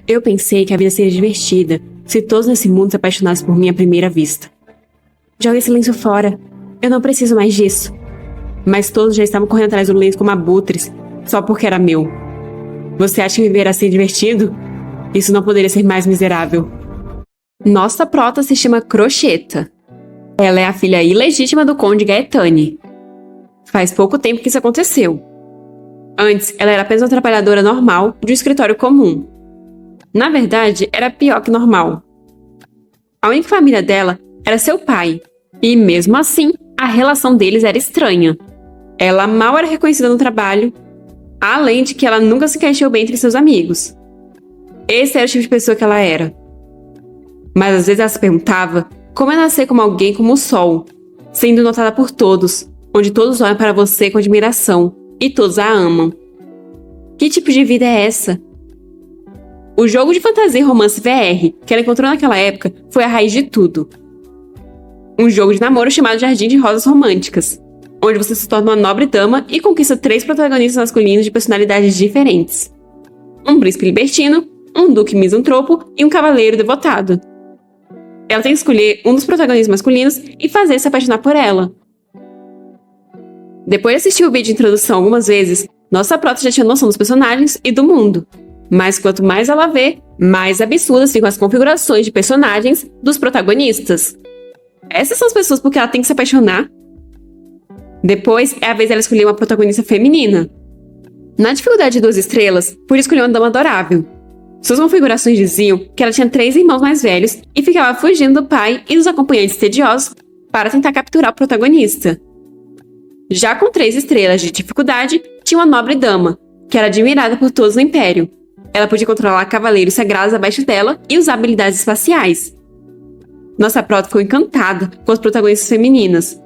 Eu pensei que a vida seria divertida se todos nesse mundo se apaixonassem por mim à primeira vista. Joguei esse lenço fora. Eu não preciso mais disso. Mas todos já estavam correndo atrás do lenço como abutres, só porque era meu. Você acha que viver era ser divertido? Isso não poderia ser mais miserável. Nossa prota se chama Crocheta. Ela é a filha ilegítima do Conde Gaetani. Faz pouco tempo que isso aconteceu. Antes, ela era apenas uma trabalhadora normal de um escritório comum. Na verdade, era pior que normal. A única família dela era seu pai, e mesmo assim, a relação deles era estranha. Ela mal era reconhecida no trabalho, além de que ela nunca se encaixou bem entre seus amigos. Esse era o tipo de pessoa que ela era. Mas às vezes ela se perguntava como é nascer como alguém como o sol, sendo notada por todos, onde todos olham para você com admiração, e todos a amam. Que tipo de vida é essa? O jogo de fantasia e romance VR que ela encontrou naquela época foi a raiz de tudo. Um jogo de namoro chamado Jardim de Rosas Românticas, onde você se torna uma nobre dama e conquista 3 protagonistas masculinos de personalidades diferentes. Um príncipe libertino, um duque misantropo e um cavaleiro devotado. Ela tem que escolher um dos protagonistas masculinos e fazer se apaixonar por ela. Depois de assistir o vídeo de introdução algumas vezes, nossa prota já tinha noção dos personagens e do mundo. Mas quanto mais ela vê, mais absurdas ficam as configurações de personagens dos protagonistas. Essas são as pessoas por que ela tem que se apaixonar. Depois é a vez dela escolher uma protagonista feminina. Na dificuldade de 2 estrelas, por escolher uma dama adorável. Suas configurações diziam que ela tinha 3 irmãos mais velhos e ficava fugindo do pai e dos acompanhantes tediosos para tentar capturar o protagonista. Já com 3 estrelas de dificuldade, tinha uma nobre dama, que era admirada por todos no Império. Ela podia controlar cavaleiros sagrados abaixo dela e usar habilidades espaciais. Nossa prota ficou encantada com as protagonistas femininas.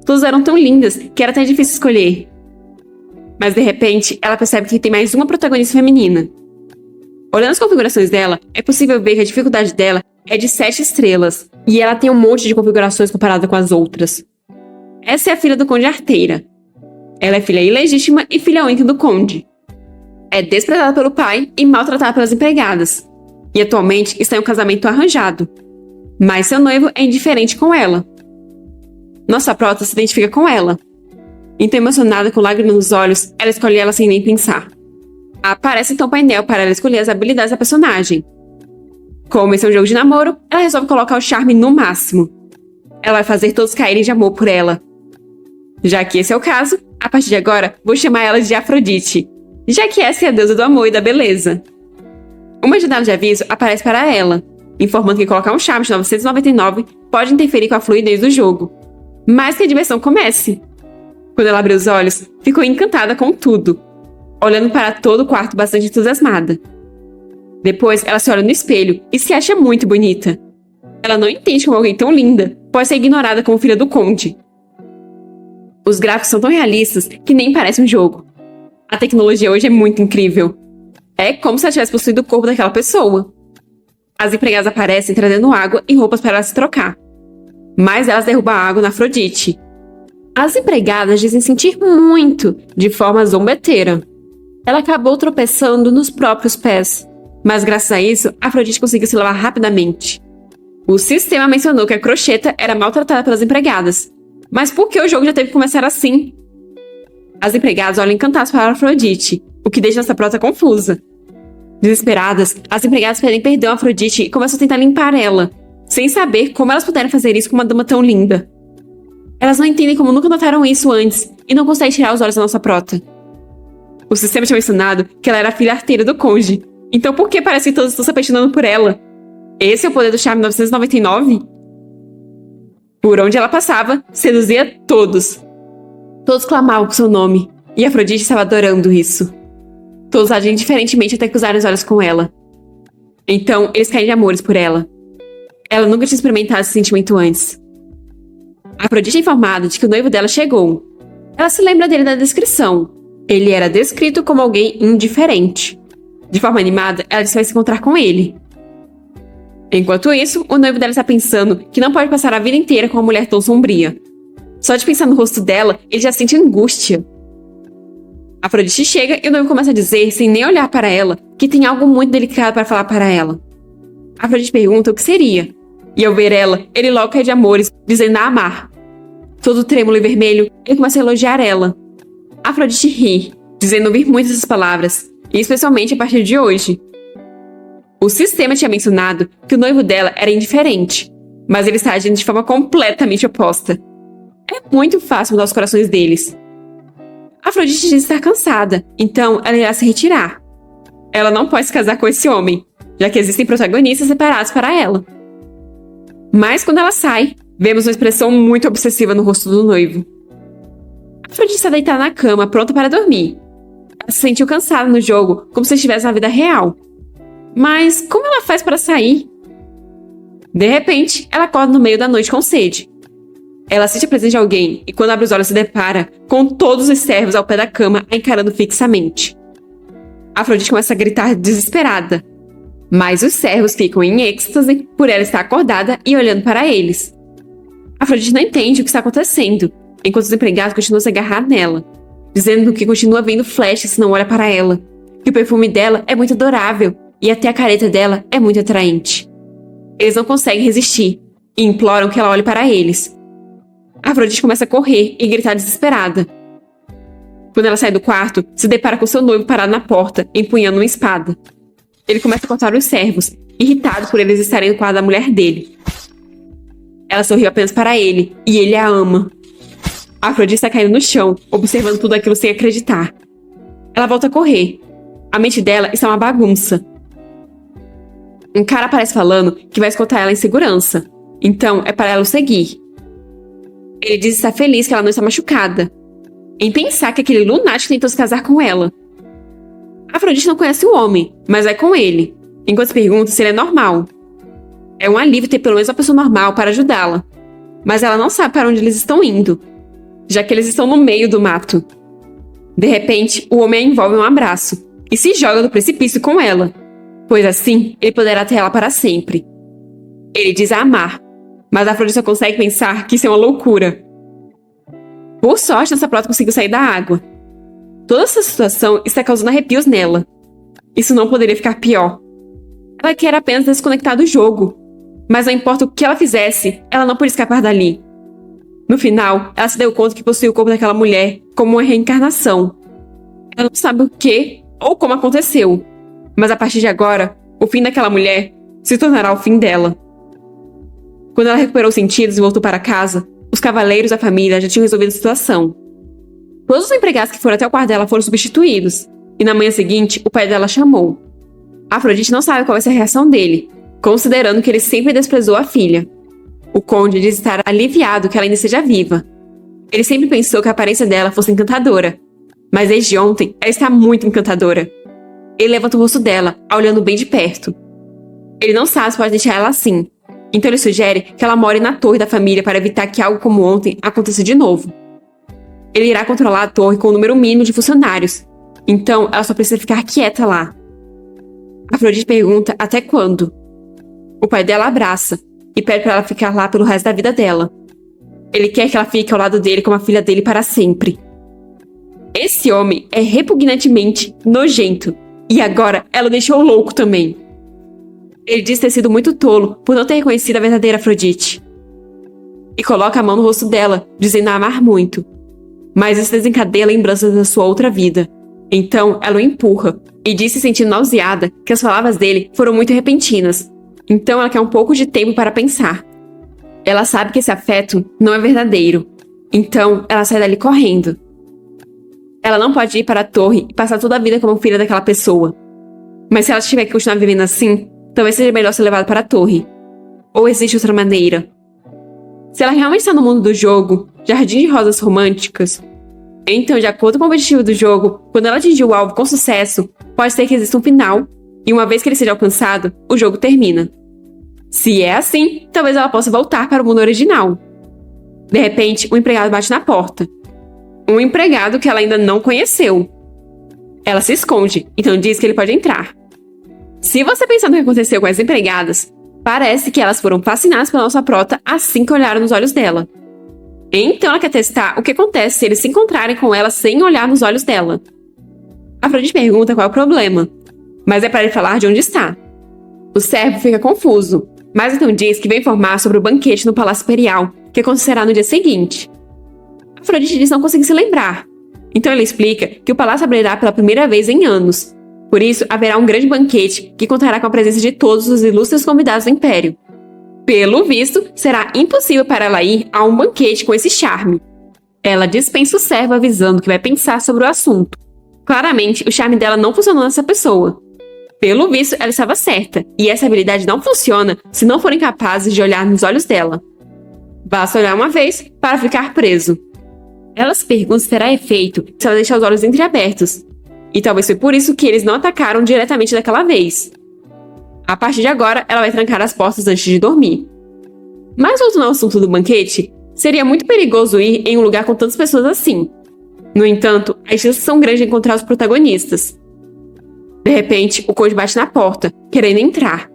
Todas eram tão lindas que era até difícil escolher. Mas de repente, ela percebe que tem mais uma protagonista feminina. Olhando as configurações dela, é possível ver que a dificuldade dela é de 7 estrelas, e ela tem um monte de configurações comparada com as outras. Essa é a filha do Conde Arteira. Ela é filha ilegítima e filha única do Conde. É desprezada pelo pai e maltratada pelas empregadas. E atualmente está em um casamento arranjado. Mas seu noivo é indiferente com ela. Nossa prota se identifica com ela. Então, emocionada com lágrimas nos olhos, ela escolhe ela sem nem pensar. Aparece então o painel para ela escolher as habilidades da personagem. Como esse é um jogo de namoro, ela resolve colocar o charme no máximo. Ela vai fazer todos caírem de amor por ela. Já que esse é o caso, a partir de agora, vou chamar ela de Afrodite, já que essa é a deusa do amor e da beleza. Uma janela de aviso aparece para ela, informando que colocar um charme de 999 pode interferir com a fluidez do jogo. Mas que a diversão comece. Quando ela abriu os olhos, ficou encantada com tudo, olhando para todo o quarto bastante entusiasmada. Depois, ela se olha no espelho e se acha muito bonita. Ela não entende como alguém tão linda pode ser ignorada como filha do Conde. Os gráficos são tão realistas que nem parece um jogo. A tecnologia hoje é muito incrível. É como se ela tivesse possuído o corpo daquela pessoa. As empregadas aparecem trazendo água e roupas para ela se trocar. Mas elas derrubam a água na Afrodite. As empregadas dizem sentir muito, de forma zombeteira. Ela acabou tropeçando nos próprios pés. Mas graças a isso, Afrodite conseguiu se lavar rapidamente. O sistema mencionou que a Crocheta era maltratada pelas empregadas. Mas por que o jogo já teve que começar assim? As empregadas olham encantadas para Afrodite, o que deixa nossa prota confusa. Desesperadas, as empregadas pedem perdão a Afrodite e começam a tentar limpar ela, sem saber como elas puderam fazer isso com uma dama tão linda. Elas não entendem como nunca notaram isso antes e não conseguem tirar os olhos da nossa prota. O sistema tinha mencionado que ela era a filha arteira do Conde, então por que parece que todos estão se apaixonando por ela? Esse é o poder do charme 999? Por onde ela passava, seduzia todos. Todos clamavam por seu nome, e Afrodite estava adorando isso. Todos agiam diferentemente até cruzarem os olhos com ela. Então, eles caem de amores por ela. Ela nunca tinha experimentado esse sentimento antes. Afrodite é informada de que o noivo dela chegou. Ela se lembra dele da descrição. Ele era descrito como alguém indiferente. De forma animada, ela disse que vai se encontrar com ele. Enquanto isso, o noivo dela está pensando que não pode passar a vida inteira com uma mulher tão sombria. Só de pensar no rosto dela, ele já sente angústia. Afrodite chega e o noivo começa a dizer, sem nem olhar para ela, que tem algo muito delicado para falar para ela. Afrodite pergunta o que seria. E ao ver ela, ele logo cai de amores, dizendo a amar. Todo trêmulo e vermelho, ele começa a elogiar ela. Afrodite ri, dizendo ouvir muitas essas palavras, e especialmente a partir de hoje. O sistema tinha mencionado que o noivo dela era indiferente, mas ele está agindo de forma completamente oposta. É muito fácil mudar os corações deles. Afrodite diz estar cansada, então ela irá se retirar. Ela não pode se casar com esse homem, já que existem protagonistas separados para ela. Mas quando ela sai, vemos uma expressão muito obsessiva no rosto do noivo. Afrodite está deitada na cama, pronta para dormir. Ela se sentiu cansada no jogo, como se estivesse na vida real. Mas como ela faz para sair? De repente, ela acorda no meio da noite com sede. Ela sente a presença de alguém e quando abre os olhos se depara com todos os servos ao pé da cama a encarando fixamente. Afrodite começa a gritar desesperada. Mas os servos ficam em êxtase por ela estar acordada e olhando para eles. Afrodite não entende o que está acontecendo, enquanto os empregados continuam a se agarrar nela, dizendo que continua vendo flashes se não olha para ela, que o perfume dela é muito adorável e até a careta dela é muito atraente. Eles não conseguem resistir e imploram que ela olhe para eles. Afrodite começa a correr e gritar desesperada. Quando ela sai do quarto, se depara com seu noivo parado na porta, empunhando uma espada. Ele começa a cortar os servos, irritado por eles estarem no quarto da mulher dele. Ela sorriu apenas para ele, e ele a ama. Afrodite está caindo no chão, observando tudo aquilo sem acreditar. Ela volta a correr. A mente dela está uma bagunça. Um cara aparece falando que vai escoltar ela em segurança. Então, é para ela o seguir. Ele diz estar feliz que ela não está machucada, em pensar que aquele lunático tentou se casar com ela. Afrodite não conhece o homem, mas vai com ele, enquanto se pergunta se ele é normal. É um alívio ter pelo menos uma pessoa normal para ajudá-la, mas ela não sabe para onde eles estão indo, já que eles estão no meio do mato. De repente, o homem a envolve em um abraço e se joga do precipício com ela, pois assim ele poderá ter ela para sempre. Ele diz a amar, mas Afrodite só consegue pensar que isso é uma loucura. Por sorte, essa prota conseguiu sair da água. Toda essa situação está causando arrepios nela. Isso não poderia ficar pior. Ela quer apenas desconectar do jogo. Mas não importa o que ela fizesse, ela não podia escapar dali. No final, ela se deu conta que possuía o corpo daquela mulher como uma reencarnação. Ela não sabe o que ou como aconteceu. Mas a partir de agora, o fim daquela mulher se tornará o fim dela. Quando ela recuperou os sentidos e voltou para casa, os cavaleiros da família já tinham resolvido a situação. Todos os empregados que foram até o quarto dela foram substituídos, e na manhã seguinte, o pai dela chamou. Afrodite não sabe qual vai ser a reação dele, considerando que ele sempre desprezou a filha. O conde diz estar aliviado que ela ainda esteja viva. Ele sempre pensou que a aparência dela fosse encantadora, mas desde ontem ela está muito encantadora. Ele levanta o rosto dela, a olhando bem de perto. Ele não sabe se pode deixar ela assim, então ele sugere que ela more na torre da família para evitar que algo como ontem aconteça de novo. Ele irá controlar a torre com o número mínimo de funcionários, então ela só precisa ficar quieta lá. Afrodite pergunta até quando. O pai dela abraça e pede para ela ficar lá pelo resto da vida dela. Ele quer que ela fique ao lado dele como a filha dele para sempre. Esse homem é repugnantemente nojento, e agora ela o deixou louco também. Ele diz ter sido muito tolo por não ter reconhecido a verdadeira Afrodite. E coloca a mão no rosto dela, dizendo a amar muito. Mas isso desencadeia lembranças da sua outra vida. Então ela o empurra e diz se sentindo nauseada que as palavras dele foram muito repentinas. Então ela quer um pouco de tempo para pensar. Ela sabe que esse afeto não é verdadeiro. Então ela sai dali correndo. Ela não pode ir para a torre e passar toda a vida como filha daquela pessoa. Mas se ela tiver que continuar vivendo assim, talvez seja melhor ser levada para a torre. Ou existe outra maneira? Se ela realmente está no mundo do jogo, jardim de rosas românticas, então, de acordo com o objetivo do jogo, quando ela atingir o alvo com sucesso, pode ser que exista um final, e uma vez que ele seja alcançado, o jogo termina. Se é assim, talvez ela possa voltar para o mundo original. De repente, um empregado bate na porta. Um empregado que ela ainda não conheceu. Ela se esconde, então diz que ele pode entrar. Se você pensar no que aconteceu com as empregadas, parece que elas foram fascinadas pela nossa prota assim que olharam nos olhos dela. Então ela quer testar o que acontece se eles se encontrarem com ela sem olhar nos olhos dela. Afrodite pergunta qual é o problema, mas é para ele falar de onde está. O servo fica confuso, mas então diz que vem informar sobre o banquete no Palácio Imperial, que acontecerá no dia seguinte. Afrodite diz não conseguir se lembrar, então ele explica que o palácio abrirá pela primeira vez em anos. Por isso, haverá um grande banquete que contará com a presença de todos os ilustres convidados do Império. Pelo visto, será impossível para ela ir a um banquete com esse charme. Ela dispensa o servo avisando que vai pensar sobre o assunto. Claramente, o charme dela não funcionou nessa pessoa. Pelo visto, ela estava certa, e essa habilidade não funciona se não forem capazes de olhar nos olhos dela. Basta olhar uma vez para ficar preso. Ela se pergunta se terá efeito se ela deixar os olhos entreabertos, e talvez foi por isso que eles não atacaram diretamente daquela vez. A partir de agora, ela vai trancar as portas antes de dormir. Mas voltando ao assunto do banquete, seria muito perigoso ir em um lugar com tantas pessoas assim. No entanto, as chances são grandes de encontrar os protagonistas. De repente, o Conde bate na porta, querendo entrar.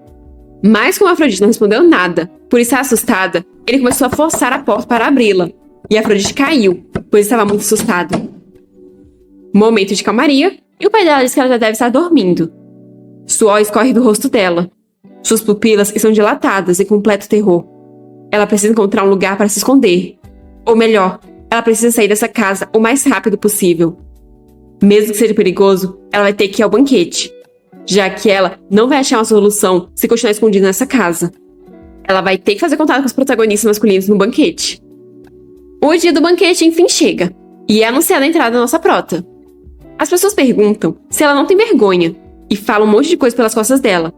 Mas como Afrodite não respondeu nada, por estar assustada, ele começou a forçar a porta para abri-la. E Afrodite caiu, pois estava muito assustada. Momento de calmaria, e o pai dela diz que ela já deve estar dormindo. Suor escorre do rosto dela. Suas pupilas estão dilatadas em completo terror. Ela precisa encontrar um lugar para se esconder. Ou melhor, ela precisa sair dessa casa o mais rápido possível. Mesmo que seja perigoso, ela vai ter que ir ao banquete, já que ela não vai achar uma solução se continuar escondida nessa casa. Ela vai ter que fazer contato com os protagonistas masculinos no banquete. O dia do banquete enfim chega, e é anunciada a entrada da nossa prota. As pessoas perguntam se ela não tem vergonha, e falam um monte de coisa pelas costas dela.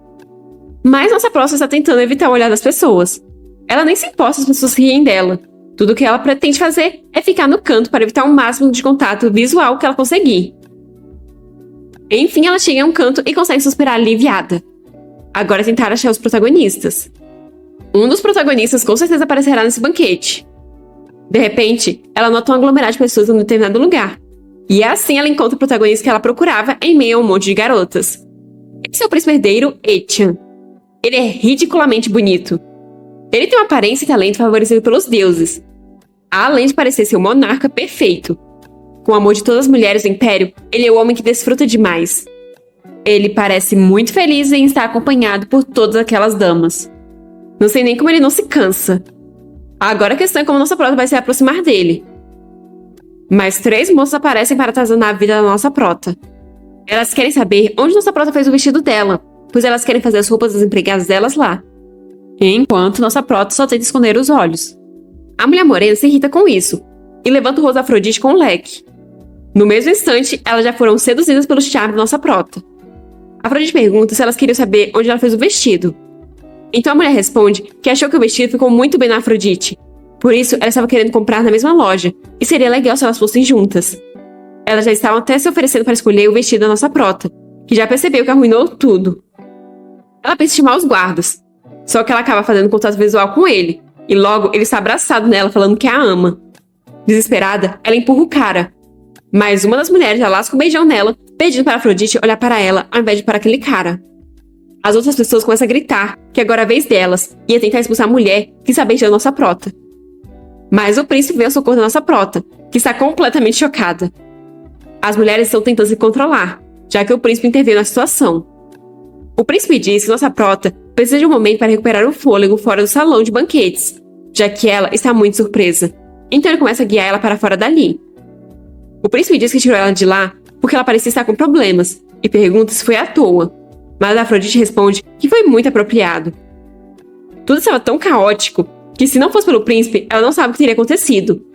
Mas nossa prota está tentando evitar o olhar das pessoas. Ela nem se importa se as pessoas riem dela. Tudo o que ela pretende fazer é ficar no canto para evitar o máximo de contato visual que ela conseguir. Enfim, ela chega a um canto e consegue suspirar aliviada. Agora é tentar achar os protagonistas. Um dos protagonistas com certeza aparecerá nesse banquete. De repente, ela nota um aglomerado de pessoas em um determinado lugar. E assim ela encontra o protagonista que ela procurava em meio a um monte de garotas. Esse é o príncipe herdeiro Etian. Ele é ridiculamente bonito. Ele tem uma aparência e talento favorecido pelos deuses, além de parecer ser o monarca perfeito. Com o amor de todas as mulheres do Império, ele é o homem que desfruta demais. Ele parece muito feliz em estar acompanhado por todas aquelas damas. Não sei nem como ele não se cansa. Agora a questão é como nossa prota vai se aproximar dele. Mas 3 moças aparecem para atazanar a vida da nossa prota. Elas querem saber onde nossa prota fez o vestido dela, pois elas querem fazer as roupas das empregadas delas lá. Enquanto nossa prota só tenta esconder os olhos. A mulher morena se irrita com isso e levanta o rosto da Afrodite com um leque. No mesmo instante, elas já foram seduzidas pelo charme da nossa prota. Afrodite pergunta se elas queriam saber onde ela fez o vestido. Então a mulher responde que achou que o vestido ficou muito bem na Afrodite. Por isso, ela estava querendo comprar na mesma loja, e seria legal se elas fossem juntas. Elas já estavam até se oferecendo para escolher o vestido da nossa prota, que já percebeu que arruinou tudo. Ela pensa em chamar os guardas, só que ela acaba fazendo contato visual com ele, e logo ele está abraçado nela falando que a ama. Desesperada, ela empurra o cara, mas uma das mulheres já lasca um beijão nela, pedindo para Afrodite olhar para ela ao invés de para aquele cara. As outras pessoas começam a gritar que agora é a vez delas, e a tentar expulsar a mulher que está beijando nossa prota. Mas o príncipe vem ao socorro da nossa prota, que está completamente chocada. As mulheres estão tentando se controlar, já que o príncipe interveio na situação. O príncipe diz que nossa prota precisa de um momento para recuperar o fôlego fora do salão de banquetes, já que ela está muito surpresa. Então ele começa a guiar ela para fora dali. O príncipe diz que tirou ela de lá porque ela parecia estar com problemas, e pergunta se foi à toa. Mas a Afrodite responde que foi muito apropriado. Tudo estava tão caótico que se não fosse pelo príncipe, ela não sabe o que teria acontecido.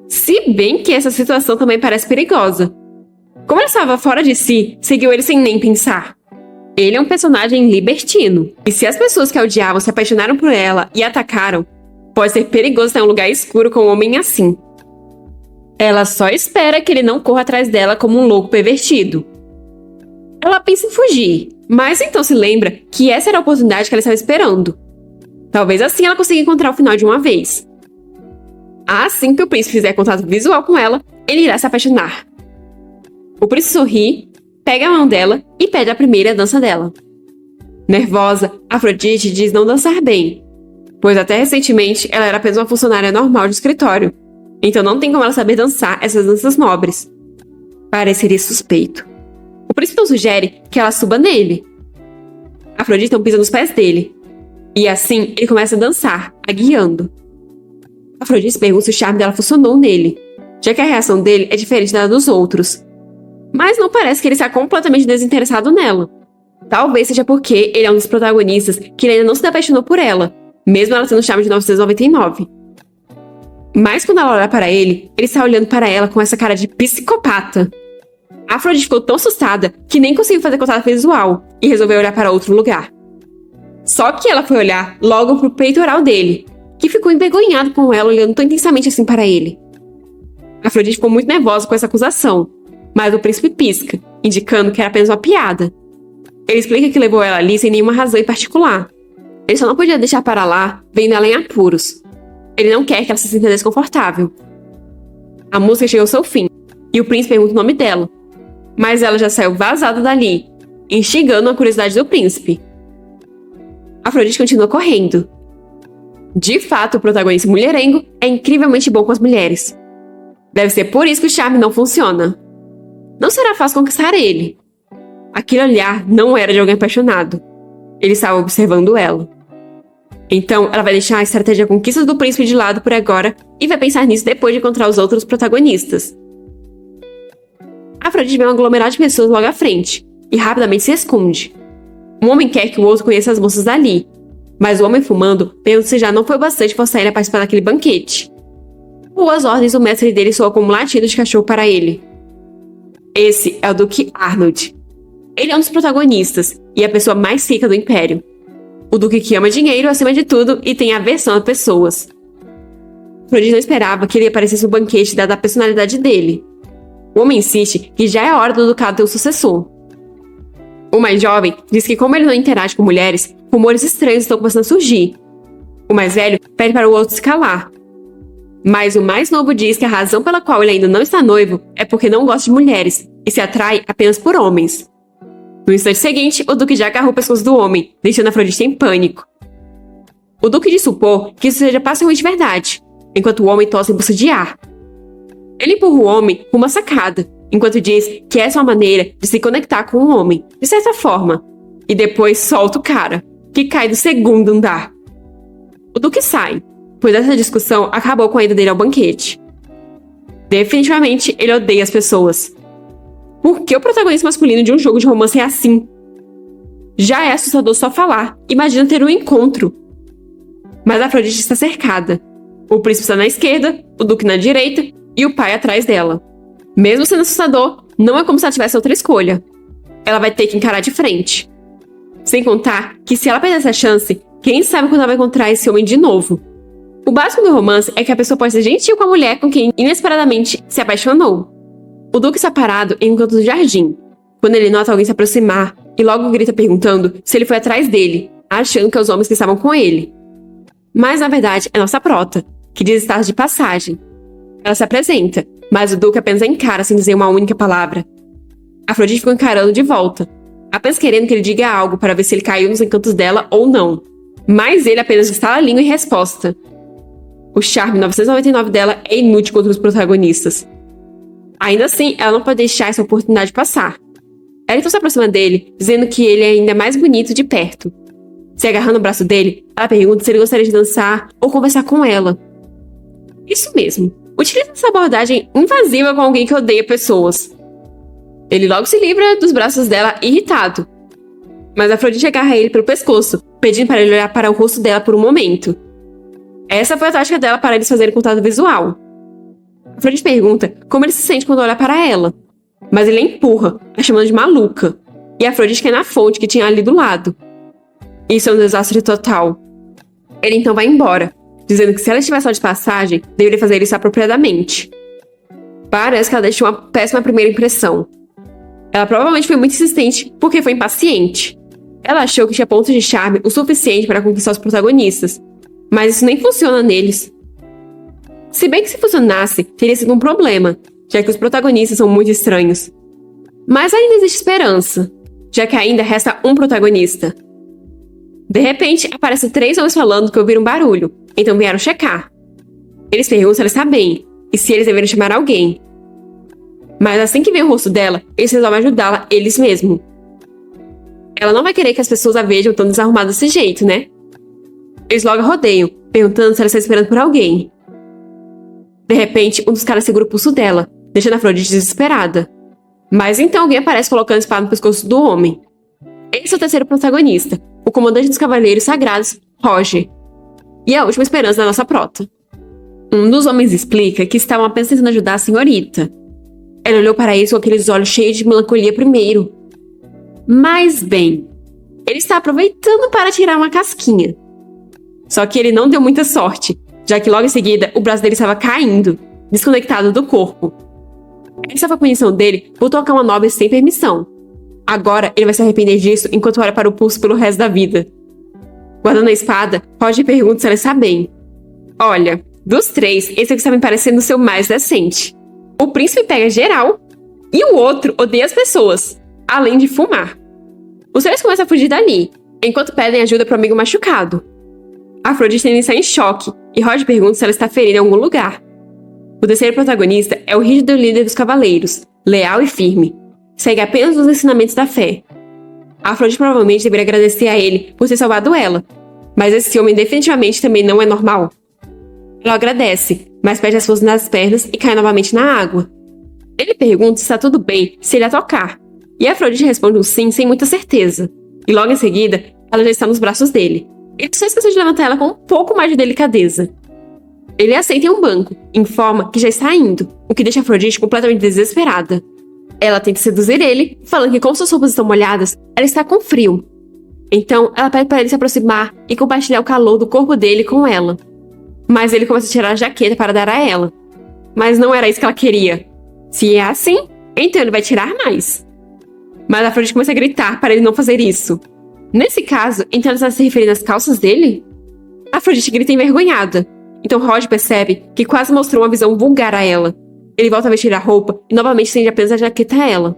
Se bem que essa situação também parece perigosa. Como ela estava fora de si, seguiu ele sem nem pensar. Ele é um personagem libertino, e se as pessoas que a odiavam se apaixonaram por ela e a atacaram, pode ser perigoso estar em um lugar escuro com um homem assim. Ela só espera que ele não corra atrás dela como um louco pervertido. Ela pensa em fugir, mas então se lembra que essa era a oportunidade que ela estava esperando. Talvez assim ela consiga encontrar o final de uma vez. Assim que o príncipe fizer contato visual com ela, ele irá se apaixonar. O príncipe sorri, pega a mão dela e pede a primeira dança dela. Nervosa, Afrodite diz não dançar bem, pois até recentemente ela era apenas uma funcionária normal de escritório, então não tem como ela saber dançar essas danças nobres. Pareceria suspeito. príncipe então sugere que ela suba nele. Afrodite então pisa nos pés dele. E assim, ele começa a dançar, a guiando. Afrodite pergunta se o charme dela funcionou nele, já que a reação dele é diferente da dos outros. Mas não parece que ele está completamente desinteressado nela. Talvez seja porque ele é um dos protagonistas que ele ainda não se apaixonou por ela, mesmo ela tendo o charme de 999. Mas quando ela olha para ele está olhando para ela com essa cara de psicopata. A Afrodite ficou tão assustada que nem conseguiu fazer contato visual e resolveu olhar para outro lugar. Só que ela foi olhar logo pro peitoral dele, que ficou envergonhado com ela olhando tão intensamente assim para ele. A Afrodite ficou muito nervosa com essa acusação, mas o príncipe pisca, indicando que era apenas uma piada. Ele explica que levou ela ali sem nenhuma razão em particular. Ele só não podia deixar para lá, vendo ela em apuros. Ele não quer que ela se sinta desconfortável. A música chegou ao seu fim, e o príncipe pergunta o nome dela. Mas ela já saiu vazada dali, instigando a curiosidade do príncipe. Afrodite continua correndo. De fato, o protagonista mulherengo é incrivelmente bom com as mulheres. Deve ser por isso que o charme não funciona. Não será fácil conquistar ele. Aquele olhar não era de alguém apaixonado. Ele estava observando ela. Então, ela vai deixar a estratégia de conquista do príncipe de lado por agora e vai pensar nisso depois de encontrar os outros protagonistas. Afrodite vê um aglomerado de pessoas logo à frente e rapidamente se esconde. Um homem quer que o outro conheça as moças dali, mas o homem fumando pergunta se já não foi bastante forçar ele a participar daquele banquete. Por as ordens, o mestre dele soa como um latido de cachorro para ele. Esse é o Duque Arnold. Ele é um dos protagonistas e a pessoa mais rica do Império. O Duque que ama dinheiro acima de tudo e tem aversão a pessoas. Afrodite não esperava que ele aparecesse no banquete dada a personalidade dele. O homem insiste que já é hora do ducado ter um sucessor. O mais jovem diz que como ele não interage com mulheres, rumores estranhos estão começando a surgir. O mais velho pede para o outro se calar. Mas o mais novo diz que a razão pela qual ele ainda não está noivo é porque não gosta de mulheres e se atrai apenas por homens. No instante seguinte, o Duque já agarrou o pescoço do homem, deixando Afrodite em pânico. O Duque diz supor que isso seja parcialmente verdade, enquanto o homem tosse em busca de ar. Ele empurra o homem com uma sacada, enquanto diz que essa é uma maneira de se conectar com o homem, de certa forma, e depois solta o cara, que cai do segundo andar. O Duque sai, pois essa discussão acabou com a ida dele ao banquete. Definitivamente, ele odeia as pessoas. Por que o protagonista masculino de um jogo de romance é assim? Já é assustador só falar. Imagina ter um encontro. Mas a Afrodite está cercada. O príncipe está na esquerda, o Duque na direita e o pai atrás dela. Mesmo sendo assustador, não é como se ela tivesse outra escolha. Ela vai ter que encarar de frente. Sem contar que se ela perder essa chance, quem sabe quando ela vai encontrar esse homem de novo. O básico do romance é que a pessoa pode ser gentil com a mulher com quem inesperadamente se apaixonou. O Duque está parado em um canto do jardim, quando ele nota alguém se aproximar e logo grita perguntando se ele foi atrás dele, achando que é os homens que estavam com ele. Mas na verdade é nossa prota, que diz estar de passagem. Ela se apresenta, mas o Duque apenas a encara sem dizer uma única palavra. Afrodite fica encarando de volta, apenas querendo que ele diga algo para ver se ele caiu nos encantos dela ou não. Mas ele apenas estala a língua em resposta. O charme 999 dela é inútil contra os protagonistas. Ainda assim, ela não pode deixar essa oportunidade passar. Ela então se aproxima dele, dizendo que ele é ainda mais bonito de perto. Se agarrando no braço dele, ela pergunta se ele gostaria de dançar ou conversar com ela. Isso mesmo. Utiliza essa abordagem invasiva com alguém que odeia pessoas. Ele logo se livra dos braços dela irritado. Mas Afrodite agarra ele pelo pescoço, pedindo para ele olhar para o rosto dela por um momento. Essa foi a tática dela para eles fazerem contato visual. Afrodite pergunta como ele se sente quando olha para ela, mas ele a empurra, a chamando de maluca, e Afrodite cai na fonte que tinha ali do lado. Isso é um desastre total. Ele então vai embora, dizendo que se ela estiver só de passagem, deveria fazer isso apropriadamente. Parece que ela deixou uma péssima primeira impressão. Ela provavelmente foi muito insistente porque foi impaciente. Ela achou que tinha pontos de charme o suficiente para conquistar os protagonistas, mas isso nem funciona neles. Se bem que se funcionasse, teria sido um problema, já que os protagonistas são muito estranhos. Mas ainda existe esperança, já que ainda resta um protagonista. De repente, aparecem 3 homens falando que ouviram barulho, então vieram checar. Eles perguntam se ela está bem, e se eles deveriam chamar alguém. Mas assim que vê o rosto dela, eles resolvem ajudá-la eles mesmos. Ela não vai querer que as pessoas a vejam tão desarrumada desse jeito, né? Eles logo a rodeiam, perguntando se ela está esperando por alguém. De repente, um dos caras segura o pulso dela, deixando a Afrodite desesperada. Mas então alguém aparece colocando a espada no pescoço do homem. Esse é o terceiro protagonista, o comandante dos Cavaleiros Sagrados, Roger. E a última esperança da nossa prota. Um dos homens explica que estavam apenas tentando ajudar a senhorita. Ela olhou para eles com aqueles olhos cheios de melancolia primeiro. Mas bem, ele está aproveitando para tirar uma casquinha. Só que ele não deu muita sorte, já que logo em seguida o braço dele estava caindo, desconectado do corpo. Essa foi a punição dele por tocar uma nobre sem permissão. Agora ele vai se arrepender disso enquanto olha para o pulso pelo resto da vida. Guardando a espada, Roger pergunta se ela está bem. Olha, dos três, esse aqui está me parecendo o seu mais decente. O príncipe pega geral e o outro odeia as pessoas, além de fumar. Os três começam a fugir dali, enquanto pedem ajuda para o amigo machucado. Afrodite ainda está em choque e Roger pergunta se ela está ferida em algum lugar. O terceiro protagonista é o rígido líder dos cavaleiros, leal e firme. Segue apenas os ensinamentos da fé. Afrodite provavelmente deveria agradecer a ele por ter salvado ela, mas esse homem definitivamente também não é normal. Ela agradece, mas perde as forças nas pernas e cai novamente na água. Ele pergunta se está tudo bem se ele a tocar, e Afrodite responde um sim sem muita certeza. E logo em seguida, ela já está nos braços dele. Ele só esqueceu de levantar ela com um pouco mais de delicadeza. Ele a aceita em um banco, informa que já está indo, o que deixa Afrodite completamente desesperada. Ela tenta seduzir ele, falando que como suas roupas estão molhadas, ela está com frio. Então, ela pede para ele se aproximar e compartilhar o calor do corpo dele com ela. Mas ele começa a tirar a jaqueta para dar a ela. Mas não era isso que ela queria. Se é assim, então ele vai tirar mais. Mas Afrodite começa a gritar para ele não fazer isso. Nesse caso, então ela está se referindo às calças dele? Afrodite grita envergonhada. Então Roger percebe que quase mostrou uma visão vulgar a ela. Ele volta a vestir a roupa e novamente estende apenas a jaqueta a ela.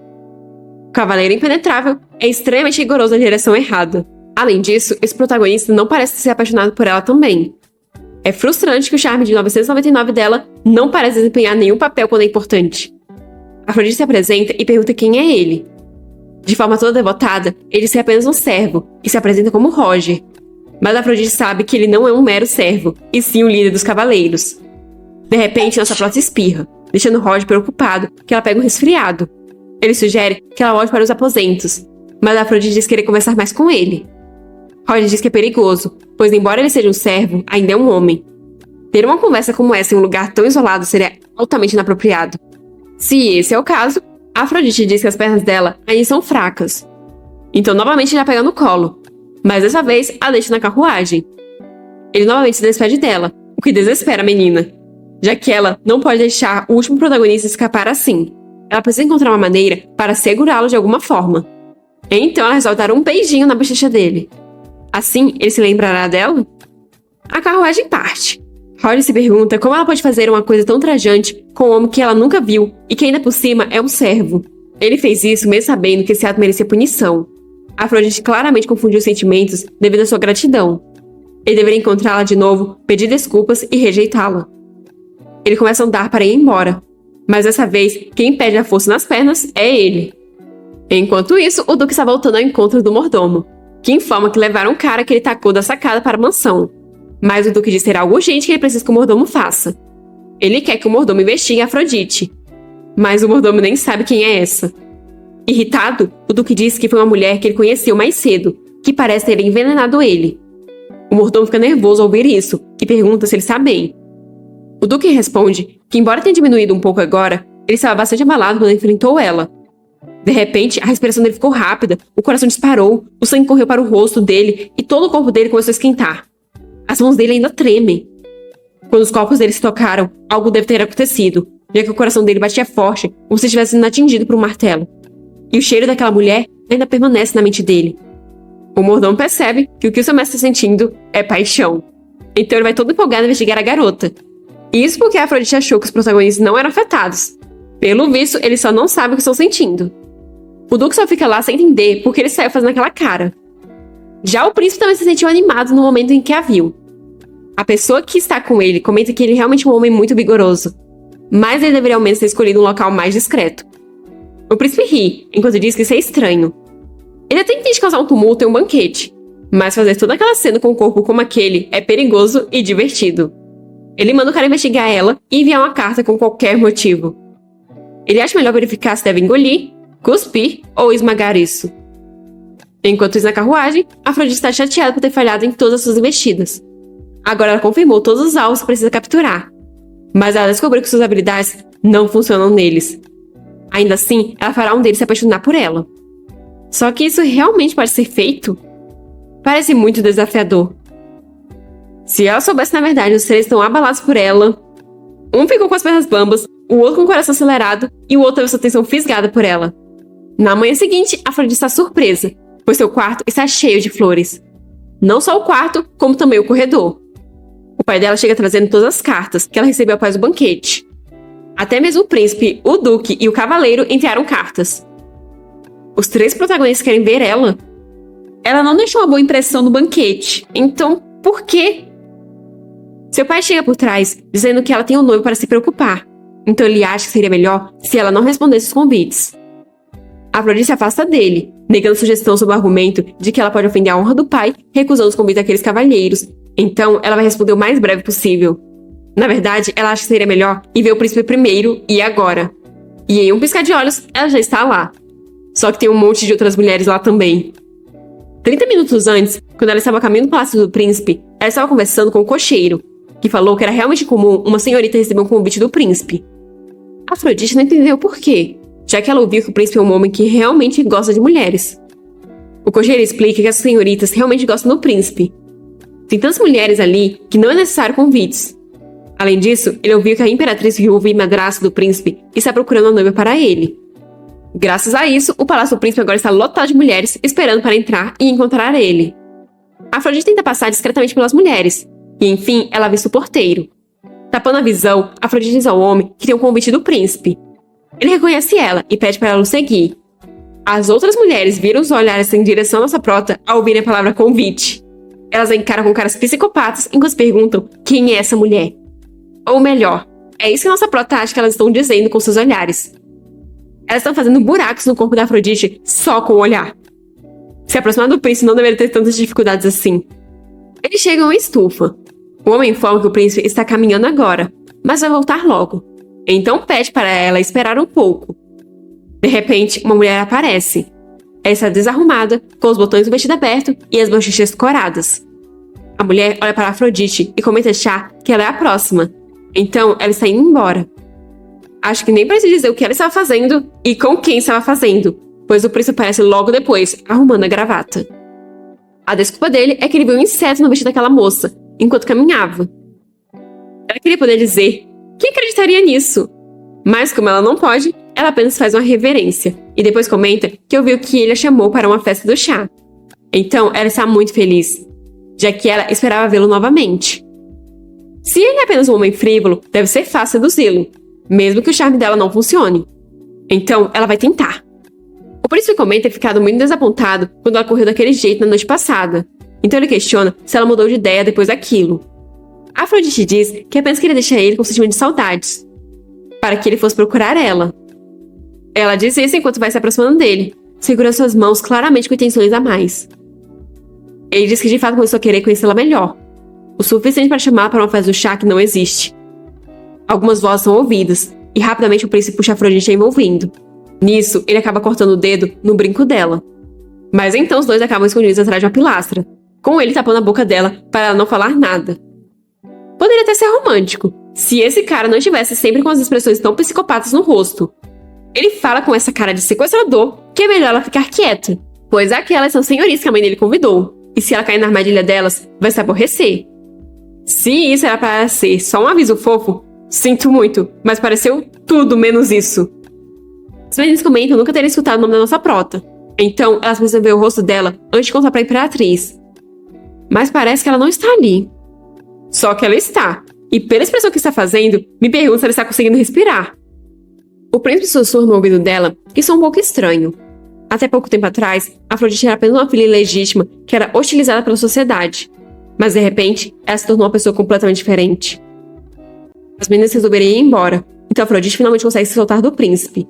O Cavaleiro Impenetrável é extremamente rigoroso na direção errada. Além disso, esse protagonista não parece ser apaixonado por ela também. É frustrante que o charme de 999 dela não parece desempenhar nenhum papel quando é importante. Afrodite se apresenta e pergunta quem é ele. De forma toda devotada, ele é apenas um servo e se apresenta como Roger. Mas Afrodite sabe que ele não é um mero servo, e sim o líder dos cavaleiros. De repente, nossa prota espirra, deixando Roger preocupado que ela pega um resfriado. Ele sugere que ela volte para os aposentos, mas Afrodite diz querer conversar mais com ele. Roger diz que é perigoso, pois embora ele seja um servo, ainda é um homem. Ter uma conversa como essa em um lugar tão isolado seria altamente inapropriado. Se esse é o caso, Afrodite diz que as pernas dela ainda são fracas. Então novamente ele a pega no colo, mas dessa vez a deixa na carruagem. Ele novamente se despede dela, o que desespera a menina, já que ela não pode deixar o último protagonista escapar assim. Ela precisa encontrar uma maneira para segurá-lo de alguma forma. Então ela resolve dar um beijinho na bochecha dele. Assim, ele se lembrará dela? A carruagem parte. Roger se pergunta como ela pode fazer uma coisa tão trajante com um homem que ela nunca viu e que ainda por cima é um servo. Ele fez isso mesmo sabendo que esse ato merecia punição. Afrodite claramente confundiu os sentimentos devido à sua gratidão. Ele deveria encontrá-la de novo, pedir desculpas e rejeitá-la. Ele começa a andar para ir embora, mas dessa vez quem perde a força nas pernas é ele. Enquanto isso, o Duque está voltando ao encontro do mordomo, que informa que levaram um cara que ele tacou da sacada para a mansão. Mas o Duque diz ter algo urgente que ele precisa que o mordomo faça. Ele quer que o mordomo investigue Afrodite, mas o mordomo nem sabe quem é essa. Irritado, o Duque diz que foi uma mulher que ele conheceu mais cedo, que parece ter envenenado ele. O mordomo fica nervoso ao ouvir isso e pergunta se ele está bem. O Duque responde que, embora tenha diminuído um pouco agora, ele estava bastante abalado quando enfrentou ela. De repente, a respiração dele ficou rápida, o coração disparou, o sangue correu para o rosto dele e todo o corpo dele começou a esquentar. As mãos dele ainda tremem. Quando os corpos dele se tocaram, algo deve ter acontecido, já que o coração dele batia forte, como se estivesse sendo atingido por um martelo. E o cheiro daquela mulher ainda permanece na mente dele. O mordomo percebe que o seu mestre está sentindo é paixão. Então ele vai todo empolgado investigar a garota. Isso porque a Afrodite achou que os protagonistas não eram afetados. Pelo visto, ele só não sabe o que estão sentindo. O Duque só fica lá sem entender porque ele saiu fazendo aquela cara. Já o príncipe também se sentiu animado no momento em que a viu. A pessoa que está com ele comenta que ele é realmente um homem muito vigoroso, mas ele deveria ao menos ter escolhido um local mais discreto. O príncipe ri, enquanto diz que isso é estranho. Ele até intenta causar um tumulto em um banquete, mas fazer toda aquela cena com um corpo como aquele é perigoso e divertido. Ele manda o cara investigar ela e enviar uma carta com qualquer motivo. Ele acha melhor verificar se deve engolir, cuspir ou esmagar isso. Enquanto isso, na carruagem, Afrodite está chateada por ter falhado em todas as suas investidas. Agora ela confirmou todos os alvos que precisa capturar. Mas ela descobriu que suas habilidades não funcionam neles. Ainda assim, ela fará um deles se apaixonar por ela. Só que isso realmente pode ser feito? Parece muito desafiador. Se ela soubesse na verdade os três estão abalados por ela, um ficou com as pernas bambas, o outro com o coração acelerado e o outro teve sua atenção fisgada por ela. Na manhã seguinte, Afrodite está surpresa, pois seu quarto está cheio de flores. Não só o quarto, como também o corredor. O pai dela chega trazendo todas as cartas que ela recebeu após o banquete. Até mesmo o príncipe, o duque e o cavaleiro enviaram cartas. Os três protagonistas querem ver ela. Ela não deixou uma boa impressão no banquete, então por quê? Seu pai chega por trás, dizendo que ela tem um noivo para se preocupar. Então ele acha que seria melhor se ela não respondesse os convites. Afrodite se afasta dele, negando sugestão sob o argumento de que ela pode ofender a honra do pai, recusando os convites daqueles cavalheiros. Então ela vai responder o mais breve possível. Na verdade, ela acha que seria melhor ir ver o príncipe primeiro e agora. E em um piscar de olhos, ela já está lá. Só que tem um monte de outras mulheres lá também. 30 minutos antes, quando ela estava a caminho do palácio do príncipe, ela estava conversando com o cocheiro, que falou que era realmente comum uma senhorita receber um convite do príncipe. Afrodite não entendeu por quê, já que ela ouviu que o príncipe é um homem que realmente gosta de mulheres. O cocheiro explica que as senhoritas realmente gostam do príncipe. Tem tantas mulheres ali que não é necessário convites. Além disso, ele ouviu que a imperatriz viúva e madrasta do príncipe está procurando uma noiva para ele. Graças a isso, o palácio do príncipe agora está lotado de mulheres esperando para entrar e encontrar ele. Afrodite tenta passar discretamente pelas mulheres, e enfim, ela avista o porteiro. Tapando a visão, Afrodite diz ao homem que tem um convite do príncipe. Ele reconhece ela e pede para ela o seguir. As outras mulheres viram os olhares em direção à nossa prota ao ouvirem a palavra convite. Elas a encaram com caras psicopatas enquanto perguntam quem é essa mulher. Ou melhor, é isso que a nossa prota acha que elas estão dizendo com seus olhares. Elas estão fazendo buracos no corpo da Afrodite só com o olhar. Se aproximar do príncipe não deveria ter tantas dificuldades assim. Eles chegam à estufa. O homem informa que o príncipe está caminhando agora, mas vai voltar logo. Então pede para ela esperar um pouco. De repente, uma mulher aparece. Ela está desarrumada, com os botões do vestido aberto e as bochechas coradas. A mulher olha para Afrodite e começa a achar que ela é a próxima. Então, ela está indo embora. Acho que nem precisa dizer o que ela estava fazendo e com quem estava fazendo, pois o príncipe aparece logo depois, arrumando a gravata. A desculpa dele é que ele viu um inseto no vestido daquela moça, enquanto caminhava. Ela queria poder dizer que acreditaria nisso, mas como ela não pode, ela apenas faz uma reverência e depois comenta que ouviu que ele a chamou para uma festa do chá. Então ela está muito feliz, já que ela esperava vê-lo novamente. Se ele é apenas um homem frívolo, deve ser fácil seduzi-lo, mesmo que o charme dela não funcione. Então ela vai tentar. O príncipe comenta ter ficado muito desapontado quando ela correu daquele jeito na noite passada. Então ele questiona se ela mudou de ideia depois daquilo. Afrodite diz que apenas queria deixar ele com um sentimento de saudades, para que ele fosse procurar ela. Ela diz isso enquanto vai se aproximando dele, segurando suas mãos claramente com intenções a mais. Ele diz que de fato começou a querer conhecê-la melhor, o suficiente para chamá-la para uma festa do chá que não existe. Algumas vozes são ouvidas, e rapidamente o príncipe puxa Afrodite envolvendo. Nisso, ele acaba cortando o dedo no brinco dela. Mas então os dois acabam escondidos atrás de uma pilastra, com ele tapando a boca dela para ela não falar nada. Poderia até ser romântico, se esse cara não estivesse sempre com as expressões tão psicopatas no rosto. Ele fala com essa cara de sequestrador que é melhor ela ficar quieta, pois aquelas são senhoritas que a mãe dele convidou, e se ela cair na armadilha delas, vai se aborrecer. Se isso era para ser só um aviso fofo, sinto muito, mas pareceu tudo menos isso. As meninas comentam nunca terem escutado o nome da nossa prota, então elas precisam ver o rosto dela antes de contar para a imperatriz. Mas parece que ela não está ali. Só que ela está, e pela expressão que está fazendo, me pergunto se ela está conseguindo respirar. O príncipe sussurra no ouvido dela que isso é um pouco estranho. Até pouco tempo atrás, Afrodite era apenas uma filha ilegítima que era hostilizada pela sociedade. Mas de repente, ela se tornou uma pessoa completamente diferente. As meninas resolveram ir embora, então Afrodite finalmente consegue se soltar do príncipe.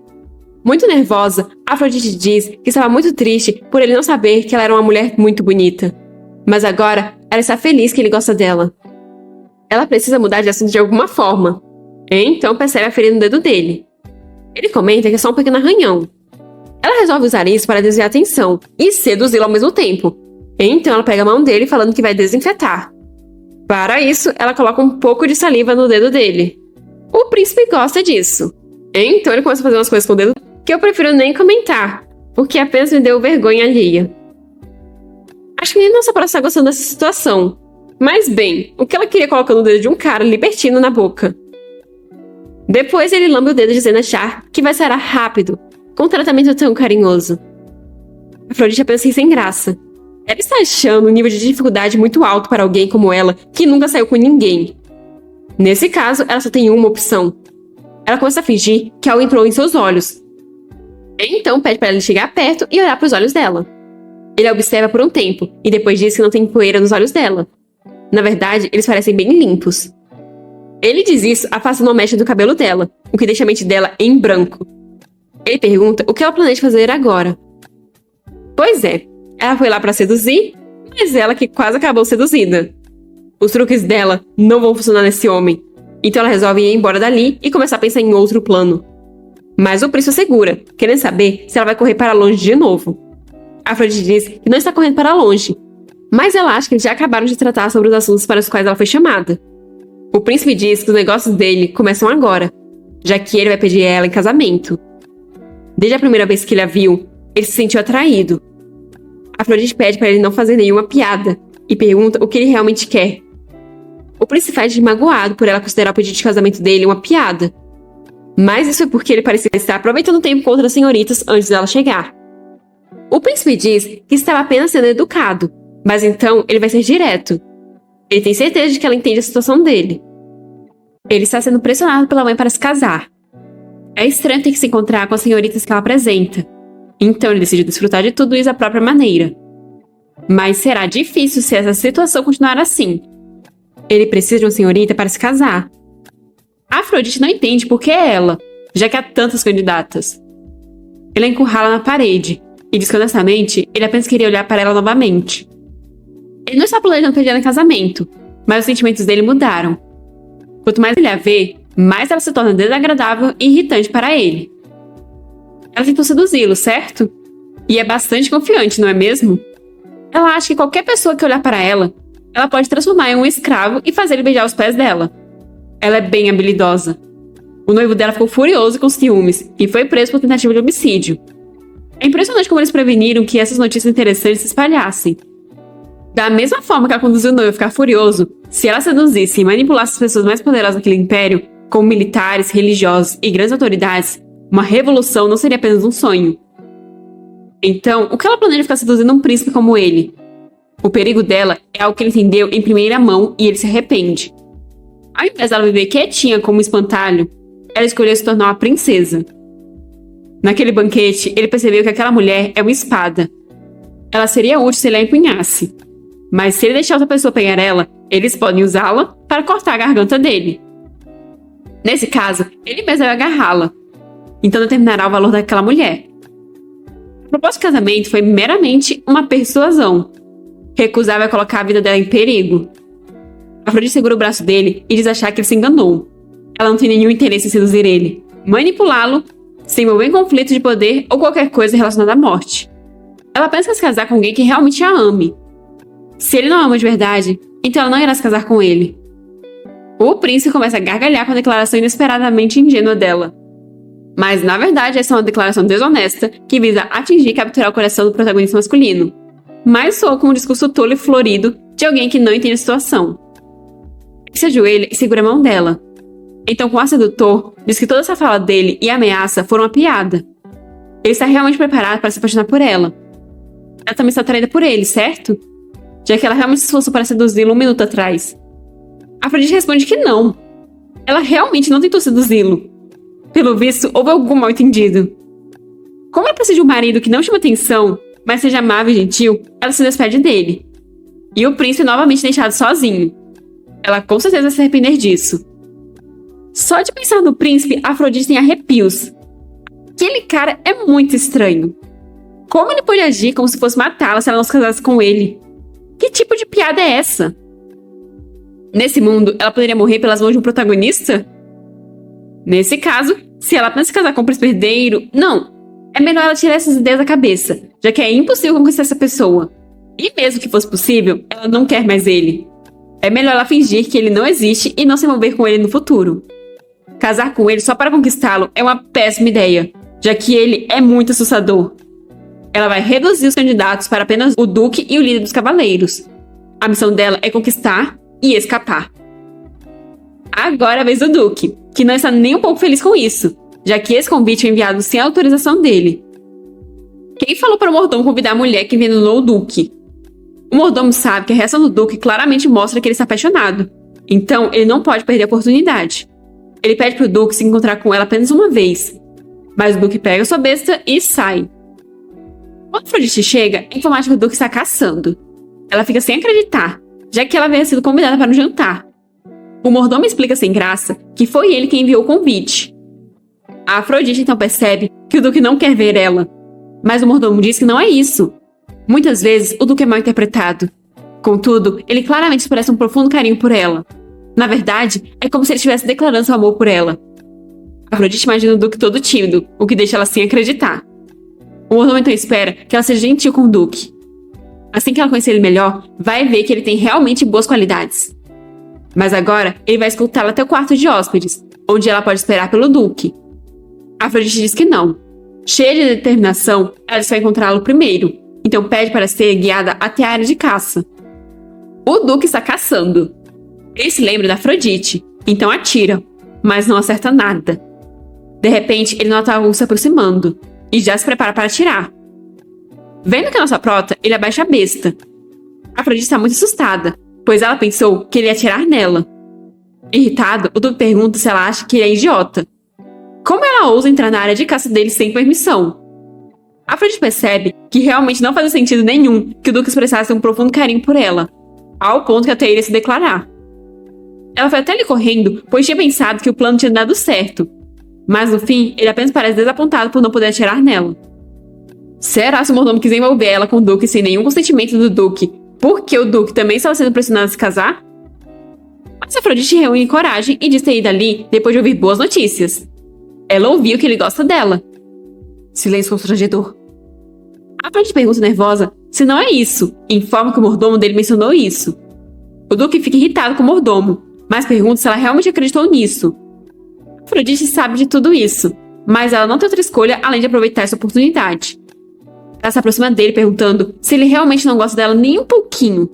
Muito nervosa, Afrodite diz que estava muito triste por ele não saber que ela era uma mulher muito bonita. Mas agora, ela está feliz que ele gosta dela. Ela precisa mudar de assunto de alguma forma. Então percebe a ferida no dedo dele. Ele comenta que é só um pequeno arranhão. Ela resolve usar isso para desviar a atenção e seduzi-lo ao mesmo tempo. Então ela pega a mão dele falando que vai desinfetar. Para isso, ela coloca um pouco de saliva no dedo dele. O príncipe gosta disso. Então ele começa a fazer umas coisas com o dedo que eu prefiro nem comentar, porque apenas me deu vergonha alheia. Acho que nem nossa próxima está gostando dessa situação. Mas bem, o que ela queria colocando o dedo de um cara libertino na boca? Depois ele lambe o dedo dizendo achar que vai sarar rápido, com um tratamento tão carinhoso. Afrodite apenas ri sem graça. Ela está achando um nível de dificuldade muito alto para alguém como ela, que nunca saiu com ninguém. Nesse caso, ela só tem uma opção. Ela começa a fingir que algo entrou em seus olhos. Então pede para ele chegar perto e olhar para os olhos dela. Ele a observa por um tempo, e depois diz que não tem poeira nos olhos dela. Na verdade, eles parecem bem limpos. Ele diz isso afastando uma mecha do cabelo dela, o que deixa a mente dela em branco. Ele pergunta o que ela planeja fazer agora. Pois é, ela foi lá para seduzir, mas ela que quase acabou seduzida. Os truques dela não vão funcionar nesse homem, então ela resolve ir embora dali e começar a pensar em outro plano. Mas o príncipe segura, querendo saber se ela vai correr para longe de novo. Afrodite diz que não está correndo para longe, mas ela acha que eles já acabaram de tratar sobre os assuntos para os quais ela foi chamada. O príncipe diz que os negócios dele começam agora, já que ele vai pedir ela em casamento. Desde a primeira vez que ele a viu, ele se sentiu atraído. Afrodite pede para ele não fazer nenhuma piada e pergunta o que ele realmente quer. O príncipe faz de magoado por ela considerar o pedido de casamento dele uma piada. Mas isso é porque ele parecia estar aproveitando o tempo com outras senhoritas antes dela chegar. O príncipe diz que estava apenas sendo educado, mas então ele vai ser direto. Ele tem certeza de que ela entende a situação dele. Ele está sendo pressionado pela mãe para se casar. É estranho ter que se encontrar com as senhoritas que ela apresenta. Então ele decide desfrutar de tudo isso da própria maneira. Mas será difícil se essa situação continuar assim. Ele precisa de uma senhorita para se casar. Afrodite não entende por que é ela, já que há tantas candidatas. Ele a encurrala na parede e diz que honestamente ele apenas queria olhar para ela novamente. Ele não está planejando pedir ela em casamento, mas os sentimentos dele mudaram. Quanto mais ele a vê, mais ela se torna desagradável e irritante para ele. Ela tentou seduzi-lo, certo? E é bastante confiante, não é mesmo? Ela acha que qualquer pessoa que olhar para ela, ela pode transformar em um escravo e fazer ele beijar os pés dela. Ela é bem habilidosa. O noivo dela ficou furioso com ciúmes e foi preso por tentativa de homicídio. É impressionante como eles preveniram que essas notícias interessantes se espalhassem. Da mesma forma que ela conduziu o noivo a ficar furioso, se ela seduzisse e manipulasse as pessoas mais poderosas daquele império, como militares, religiosos e grandes autoridades, uma revolução não seria apenas um sonho. Então, o que ela planeja ficar seduzindo um príncipe como ele? O perigo dela é algo que ele entendeu em primeira mão e ele se arrepende. Ao invés dela viver quietinha como um espantalho, ela escolheu se tornar uma princesa. Naquele banquete, ele percebeu que aquela mulher é uma espada. Ela seria útil se ele a empunhasse. Mas se ele deixar outra pessoa pegar ela, eles podem usá-la para cortar a garganta dele. Nesse caso, ele mesmo vai agarrá-la. Então determinará o valor daquela mulher. A proposta de casamento foi meramente uma persuasão. Recusava colocar a vida dela em perigo. Afrodite segura o braço dele e diz achar que ele se enganou. Ela não tem nenhum interesse em seduzir ele, manipulá-lo, se envolver em conflito de poder ou qualquer coisa relacionada à morte. Ela pensa em se casar com alguém que realmente a ame. Se ele não a ama de verdade, então ela não irá se casar com ele. O príncipe começa a gargalhar com a declaração inesperadamente ingênua dela. Mas, na verdade, essa é uma declaração desonesta que visa atingir e capturar o coração do protagonista masculino. Mas soa como um discurso tolo e florido de alguém que não entende a situação. Ele se ajoelha e segura a mão dela. Então, com o ar sedutor, diz que toda essa fala dele e a ameaça foram uma piada. Ele está realmente preparado para se apaixonar por ela. Ela também está atraída por ele, certo? Já que ela realmente se esforçou para seduzi-lo um minuto atrás. Afrodite responde que não. Ela realmente não tentou seduzi-lo. Pelo visto, houve algum mal-entendido. Como ela precisa de um marido que não chama atenção, mas seja amável e gentil, ela se despede dele. E o príncipe é novamente deixado sozinho. Ela com certeza vai se arrepender disso. Só de pensar no príncipe, Afrodite tem arrepios. Aquele cara é muito estranho. Como ele pode agir como se fosse matá-la se ela não se casasse com ele? Que tipo de piada é essa? Nesse mundo, ela poderia morrer pelas mãos de um protagonista? Nesse caso, se ela pensa se casar com um príncipe herdeiro, não. É melhor ela tirar essas ideias da cabeça, já que é impossível conquistar essa pessoa. E mesmo que fosse possível, ela não quer mais ele. É melhor ela fingir que ele não existe e não se envolver com ele no futuro. Casar com ele só para conquistá-lo é uma péssima ideia, já que ele é muito assustador. Ela vai reduzir os candidatos para apenas o duque e o líder dos cavaleiros. A missão dela é conquistar e escapar. Agora é a vez do duque, que não está nem um pouco feliz com isso, já que esse convite foi enviado sem a autorização dele. Quem falou para o mordomo convidar a mulher que envenenou o duque? O mordomo sabe que a reação do duque claramente mostra que ele está apaixonado, então ele não pode perder a oportunidade. Ele pede para o duque se encontrar com ela apenas uma vez, mas o duque pega sua besta e sai. Quando Afrodite chega, a informática do duque está caçando. Ela fica sem acreditar, já que ela havia sido convidada para um jantar. O mordomo explica sem graça que foi ele quem enviou o convite. A Afrodite então percebe que o duque não quer ver ela, mas o mordomo diz que não é isso. Muitas vezes o duque é mal interpretado. Contudo, ele claramente expressa um profundo carinho por ela. Na verdade, é como se ele estivesse declarando seu amor por ela. Afrodite imagina o duque todo tímido, o que deixa ela sem acreditar. O mordomo então espera que ela seja gentil com o duque. Assim que ela conhecer ele melhor, vai ver que ele tem realmente boas qualidades. Mas agora, ele vai escoltá-la até o quarto de hóspedes, onde ela pode esperar pelo duque. Afrodite diz que não. Cheia de determinação, ela vai encontrá-lo primeiro, então pede para ser guiada até a área de caça. O duque está caçando. Ele se lembra da Afrodite, então atira, mas não acerta nada. De repente, ele nota algo se aproximando, e já se prepara para atirar. Vendo que é nossa prota, ele abaixa a besta. Afrodite está muito assustada, pois ela pensou que ele ia atirar nela. Irritado, o duque pergunta se ela acha que ele é idiota. Como ela ousa entrar na área de caça dele sem permissão? Afrodite percebe que realmente não fazia sentido nenhum que o duque expressasse um profundo carinho por ela, ao ponto que até iria se declarar. Ela foi até ali correndo, pois tinha pensado que o plano tinha dado certo. Mas no fim, ele apenas parece desapontado por não poder atirar nela. Será se o mordomo quis envolver ela com o duque sem nenhum consentimento do duque, porque o duque também estava sendo pressionado a se casar? Mas Afrodite reúne coragem e diz ter ido ali depois de ouvir boas notícias. Ela ouviu que ele gosta dela. Silêncio constrangedor. Afrodite pergunta nervosa se não é isso, e informa que o mordomo dele mencionou isso. O duque fica irritado com o mordomo, mas pergunta se ela realmente acreditou nisso. Afrodite sabe de tudo isso, mas ela não tem outra escolha além de aproveitar essa oportunidade. Ela se aproxima dele perguntando se ele realmente não gosta dela nem um pouquinho.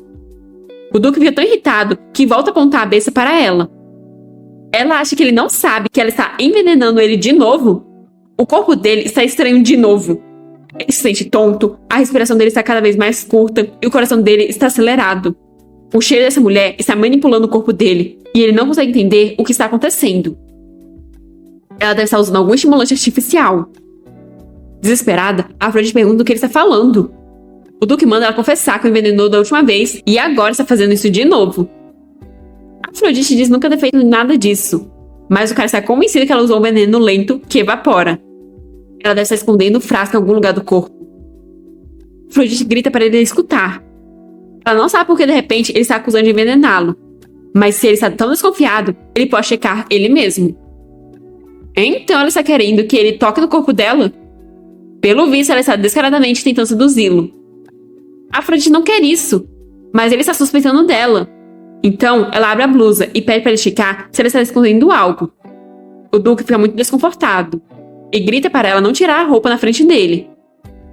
O duque fica tão irritado que volta a apontar a besta para ela. Ela acha que ele não sabe que ela está envenenando ele de novo. O corpo dele está estranho de novo. Ele se sente tonto, a respiração dele está cada vez mais curta e o coração dele está acelerado. O cheiro dessa mulher está manipulando o corpo dele e ele não consegue entender o que está acontecendo. Ela deve estar usando algum estimulante artificial. Desesperada, Afrodite pergunta o que ele está falando. O duque manda ela confessar que o envenenou da última vez e agora está fazendo isso de novo. Afrodite diz nunca ter feito nada disso, mas o cara está convencido que ela usou um veneno lento que evapora. Ela deve estar escondendo o frasco em algum lugar do corpo. Afrodite grita para ele escutar. Ela não sabe porque de repente ele está acusando de envenená-lo, mas se ele está tão desconfiado, ele pode checar ele mesmo. Então ela está querendo que ele toque no corpo dela? Pelo visto, ela está descaradamente tentando seduzi-lo. Afrodite não quer isso, mas ele está suspeitando dela. Então, ela abre a blusa e pede para ele checar se ela está escondendo algo. O duque fica muito desconfortado e grita para ela não tirar a roupa na frente dele.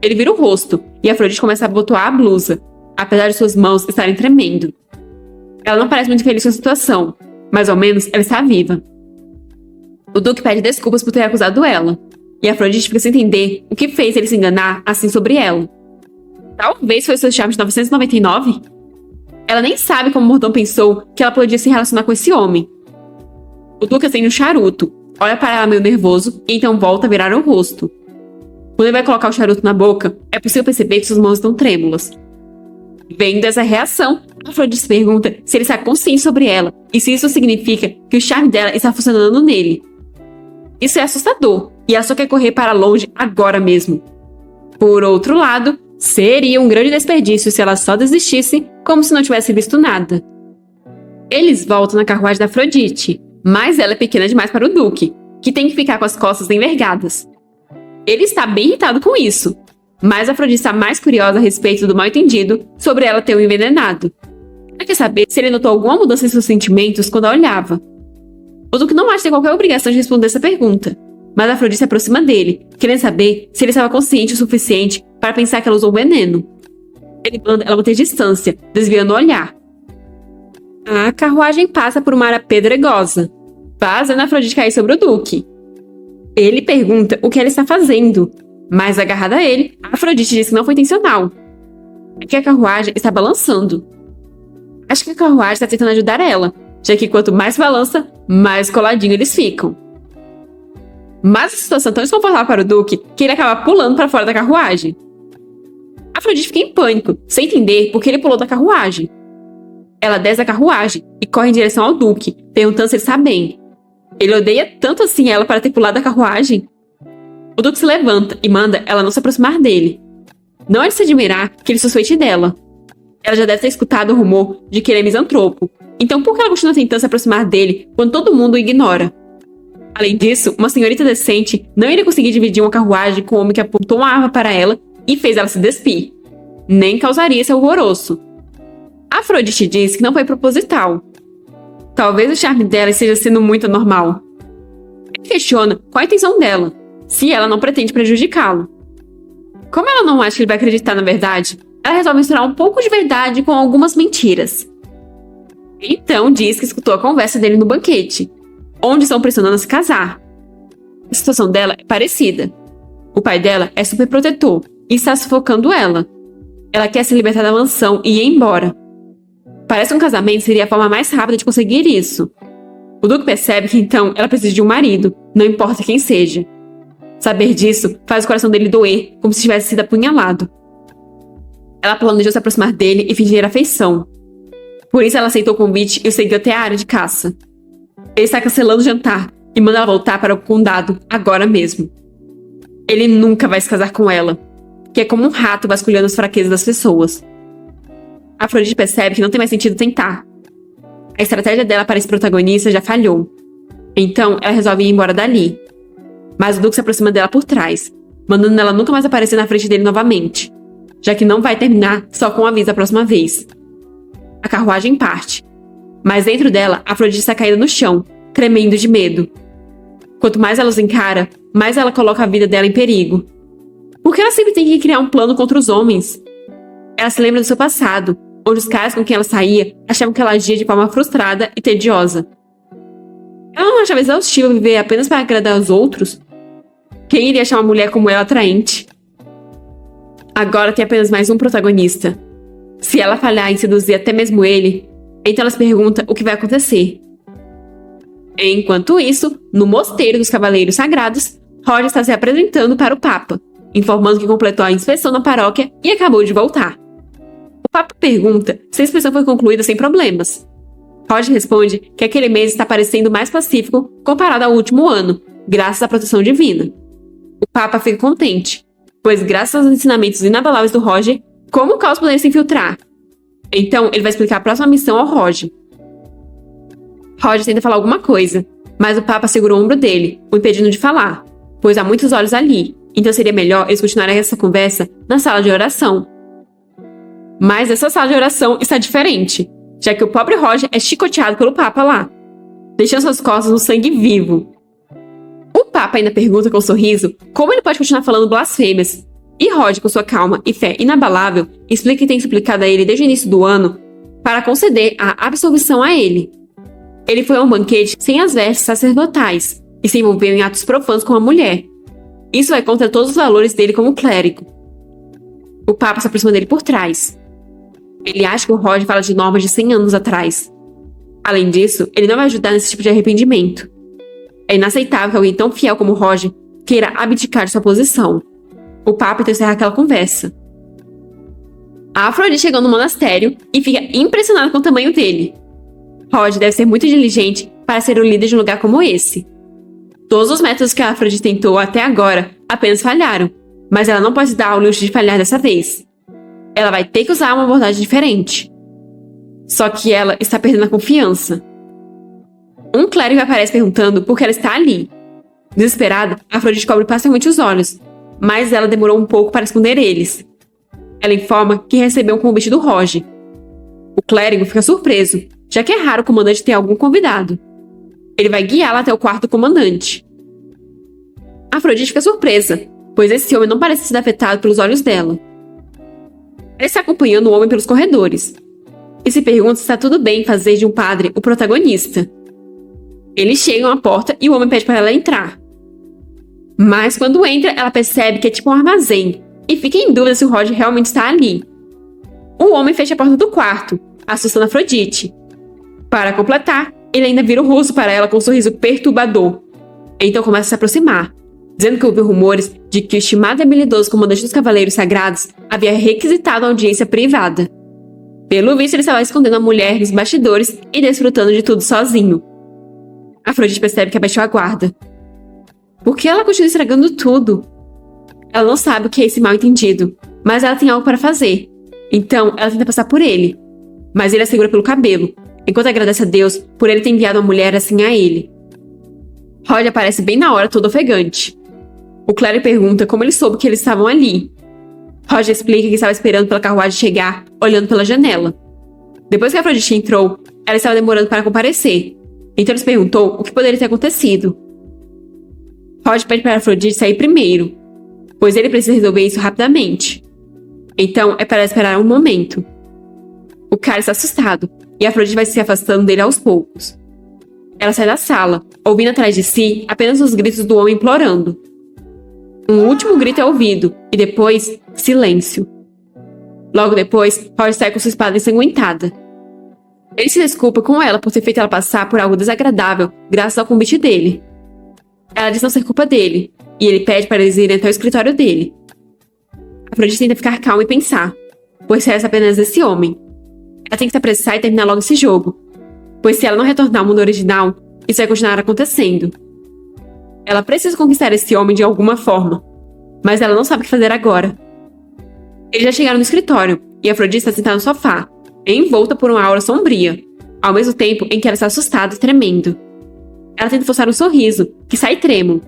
Ele vira o rosto e Afrodite começa a abotoar a blusa, apesar de suas mãos estarem tremendo. Ela não parece muito feliz com a situação, mas ao menos ela está viva. O duque pede desculpas por ter acusado ela, e Afrodite fica sem entender o que fez ele se enganar assim sobre ela. Talvez foi seu charme de 999? Ela nem sabe como o mordomo pensou que ela podia se relacionar com esse homem. O duque acende um charuto, olha para ela meio nervoso e então volta a virar o rosto. Quando ele vai colocar o charuto na boca, é possível perceber que suas mãos estão trêmulas. Vendo essa reação, Afrodite se pergunta se ele está consciente sobre ela e se isso significa que o charme dela está funcionando nele. Isso é assustador, e ela só quer correr para longe agora mesmo. Por outro lado, seria um grande desperdício se ela só desistisse como se não tivesse visto nada. Eles voltam na carruagem da Afrodite, mas ela é pequena demais para o Duque, que tem que ficar com as costas envergadas. Ele está bem irritado com isso, mas a Afrodite está mais curiosa a respeito do mal-entendido sobre ela ter o envenenado. Ela quer saber se ele notou alguma mudança em seus sentimentos quando a olhava. O Duque não acha ter qualquer obrigação de responder essa pergunta, mas a Afrodite se aproxima dele, querendo saber se ele estava consciente o suficiente para pensar que ela usou veneno. Ele manda ela manter distância, desviando o olhar. A carruagem passa por uma área pedregosa, fazendo a Afrodite cair sobre o Duque. Ele pergunta o que ela está fazendo, mas agarrada a ele, a Afrodite diz que não foi intencional. É que a carruagem está balançando. Acho que a carruagem está tentando ajudar ela, já que quanto mais balança, mais coladinho eles ficam. Mas a situação é tão desconfortável para o Duque que ele acaba pulando para fora da carruagem. A Afrodite fica em pânico, sem entender por que ele pulou da carruagem. Ela desce da carruagem e corre em direção ao Duque, perguntando se ele está bem. Ele odeia tanto assim ela para ter pulado da carruagem. O Duque se levanta e manda ela não se aproximar dele. Não é de se admirar que ele suspeite dela. Ela já deve ter escutado o rumor de que ele é misantropo. Então por que ela continua tentando se aproximar dele quando todo mundo o ignora? Além disso, uma senhorita decente não iria conseguir dividir uma carruagem com um homem que apontou uma arma para ela e fez ela se despir. Nem causaria esse alvoroço. A Afrodite diz que não foi proposital. Talvez o charme dela esteja sendo muito anormal. Ele questiona qual a intenção dela, se ela não pretende prejudicá-lo. Como ela não acha que ele vai acreditar na verdade, ela resolve misturar um pouco de verdade com algumas mentiras. Então diz que escutou a conversa dele no banquete, onde estão pressionando a se casar. A situação dela é parecida. O pai dela é super protetor e está sufocando ela. Ela quer se libertar da mansão e ir embora. Parece que um casamento seria a forma mais rápida de conseguir isso. O Duque percebe que então ela precisa de um marido, não importa quem seja. Saber disso faz o coração dele doer, como se tivesse sido apunhalado. Ela planejou se aproximar dele e fingir afeição. Por isso ela aceitou o convite e o seguiu até a área de caça. Ele está cancelando o jantar e manda ela voltar para o condado agora mesmo. Ele nunca vai se casar com ela, que é como um rato vasculhando as fraquezas das pessoas. A Afrodite percebe que não tem mais sentido tentar. A estratégia dela para esse protagonista já falhou. Então ela resolve ir embora dali. Mas o Duque se aproxima dela por trás, mandando ela nunca mais aparecer na frente dele novamente, já que não vai terminar só com um aviso da próxima vez. A carruagem parte, mas dentro dela, a Afrodite está caída no chão, tremendo de medo. Quanto mais ela os encara, mais ela coloca a vida dela em perigo. Por que ela sempre tem que criar um plano contra os homens? Ela se lembra do seu passado, onde os caras com quem ela saía achavam que ela agia de forma frustrada e tediosa. Ela não achava exaustivo viver apenas para agradar aos outros? Quem iria achar uma mulher como ela atraente? Agora tem apenas mais um protagonista. Se ela falhar em seduzir até mesmo ele, então ela se pergunta o que vai acontecer. Enquanto isso, no mosteiro dos Cavaleiros Sagrados, Roger está se apresentando para o Papa, informando que completou a inspeção na paróquia e acabou de voltar. O Papa pergunta se a inspeção foi concluída sem problemas. Roger responde que aquele mês está parecendo mais pacífico comparado ao último ano, graças à proteção divina. O Papa fica contente, pois graças aos ensinamentos inabaláveis do Roger, como o caos poderia se infiltrar. Então ele vai explicar a próxima missão ao Roger. Roger tenta falar alguma coisa, mas o Papa segura o ombro dele, o impedindo de falar, pois há muitos olhos ali, então seria melhor eles continuarem essa conversa na sala de oração. Mas essa sala de oração está diferente, já que o pobre Roger é chicoteado pelo Papa lá, deixando suas costas no sangue vivo. O Papa ainda pergunta com um sorriso como ele pode continuar falando blasfêmias, e Roger, com sua calma e fé inabalável, explica que tem suplicado a ele desde o início do ano para conceder a absolvição a ele. Ele foi a um banquete sem as vestes sacerdotais e se envolveu em atos profanos com uma mulher. Isso vai contra todos os valores dele como clérigo. O Papa se aproxima dele por trás. Ele acha que o Roger fala de normas de 100 anos atrás. Além disso, ele não vai ajudar nesse tipo de arrependimento. É inaceitável que alguém tão fiel como Roger queira abdicar de sua posição. O Papa então encerra aquela conversa. A Afrodite chegou no monastério e fica impressionada com o tamanho dele. Roger deve ser muito inteligente para ser o líder de um lugar como esse. Todos os métodos que a Afrodite tentou até agora apenas falharam, mas ela não pode se dar ao luxo de falhar dessa vez. Ela vai ter que usar uma abordagem diferente. Só que ela está perdendo a confiança. Um clérigo aparece perguntando por que ela está ali. Desesperada, Afrodite cobre parcialmente os olhos, mas ela demorou um pouco para esconder eles. Ela informa que recebeu um convite do Roger. O clérigo fica surpreso, já que é raro o comandante ter algum convidado. Ele vai guiá-la até o quarto do comandante. Afrodite fica surpresa, pois esse homem não parece ser afetado pelos olhos dela. Ela está acompanhando o homem pelos corredores e se pergunta se está tudo bem fazer de um padre o protagonista. Eles chegam à porta e o homem pede para ela entrar. Mas quando entra, ela percebe que é tipo um armazém e fica em dúvida se o Roger realmente está ali. O homem fecha a porta do quarto, assustando Afrodite. Para completar, ele ainda vira o rosto para ela com um sorriso perturbador. Então começa a se aproximar, dizendo que ouviu rumores de que o estimado e habilidoso comandante dos Cavaleiros Sagrados havia requisitado a audiência privada. Pelo visto, ele estava escondendo a mulher nos bastidores e desfrutando de tudo sozinho. Afrodite percebe que abaixou a guarda. Por que ela continua estragando tudo? Ela não sabe o que é esse mal-entendido, mas ela tem algo para fazer. Então, ela tenta passar por ele, mas ele a segura pelo cabelo, enquanto agradece a Deus por ele ter enviado uma mulher assim a ele. Roger aparece bem na hora, todo ofegante. O clérigo pergunta como ele soube que eles estavam ali. Roger explica que estava esperando pela carruagem chegar, olhando pela janela. Depois que Afrodite entrou, ela estava demorando para comparecer. Então ele se perguntou o que poderia ter acontecido. Roger pede para Afrodite sair primeiro, pois ele precisa resolver isso rapidamente. Então é para ela esperar um momento. O cara está assustado, e Afrodite vai se afastando dele aos poucos. Ela sai da sala, ouvindo atrás de si apenas os gritos do homem implorando. Um último grito é ouvido, e depois, silêncio. Logo depois, Roger sai com sua espada ensanguentada. Ele se desculpa com ela por ter feito ela passar por algo desagradável graças ao convite dele. Ela diz não ser culpa dele, e ele pede para eles irem até o escritório dele. Afrodite tenta ficar calma e pensar, pois resta apenas esse homem. Ela tem que se apressar e terminar logo esse jogo, pois se ela não retornar ao mundo original, isso vai continuar acontecendo. Ela precisa conquistar esse homem de alguma forma, mas ela não sabe o que fazer agora. Eles já chegaram no escritório, e Afrodite está sentada no sofá, envolta por uma aura sombria, ao mesmo tempo em que ela está assustada e tremendo. Ela tenta forçar um sorriso, que sai trêmulo,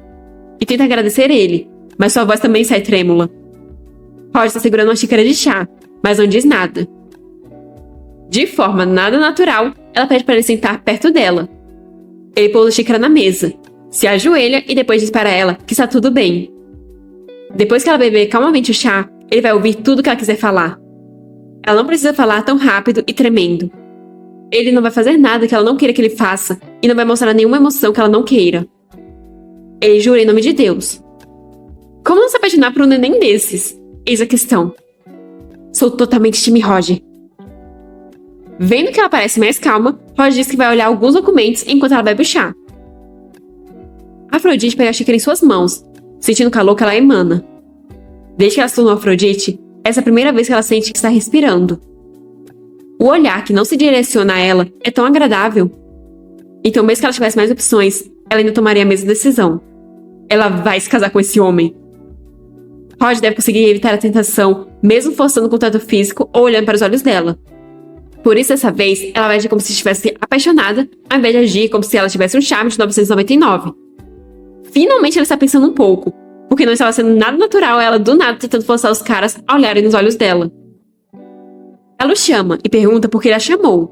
e tenta agradecer ele, mas sua voz também sai trêmula. Roger está segurando uma xícara de chá, mas não diz nada. De forma nada natural, ela pede para ele sentar perto dela. Ele pousa a xícara na mesa, se ajoelha e depois diz para ela que está tudo bem. Depois que ela beber calmamente o chá, ele vai ouvir tudo que ela quiser falar. Ela não precisa falar tão rápido e tremendo. Ele não vai fazer nada que ela não queira que ele faça e não vai mostrar nenhuma emoção que ela não queira. Ele jura em nome de Deus. Como não se apaixonar por um neném desses? Eis a questão. Sou totalmente time Roger. Vendo que ela parece mais calma, Roger diz que vai olhar alguns documentos enquanto ela bebe o chá. Afrodite pega a xícara em suas mãos, sentindo o calor que ela emana. Desde que ela se tornou Afrodite, essa é a primeira vez que ela sente que está respirando. O olhar que não se direciona a ela é tão agradável. Então, mesmo que ela tivesse mais opções, ela ainda tomaria a mesma decisão. Ela vai se casar com esse homem. Roger deve conseguir evitar a tentação, mesmo forçando o contato físico ou olhando para os olhos dela. Por isso, dessa vez, ela vai agir como se estivesse apaixonada, ao invés de agir como se ela tivesse um charme de 999. Finalmente, ela está pensando um pouco, porque não estava sendo nada natural ela do nada tentando forçar os caras a olharem nos olhos dela. Ela o chama e pergunta por que ele a chamou.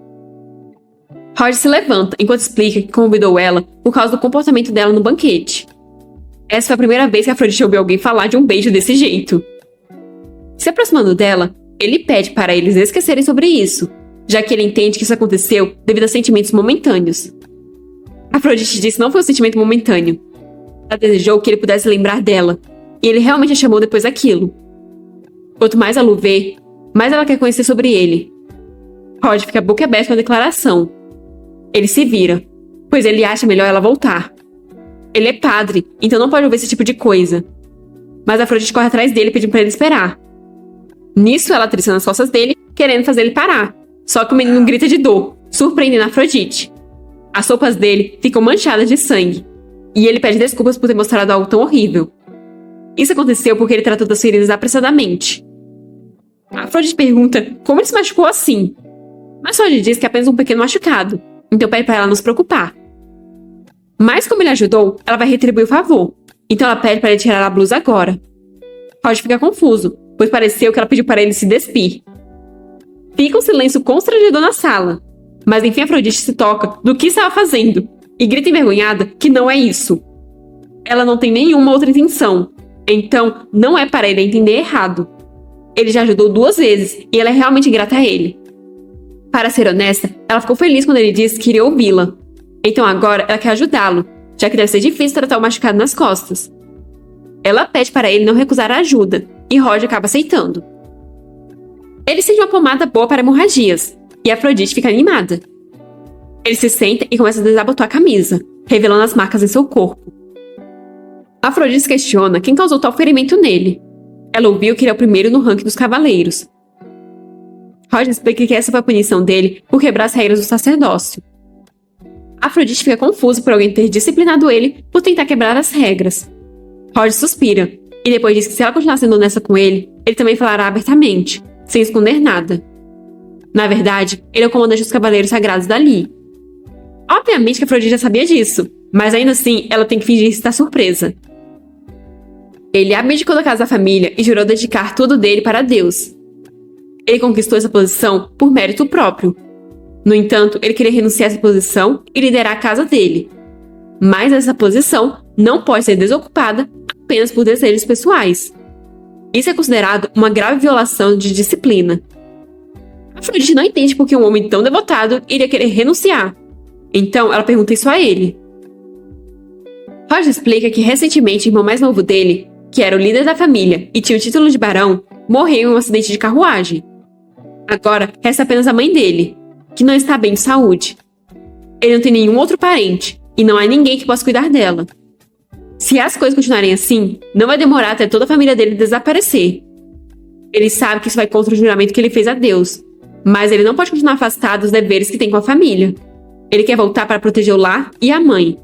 Roger se levanta enquanto explica que convidou ela por causa do comportamento dela no banquete. Essa foi a primeira vez que Afrodite ouviu alguém falar de um beijo desse jeito. Se aproximando dela, ele pede para eles esquecerem sobre isso, já que ele entende que isso aconteceu devido a sentimentos momentâneos. Afrodite disse que não foi um sentimento momentâneo. Ela desejou que ele pudesse lembrar dela, e ele realmente a chamou depois daquilo. Quanto mais ela o vê, mais ela quer conhecer sobre ele. Roger fica boquiaberto com a declaração. Ele se vira, pois ele acha melhor ela voltar. Ele é padre, então não pode ouvir esse tipo de coisa. Mas Afrodite corre atrás dele pedindo para ele esperar. Nisso, ela atriça nas costas dele, querendo fazer ele parar. Só que o menino grita de dor, surpreendendo Afrodite. As roupas dele ficam manchadas de sangue. e ele pede desculpas por ter mostrado algo tão horrível. Isso aconteceu porque ele tratou das feridas apressadamente. Afrodite pergunta como ele se machucou assim, mas Roger diz que é apenas um pequeno machucado, então pede para ela não se preocupar. Mas como ele ajudou, ela vai retribuir o favor, então ela pede para ele tirar a blusa agora. Roger fica confuso, pois pareceu que ela pediu para ele se despir. Fica um silêncio constrangedor na sala, mas enfim Afrodite se toca do que estava fazendo e grita envergonhada que não é isso. Ela não tem nenhuma outra intenção, então não é para ele entender errado. Ele já ajudou 2 vezes e ela é realmente grata a ele. Para ser honesta, ela ficou feliz quando ele disse que iria ouvi-la. Então agora ela quer ajudá-lo, já que deve ser difícil tratar o machucado nas costas. Ela pede para ele não recusar a ajuda, e Roger acaba aceitando. Ele sente uma pomada boa para hemorragias, e Afrodite fica animada. Ele se senta e começa a desabotoar a camisa, revelando as marcas em seu corpo. Afrodite questiona quem causou tal ferimento nele. Ela ouviu que ele é o primeiro no ranking dos cavaleiros. Roger explica que essa foi a punição dele por quebrar as regras do sacerdócio. Afrodite fica confusa por alguém ter disciplinado ele por tentar quebrar as regras. Roger suspira, e depois diz que se ela continuar sendo honesta com ele, ele também falará abertamente, sem esconder nada. Na verdade, ele é o comandante dos cavaleiros sagrados dali. Obviamente que Afrodite já sabia disso, mas ainda assim ela tem que fingir estar surpresa. Ele abdicou da casa da família e jurou dedicar tudo dele para Deus. Ele conquistou essa posição por mérito próprio. No entanto, ele queria renunciar a essa posição e liderar a casa dele. Mas essa posição não pode ser desocupada apenas por desejos pessoais. Isso é considerado uma grave violação de disciplina. Afrodite não entende por que um homem tão devotado iria querer renunciar. Então, ela pergunta isso a ele. Roger explica que recentemente o irmão mais novo dele, que era o líder da família e tinha o título de barão, morreu em um acidente de carruagem. Agora, resta apenas a mãe dele, que não está bem de saúde. Ele não tem nenhum outro parente, e não há ninguém que possa cuidar dela. Se as coisas continuarem assim, não vai demorar até toda a família dele desaparecer. Ele sabe que isso vai contra o juramento que ele fez a Deus, mas ele não pode continuar afastado dos deveres que tem com a família. Ele quer voltar para proteger o lar e a mãe,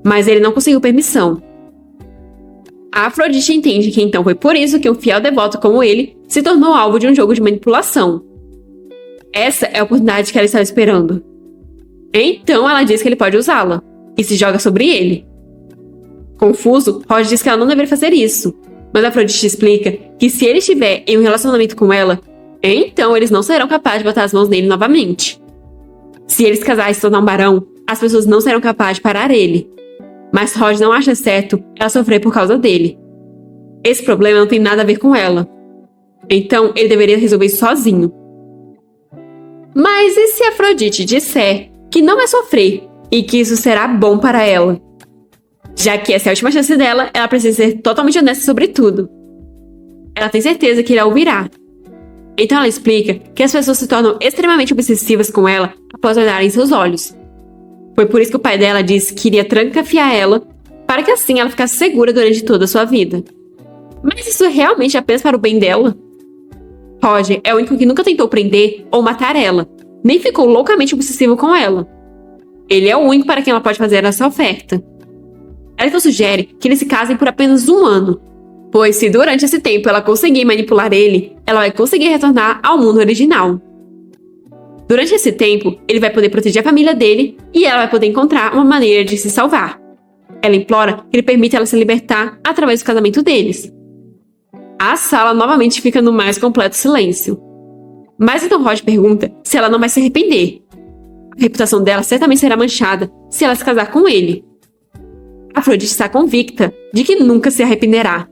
mas ele não conseguiu permissão. A Afrodite entende que então foi por isso que um fiel devoto como ele se tornou alvo de um jogo de manipulação. Essa é a oportunidade que ela estava esperando. Então ela diz que ele pode usá-la, e se joga sobre ele. Confuso, Roger diz que ela não deveria fazer isso, mas Afrodite explica que se ele estiver em um relacionamento com ela, então eles não serão capazes de botar as mãos nele novamente. Se eles casarem e se tornar um barão, as pessoas não serão capazes de parar ele. Mas Roger não acha certo ela sofrer por causa dele. Esse problema não tem nada a ver com ela. Então ele deveria resolver isso sozinho. Mas e se Afrodite disser que não vai sofrer e que isso será bom para ela? Já que essa é a última chance dela, ela precisa ser totalmente honesta sobre tudo. Ela tem certeza que ele a ouvirá. Então ela explica que as pessoas se tornam extremamente obsessivas com ela após olharem seus olhos. Foi por isso que o pai dela disse que iria trancafiar ela, para que assim ela ficasse segura durante toda a sua vida. Mas isso é realmente apenas para o bem dela? Roger é o único que nunca tentou prender ou matar ela, nem ficou loucamente obsessivo com ela. Ele é o único para quem ela pode fazer essa oferta. Ela então sugere que eles se casem por apenas 1 ano, pois se durante esse tempo ela conseguir manipular ele, ela vai conseguir retornar ao mundo original. Durante esse tempo, ele vai poder proteger a família dele e ela vai poder encontrar uma maneira de se salvar. Ela implora que ele permita ela se libertar através do casamento deles. A sala novamente fica no mais completo silêncio. Mas então Roger pergunta se ela não vai se arrepender. A reputação dela certamente será manchada se ela se casar com ele. Afrodite está convicta de que nunca se arrependerá.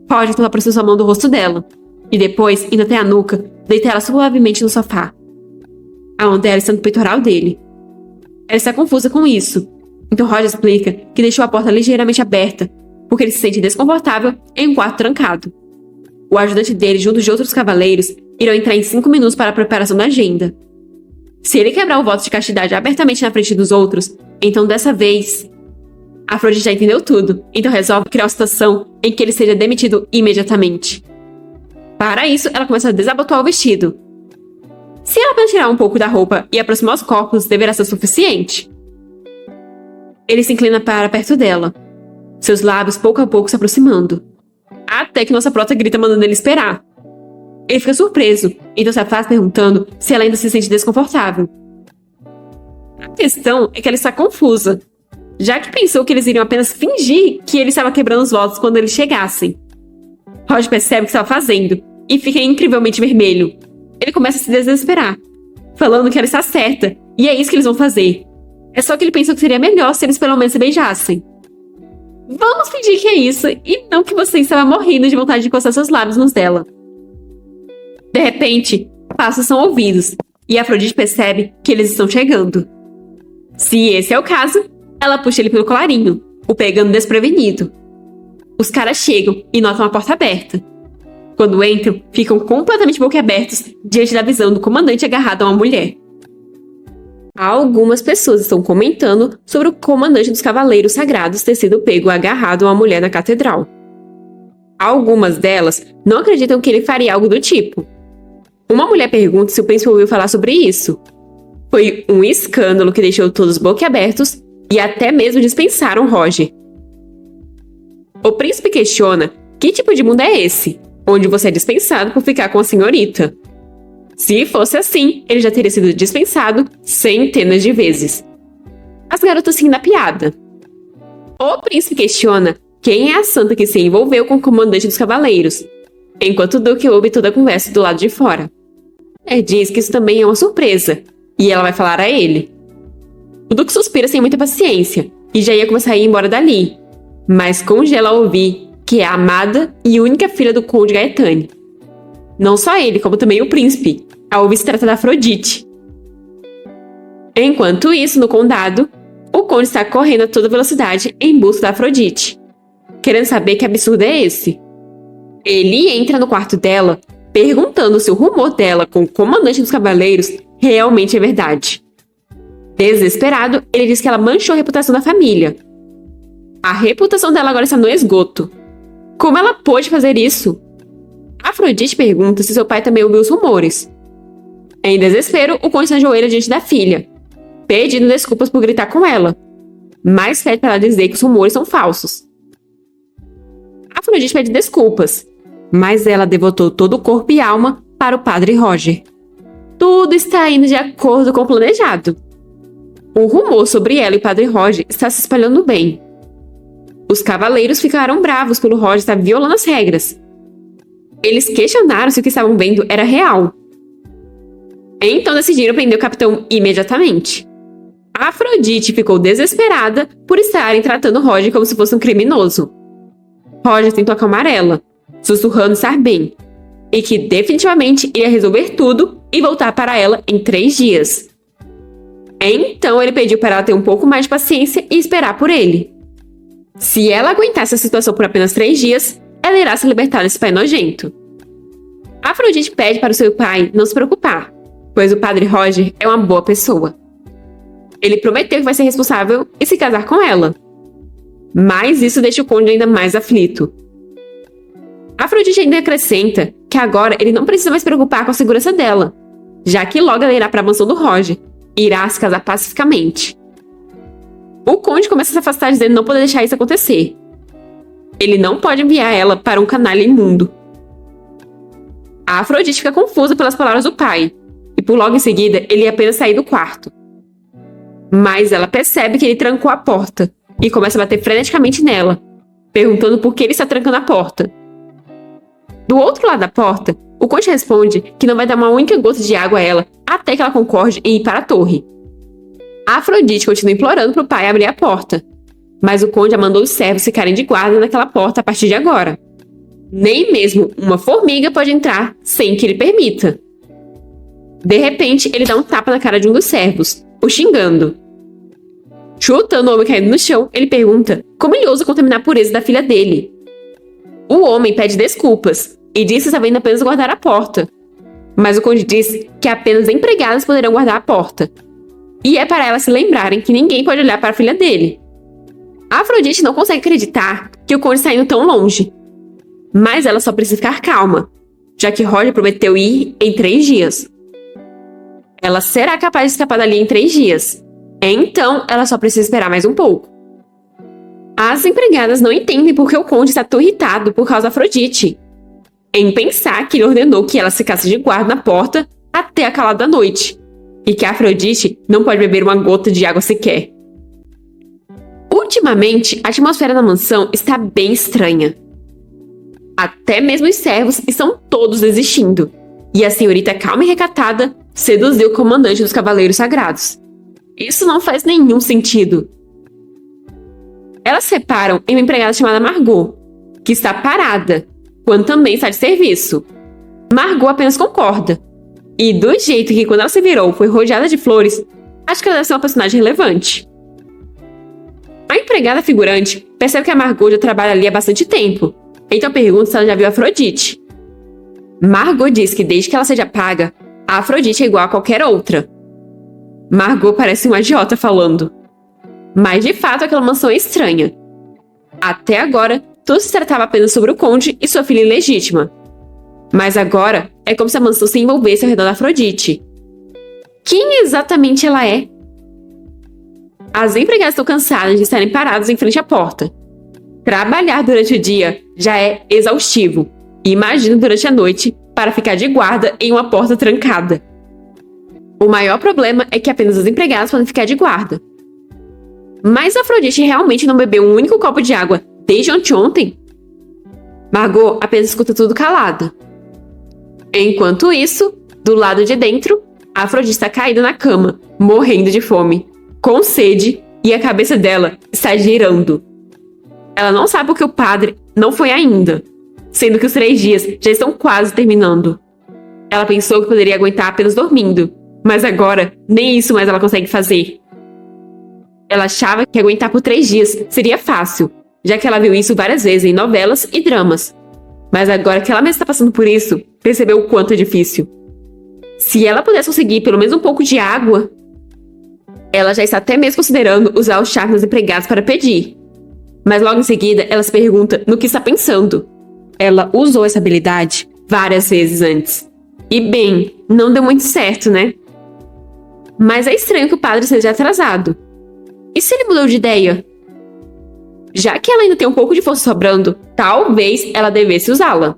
Roger então aproxima sua mão do rosto dela e depois, indo até a nuca, deita ela suavemente no sofá. A mão dela está no peitoral dele. Ela está confusa com isso. Então Roger explica que deixou a porta ligeiramente aberta, porque ele se sente desconfortável em um quarto trancado. O ajudante dele, junto de outros cavaleiros, irão entrar em 5 minutos para a preparação da agenda. Se ele quebrar o voto de castidade abertamente na frente dos outros, então dessa vez... Afrodite já entendeu tudo, então resolve criar uma situação em que ele seja demitido imediatamente. Para isso, ela começa a desabotoar o vestido. Se ela apenas tirar um pouco da roupa e aproximar os corpos, deverá ser suficiente. ele se inclina para perto dela, seus lábios pouco a pouco se aproximando, até que nossa prota grita mandando ele esperar. Ele fica surpreso, então se afasta perguntando se ela ainda se sente desconfortável. A questão é que ela está confusa, já que pensou que eles iriam apenas fingir que ele estava quebrando os votos quando eles chegassem. Roger percebe o que estava fazendo e fica incrivelmente vermelho. Ele começa a se desesperar, falando que ela está certa, e é isso que eles vão fazer. É só que ele pensou que seria melhor se eles pelo menos se beijassem. Vamos fingir que é isso, e não que você estava morrendo de vontade de encostar seus lábios nos dela. De repente, passos são ouvidos, e Afrodite percebe que eles estão chegando. Se esse é o caso, ela puxa ele pelo colarinho, o pegando desprevenido. Os caras chegam e notam a porta aberta. Quando entram, ficam completamente boquiabertos diante da visão do comandante agarrado a uma mulher. Algumas pessoas estão comentando sobre o comandante dos Cavaleiros Sagrados ter sido pego agarrado a uma mulher na catedral. Algumas delas não acreditam que ele faria algo do tipo. Uma mulher pergunta se o príncipe ouviu falar sobre isso. Foi um escândalo que deixou todos boquiabertos e até mesmo dispensaram Roger. O príncipe questiona que tipo de mundo é esse, onde você é dispensado por ficar com a senhorita. Se fosse assim, ele já teria sido dispensado centenas de vezes. As garotas riem da piada. O príncipe questiona quem é a santa que se envolveu com o comandante dos cavaleiros, enquanto o duque ouve toda a conversa do lado de fora. Diz que isso também é uma surpresa, e ela vai falar a ele. O duque suspira sem muita paciência, e já ia começar a ir embora dali, mas congela ao ouvir que é a amada e única filha do conde Gaetani. Não só ele, como também o príncipe, ao ouvir se trata da Afrodite. Enquanto isso, no condado, o conde está correndo a toda velocidade em busca da Afrodite, querendo saber que absurdo é esse. Ele entra no quarto dela, perguntando se o rumor dela com o comandante dos cavaleiros realmente é verdade. Desesperado, ele diz que ela manchou a reputação da família. A reputação dela agora está no esgoto. Como ela pôde fazer isso? Afrodite pergunta se seu pai também ouviu os rumores. Em desespero, o conde se ajoelha diante da filha, pedindo desculpas por gritar com ela, mas pede para ela dizer que os rumores são falsos. Afrodite pede desculpas, mas ela devotou todo o corpo e alma para o padre Roger. Tudo está indo de acordo com o planejado. O rumor sobre ela e o padre Roger está se espalhando bem. Os cavaleiros ficaram bravos pelo Roger estar violando as regras. Eles questionaram se o que estavam vendo era real. Então decidiram prender o capitão imediatamente. A Afrodite ficou desesperada por estarem tratando Roger como se fosse um criminoso. Roger tentou acalmar ela, sussurrando estar bem, e que definitivamente ia resolver tudo e voltar para ela em 3 dias. Então ele pediu para ela ter um pouco mais de paciência e esperar por ele. Se ela aguentasse a situação por apenas 3 dias, ela irá se libertar desse pai nojento. Afrodite pede para o seu pai não se preocupar, pois o padre Roger é uma boa pessoa. Ele prometeu que vai ser responsável e se casar com ela. Mas isso deixa o conde ainda mais aflito. Afrodite ainda acrescenta que agora ele não precisa mais se preocupar com a segurança dela, já que logo ela irá para a mansão do Roger e irá se casar pacificamente. O conde começa a se afastar dizendo não poder deixar isso acontecer. Ele não pode enviar ela para um canalha imundo. A Afrodite fica confusa pelas palavras do pai, e por logo em seguida ele ia apenas sair do quarto. Mas ela percebe que ele trancou a porta e começa a bater freneticamente nela, perguntando por que ele está trancando a porta. Do outro lado da porta, o conde responde que não vai dar uma única gota de água a ela até que ela concorde em ir para a torre. A Afrodite continua implorando para o pai abrir a porta, mas o conde já mandou os servos ficarem de guarda naquela porta a partir de agora. Nem mesmo uma formiga pode entrar sem que ele permita. De repente, ele dá um tapa na cara de um dos servos, o xingando. Chutando o homem caído no chão, ele pergunta como ele ousa contaminar a pureza da filha dele. O homem pede desculpas e diz que estava indo apenas guardar a porta. Mas o conde diz que apenas empregadas poderão guardar a porta. E é para elas se lembrarem que ninguém pode olhar para a filha dele. A Afrodite não consegue acreditar que o conde está indo tão longe. Mas ela só precisa ficar calma, já que Roger prometeu ir em 3 dias. Ela será capaz de escapar dali em 3 dias. Então, ela só precisa esperar mais um pouco. As empregadas não entendem por que o conde está tão irritado por causa da Afrodite, em pensar que ele ordenou que ela ficasse de guarda na porta até a calada da noite, e que a Afrodite não pode beber uma gota de água sequer. Ultimamente, a atmosfera da mansão está bem estranha. Até mesmo os servos estão todos desistindo, e a senhorita calma e recatada seduziu o comandante dos Cavaleiros Sagrados. Isso não faz nenhum sentido. Elas se reparam em uma empregada chamada Margot, que está parada, quando também está de serviço. Margot apenas concorda. E do jeito que quando ela se virou foi rodeada de flores, acho que ela deve ser uma personagem relevante. A empregada figurante percebe que a Margot já trabalha ali há bastante tempo, então pergunta se ela já viu a Afrodite. Margot diz que desde que ela seja paga, a Afrodite é igual a qualquer outra. Margot parece uma idiota falando. Mas de fato aquela mansão é estranha. Até agora, tudo se tratava apenas sobre o conde e sua filha ilegítima. Mas agora, é como se a mansão se envolvesse ao redor da Afrodite. Quem exatamente ela é? As empregadas estão cansadas de estarem paradas em frente à porta. Trabalhar durante o dia já é exaustivo. Imagina durante a noite para ficar de guarda em uma porta trancada. O maior problema é que apenas as empregadas podem ficar de guarda. Mas a Afrodite realmente não bebeu um único copo de água desde anteontem? Margot apenas escuta tudo calada. Enquanto isso, do lado de dentro, a Afrodite está caída na cama, morrendo de fome, com sede, e a cabeça dela está girando. Ela não sabe porque o padre não foi ainda, sendo que os 3 dias já estão quase terminando. Ela pensou que poderia aguentar apenas dormindo, mas agora nem isso mais ela consegue fazer. Ela achava que aguentar por 3 dias seria fácil, já que ela viu isso várias vezes em novelas e dramas. Mas agora que ela mesma está passando por isso, percebeu o quanto é difícil. Se ela pudesse conseguir pelo menos um pouco de água, ela já está até mesmo considerando usar o charme dos empregados para pedir. Mas logo em seguida, ela se pergunta no que está pensando. Ela usou essa habilidade várias vezes antes. E bem, não deu muito certo, né? Mas é estranho que o padre seja atrasado. E se ele mudou de ideia? Já que ela ainda tem um pouco de força sobrando, talvez ela devesse usá-la.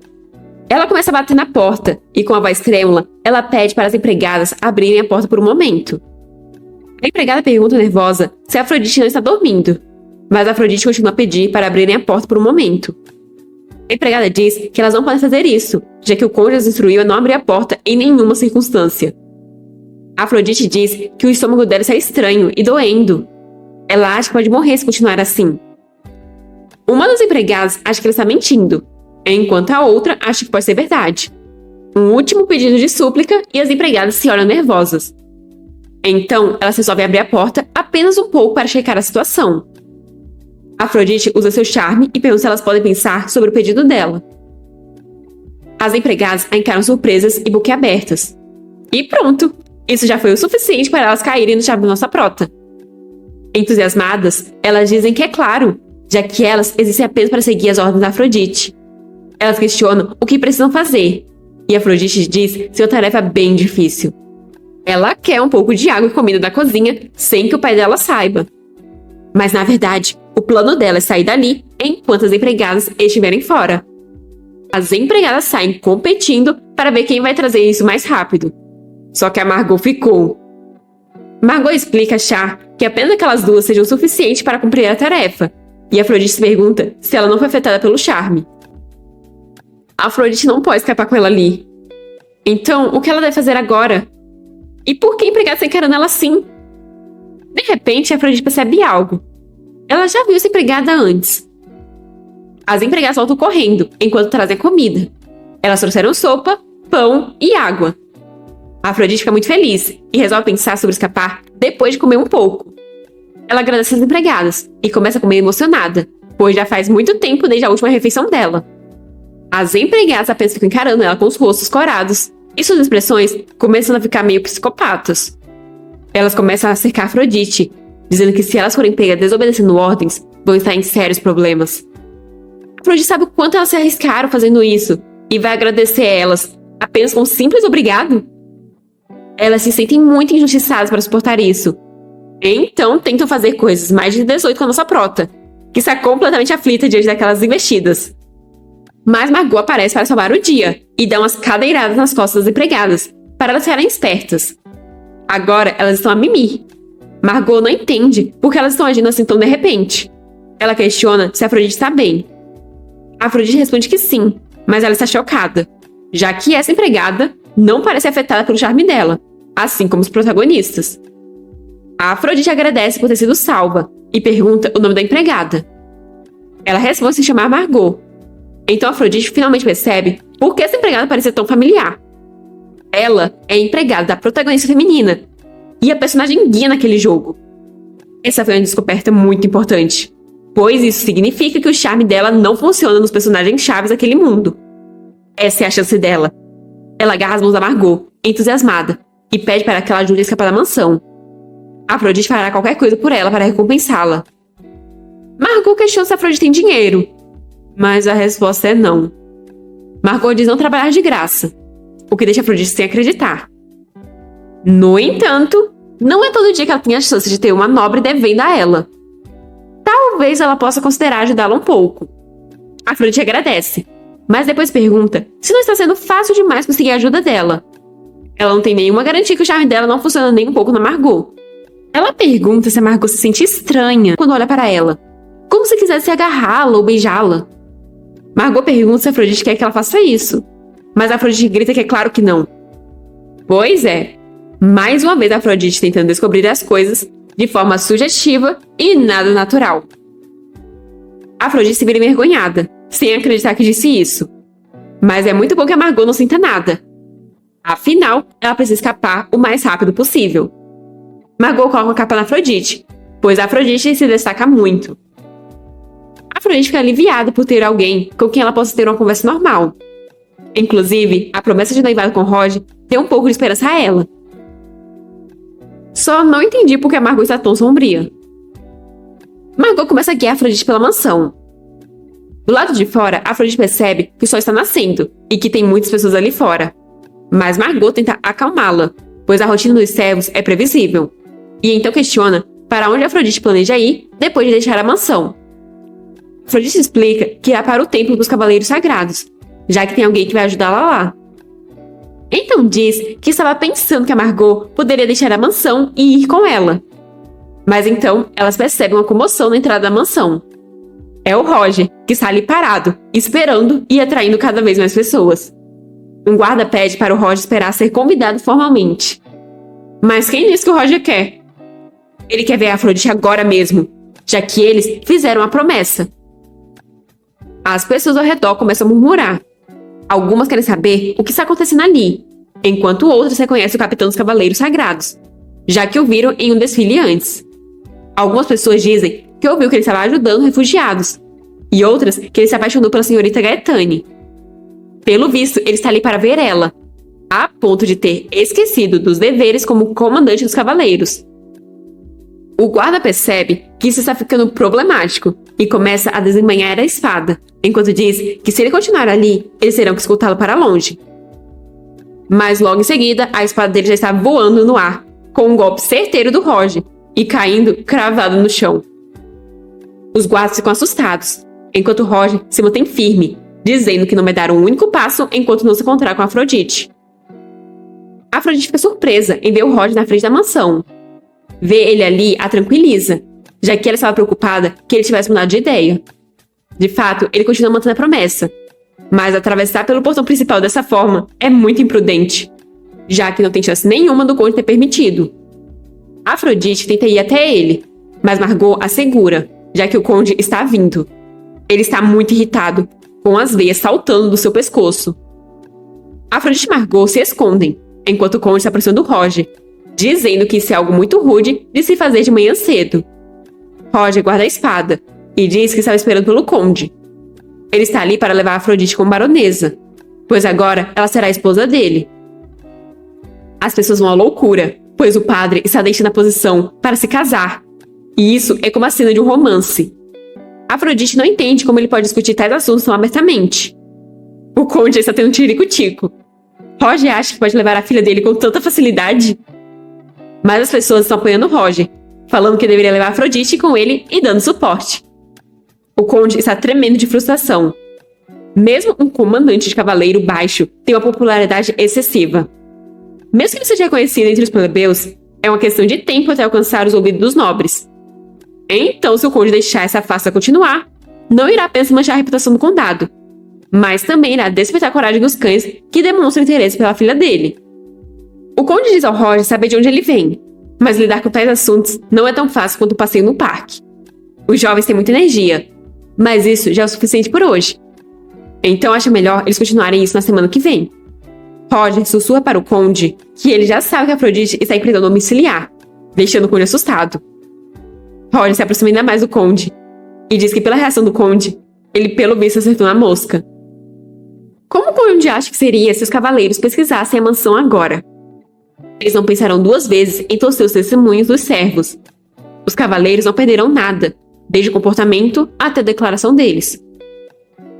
Ela começa a bater na porta e, com a voz trêmula, ela pede para as empregadas abrirem a porta por um momento. A empregada pergunta nervosa se a Afrodite não está dormindo, mas a Afrodite continua a pedir para abrirem a porta por um momento. A empregada diz que elas não podem fazer isso, já que o conde as instruiu a não abrir a porta em nenhuma circunstância. A Afrodite diz que o estômago dela está estranho e doendo. Ela acha que pode morrer se continuar assim. Uma das empregadas acha que ela está mentindo, enquanto a outra acha que pode ser verdade. Um último pedido de súplica e as empregadas se olham nervosas. Então, elas resolvem abrir a porta apenas um pouco para checar a situação. Afrodite usa seu charme e pergunta se elas podem pensar sobre o pedido dela. As empregadas a encaram surpresas e boquiabertas. E pronto! Isso já foi o suficiente para elas caírem no charme da nossa prota. Entusiasmadas, elas dizem que é claro, já que elas existem apenas para seguir as ordens da Afrodite. Elas questionam o que precisam fazer, e Afrodite diz ser uma tarefa bem difícil. Ela quer um pouco de água e comida da cozinha, sem que o pai dela saiba. Mas, na verdade, o plano dela é sair dali enquanto as empregadas estiverem fora. As empregadas saem competindo para ver quem vai trazer isso mais rápido. Só que a Margot ficou. Margot explica achar que apenas aquelas duas sejam o suficiente para cumprir a tarefa, e Afrodite se pergunta se ela não foi afetada pelo charme. A Afrodite não pode escapar com ela ali. Então, o que ela deve fazer agora? E por que a empregada está encarando ela assim? De repente, a Afrodite percebe algo. Ela já viu essa empregada antes. As empregadas voltam correndo, enquanto trazem comida. Elas trouxeram sopa, pão e água. A Afrodite fica muito feliz e resolve pensar sobre escapar depois de comer um pouco. Ela agradece as empregadas e começa a comer emocionada, pois já faz muito tempo desde a última refeição dela. As empregadas apenas ficam encarando ela com os rostos corados e suas expressões começam a ficar meio psicopatas. Elas começam a cercar Afrodite, dizendo que se elas forem pegas desobedecendo ordens, vão estar em sérios problemas. Afrodite sabe o quanto elas se arriscaram fazendo isso e vai agradecer a elas apenas com um simples obrigado. Elas se sentem muito injustiçadas para suportar isso. Então tentam fazer coisas mais de 18 com a nossa prota. que está completamente aflita diante daquelas investidas. Mas Margot aparece para salvar o dia e dá umas cadeiradas nas costas das empregadas, para elas ficarem espertas. Agora elas estão a mimir. Margot não entende por que elas estão agindo assim tão de repente. Ela questiona se Afrodite está bem. Afrodite responde que sim, mas ela está chocada, já que essa empregada não parece afetada pelo charme dela, assim como os protagonistas. A Afrodite agradece por ter sido salva e pergunta o nome da empregada. Ela responde se chamar Margot. Então Afrodite finalmente percebe por que essa empregada parecia tão familiar. Ela é a empregada da protagonista feminina e a personagem guia naquele jogo. Essa foi uma descoberta muito importante, pois isso significa que o charme dela não funciona nos personagens chaves daquele mundo. Essa é a chance dela. Ela agarra as mãos da Margot, entusiasmada, e pede para que ela ajude a escapar da mansão. Afrodite fará qualquer coisa por ela para recompensá-la. Margot questiona se Afrodite tem dinheiro, mas a resposta é não. Margot diz não trabalhar de graça, o que deixa Afrodite sem acreditar. No entanto, não é todo dia que ela tem a chance de ter uma nobre devendo a ela. Talvez ela possa considerar ajudá-la um pouco. Afrodite agradece, mas depois pergunta se não está sendo fácil demais conseguir a ajuda dela. Ela não tem nenhuma garantia que o charme dela não funciona nem um pouco na Margot. Ela pergunta se a Margot se sente estranha quando olha para ela, como se quisesse agarrá-la ou beijá-la. Margot pergunta se Afrodite quer que ela faça isso, mas Afrodite grita que é claro que não. Pois é, mais uma vez Afrodite tentando descobrir as coisas de forma sugestiva e nada natural. Afrodite se vira envergonhada, sem acreditar que disse isso. Mas é muito bom que a Margot não sinta nada. Afinal, ela precisa escapar o mais rápido possível. Margot coloca a capa na Afrodite, pois a Afrodite se destaca muito. Afrodite fica aliviada por ter alguém com quem ela possa ter uma conversa normal. Inclusive, a promessa de noivado com Roger deu um pouco de esperança a ela. Só não entendi por que a Margot está tão sombria. Margot começa a guiar Afrodite pela mansão. Do lado de fora, Afrodite percebe que o sol está nascendo e que tem muitas pessoas ali fora. Mas Margot tenta acalmá-la, pois a rotina dos servos é previsível. E então questiona para onde Afrodite planeja ir depois de deixar a mansão. Afrodite explica que irá para o templo dos cavaleiros sagrados, já que tem alguém que vai ajudá-la lá. Então diz que estava pensando que a Margot poderia deixar a mansão e ir com ela. Mas então elas percebem uma comoção na entrada da mansão. É o Roger, que está ali parado, esperando e atraindo cada vez mais pessoas. Um guarda pede para o Roger esperar ser convidado formalmente. Mas quem disse que o Roger quer? Ele quer ver a Afrodite agora mesmo, já que eles fizeram a promessa. As pessoas ao redor começam a murmurar. Algumas querem saber o que está acontecendo ali, enquanto outras reconhecem o capitão dos Cavaleiros Sagrados, já que o viram em um desfile antes. Algumas pessoas dizem que ouviu que ele estava ajudando refugiados, e outras que ele se apaixonou pela senhorita Gaetane. Pelo visto, ele está ali para ver ela, a ponto de ter esquecido dos deveres como comandante dos cavaleiros. O guarda percebe que isso está ficando problemático e começa a desembainhar a espada, enquanto diz que se ele continuar ali, eles terão que escoltá-lo para longe. Mas logo em seguida, a espada dele já está voando no ar, com um golpe certeiro do Roger, e caindo cravado no chão. Os guardas ficam assustados, enquanto Roger se mantém firme, dizendo que não vai dar um único passo enquanto não se encontrar com Afrodite. Afrodite fica surpresa em ver o Roger na frente da mansão. Ver ele ali a tranquiliza, já que ela estava preocupada que ele tivesse mudado de ideia. De fato, ele continua mantendo a promessa, mas atravessar pelo portão principal dessa forma é muito imprudente, já que não tem chance nenhuma do conde ter permitido. Afrodite tenta ir até ele, mas Margot a segura, já que o conde está vindo. Ele está muito irritado, com as veias saltando do seu pescoço. Afrodite e Margot se escondem, enquanto o conde está aproximando Roger, dizendo que isso é algo muito rude de se fazer de manhã cedo. Roger guarda a espada e diz que estava esperando pelo conde. Ele está ali para levar Afrodite como baronesa, pois agora ela será a esposa dele. As pessoas vão à loucura, pois o padre está deixando a posição para se casar, e isso é como a cena de um romance. Afrodite não entende como ele pode discutir tais assuntos tão abertamente. O conde está tendo um tirico-tico. Roger acha que pode levar a filha dele com tanta facilidade. Mas as pessoas estão apoiando Roger, falando que deveria levar Afrodite com ele e dando suporte. O conde está tremendo de frustração. Mesmo um comandante de cavaleiro baixo tem uma popularidade excessiva. Mesmo que ele seja reconhecido entre os plebeus, é uma questão de tempo até alcançar os ouvidos dos nobres. Então, se o conde deixar essa farsa continuar, não irá apenas manchar a reputação do condado, mas também irá despertar a coragem dos cães que demonstram interesse pela filha dele. O conde diz ao Roger saber de onde ele vem, mas lidar com tais assuntos não é tão fácil quanto o passeio no parque. Os jovens têm muita energia, mas isso já é o suficiente por hoje. Então acha melhor eles continuarem isso na semana que vem. Roger sussurra para o conde que ele já sabe que Afrodite está em prisão domiciliar, deixando o conde assustado. Roger se aproxima ainda mais do conde e diz que pela reação do conde, ele pelo visto acertou na mosca. Como o conde acha que seria se os cavaleiros pesquisassem a mansão agora? Eles não pensarão duas vezes em torcer os testemunhos dos servos. Os cavaleiros não perderão nada, desde o comportamento até a declaração deles.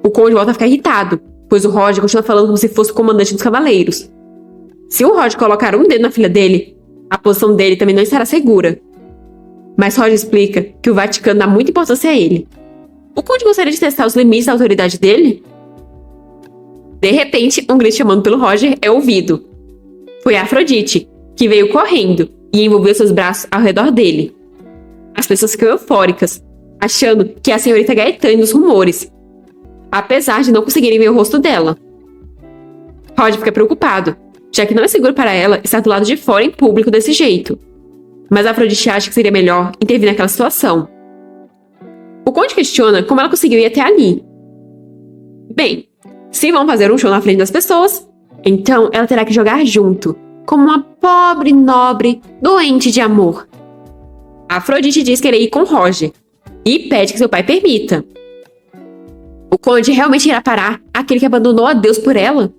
O conde volta a ficar irritado, pois o Roger continua falando como se fosse o comandante dos cavaleiros. Se o Roger colocar um dedo na filha dele, a posição dele também não estará segura. Mas Roger explica que o Vaticano dá muita importância a ele. O conde gostaria de testar os limites da autoridade dele? De repente, um grito chamando pelo Roger é ouvido. Foi a Afrodite, que veio correndo e envolveu seus braços ao redor dele. As pessoas ficam eufóricas, achando que é a senhorita Gaetane nos rumores, apesar de não conseguirem ver o rosto dela. Roger fica preocupado, já que não é seguro para ela estar do lado de fora em público desse jeito. Mas a Afrodite acha que seria melhor intervir naquela situação. O conde questiona como ela conseguiu ir até ali. Bem, se vão fazer um show na frente das pessoas, então ela terá que jogar junto, como uma pobre nobre doente de amor. A Afrodite diz querer ir com Roger e pede que seu pai permita. O conde realmente irá parar aquele que abandonou a Deus por ela?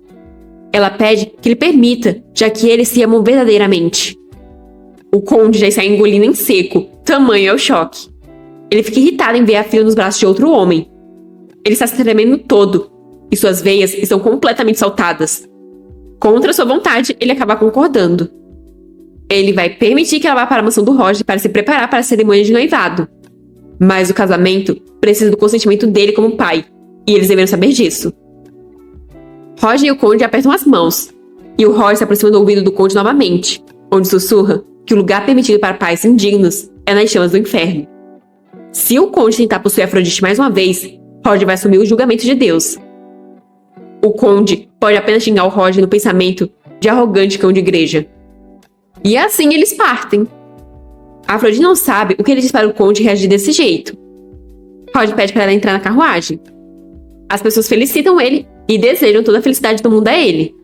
Ela pede que ele permita, já que eles se amam verdadeiramente. O conde já está engolindo em seco, tamanho é o choque. Ele fica irritado em ver a filha nos braços de outro homem. Ele está se tremendo todo, e suas veias estão completamente saltadas. Contra sua vontade, ele acaba concordando. Ele vai permitir que ela vá para a mansão do Roger para se preparar para a cerimônia de noivado. Mas o casamento precisa do consentimento dele como pai, e eles deveriam saber disso. Roger e o conde apertam as mãos, e o Roger se aproxima do ouvido do conde novamente, onde sussurra que o lugar permitido para pais indignos é nas chamas do inferno. Se o conde tentar possuir Afrodite mais uma vez, Roger vai assumir o julgamento de Deus. O conde pode apenas xingar o Roger no pensamento de arrogante cão de igreja. E assim eles partem. Afrodite não sabe o que ele diz para o conde reagir desse jeito. Roger pede para ela entrar na carruagem. As pessoas felicitam ele e desejam toda a felicidade do mundo a ele.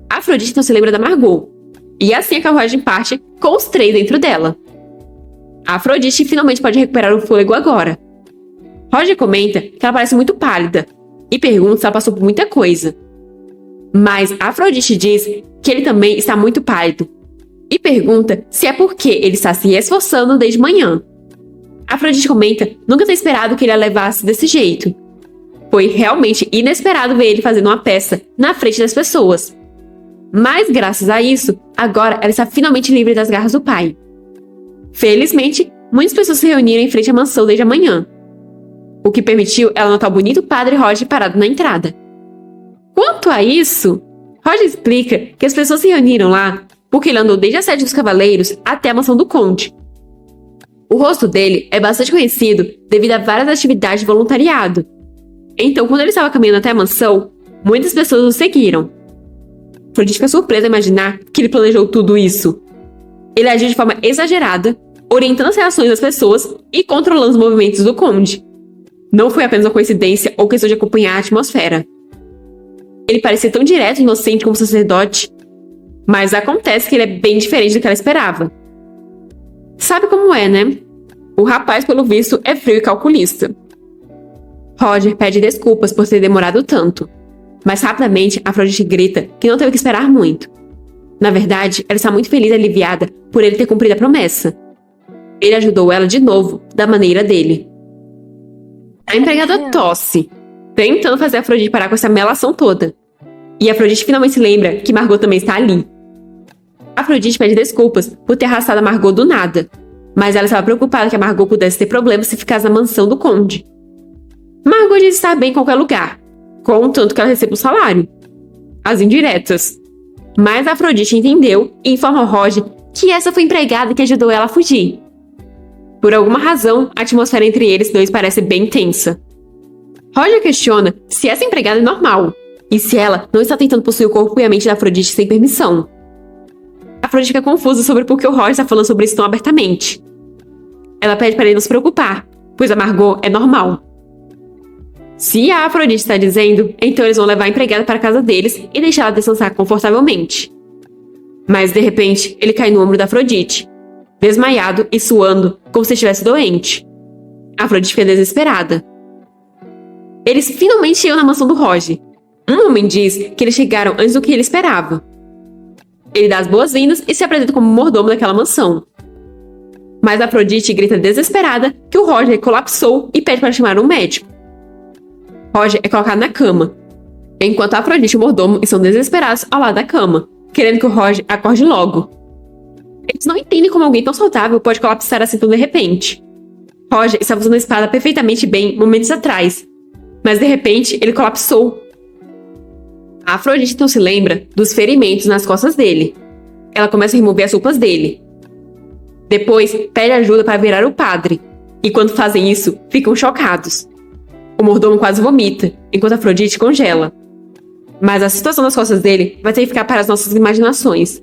Afrodite não se lembra da Margot. E assim a carruagem parte com os três dentro dela. A Afrodite finalmente pode recuperar o fôlego agora. Roger comenta que ela parece muito pálida e pergunta se ela passou por muita coisa. Mas a Afrodite diz que ele também está muito pálido e pergunta se é porque ele está se esforçando desde manhã. A Afrodite comenta nunca ter esperado que ele a levasse desse jeito. Foi realmente inesperado ver ele fazendo uma peça na frente das pessoas. Mas graças a isso, agora ela está finalmente livre das garras do pai. Felizmente, muitas pessoas se reuniram em frente à mansão desde a manhã, o que permitiu ela notar o bonito padre Roger parado na entrada. Quanto a isso, Roger explica que as pessoas se reuniram lá porque ele andou desde a sede dos cavaleiros até a mansão do conde. O rosto dele é bastante conhecido devido a várias atividades de voluntariado. Então, quando ele estava caminhando até a mansão, muitas pessoas o seguiram. Afrodite fica surpresa a imaginar que ele planejou tudo isso. Ele agiu de forma exagerada, orientando as reações das pessoas e controlando os movimentos do conde. Não foi apenas uma coincidência ou questão de acompanhar a atmosfera. Ele parecia tão direto e inocente como sacerdote, mas acontece que ele é bem diferente do que ela esperava. Sabe como é, né? O rapaz, pelo visto, é frio e calculista. Roger pede desculpas por ter demorado tanto, mas rapidamente Afrodite grita que não teve que esperar muito. Na verdade, ela está muito feliz e aliviada por ele ter cumprido a promessa. Ele ajudou ela de novo, da maneira dele. A empregada tosse, tentando fazer Afrodite parar com essa melação toda. E Afrodite finalmente se lembra que Margot também está ali. Afrodite pede desculpas por ter arrastado a Margot do nada, mas ela estava preocupada que a Margot pudesse ter problemas se ficasse na mansão do conde. Margot diz estar bem em qualquer lugar, contanto que ela receba o salário. As indiretas. Mas Afrodite entendeu e informa ao Roger que essa foi a empregada que ajudou ela a fugir. Por alguma razão, a atmosfera entre eles dois parece bem tensa. Roger questiona se essa empregada é normal, e se ela não está tentando possuir o corpo e a mente da Afrodite sem permissão. Afrodite fica confusa sobre por que o Roger está falando sobre isso tão abertamente. Ela pede para ele não se preocupar, pois a Margot é normal. Se a Afrodite está dizendo, então eles vão levar a empregada para a casa deles e deixar ela descansar confortavelmente. Mas, de repente, ele cai no ombro da Afrodite, desmaiado e suando, como se estivesse doente. A Afrodite fica desesperada. Eles finalmente chegam na mansão do Roger. Um homem diz que eles chegaram antes do que ele esperava. Ele dá as boas-vindas e se apresenta como mordomo daquela mansão. Mas a Afrodite grita desesperada que o Roger colapsou e pede para chamar um médico. Roger é colocado na cama, enquanto a Afrodite e o mordomo estão desesperados ao lado da cama, querendo que o Roger acorde logo. Eles não entendem como alguém tão saudável pode colapsar assim tão de repente. Roger estava usando a espada perfeitamente bem momentos atrás, mas de repente ele colapsou. A Afrodite então se lembra dos ferimentos nas costas dele. Ela começa a remover as roupas dele. Depois pede ajuda para virar o padre, e quando fazem isso, ficam chocados. O mordomo quase vomita, enquanto Afrodite congela. Mas a situação das costas dele vai ter que ficar para as nossas imaginações.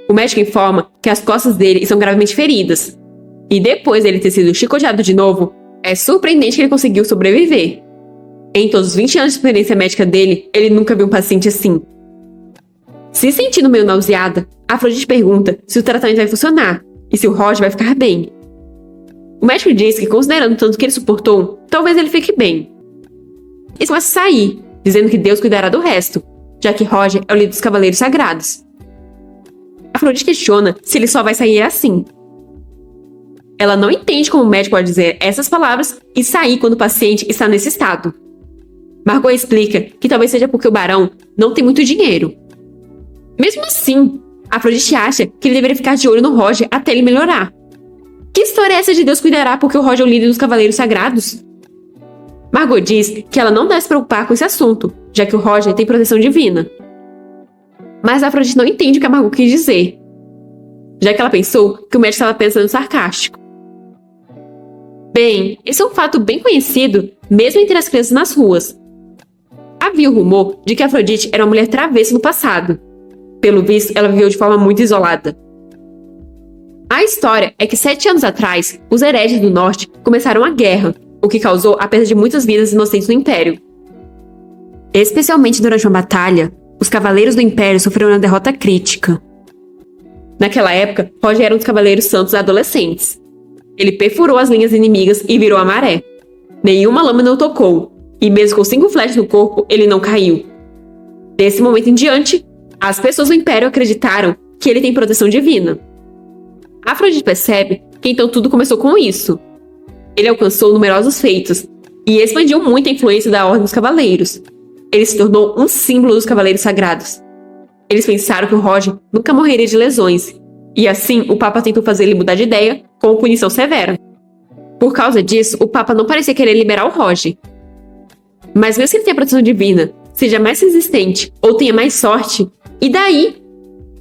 O médico informa que as costas dele estão gravemente feridas. E depois dele ter sido chicoteado de novo, é surpreendente que ele conseguiu sobreviver. Em todos os 20 anos de experiência médica dele, ele nunca viu um paciente assim. Se sentindo meio nauseada, Afrodite pergunta se o tratamento vai funcionar e se o Roger vai ficar bem. O médico diz que, considerando tanto que ele suportou, talvez ele fique bem. Eles começam a sair, dizendo que Deus cuidará do resto, já que Roger é o líder dos Cavaleiros Sagrados. Afrodite questiona se ele só vai sair assim. Ela não entende como o médico pode dizer essas palavras e sair quando o paciente está nesse estado. Margot explica que talvez seja porque o barão não tem muito dinheiro. Mesmo assim, Afrodite acha que ele deveria ficar de olho no Roger até ele melhorar. Que história é essa de Deus cuidará porque o Roger é o líder dos Cavaleiros Sagrados? Margot diz que ela não deve se preocupar com esse assunto, já que o Roger tem proteção divina. Mas a Afrodite não entende o que a Margot quis dizer, já que ela pensou que o médico estava pensando sarcástico. Bem, esse é um fato bem conhecido, mesmo entre as crianças nas ruas. Havia o rumor de que Afrodite era uma mulher travessa no passado. Pelo visto, ela viveu de forma muito isolada. A história é que 7 anos atrás, os hereges do norte começaram a guerra, o que causou a perda de muitas vidas inocentes no Império. Especialmente durante uma batalha, os Cavaleiros do Império sofreram uma derrota crítica. Naquela época, Roger era um dos Cavaleiros Santos adolescentes. Ele perfurou as linhas inimigas e virou a maré. Nenhuma lâmina o tocou, e mesmo com 5 flechas no corpo, ele não caiu. Desse momento em diante, as pessoas do Império acreditaram que ele tem proteção divina. Afrodite percebe que então tudo começou com isso. Ele alcançou numerosos feitos e expandiu muito a influência da Ordem dos Cavaleiros. Ele se tornou um símbolo dos Cavaleiros Sagrados. Eles pensaram que o Roger nunca morreria de lesões, e assim o Papa tentou fazer ele mudar de ideia com punição severa. Por causa disso, o Papa não parecia querer liberar o Roger. Mas mesmo que ele tenha proteção divina, seja mais resistente ou tenha mais sorte, e daí?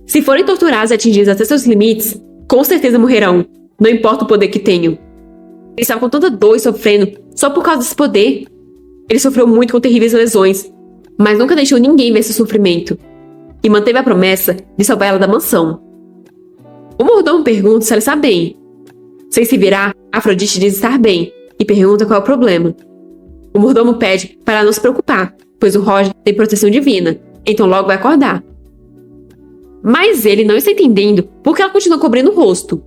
Se forem torturados e atingidos até seus limites, com certeza morrerão, não importa o poder que tenham. Ele estava com tanta dor e sofrendo só por causa desse poder. Ele sofreu muito com terríveis lesões, mas nunca deixou ninguém ver esse sofrimento, e manteve a promessa de salvar ela da mansão. O mordomo pergunta se ela está bem. Sem se virar, Afrodite diz estar bem, e pergunta qual é o problema. O mordomo pede para ela não se preocupar, pois o Roger tem proteção divina, então logo vai acordar. Mas ele não está entendendo por que ela continua cobrindo o rosto.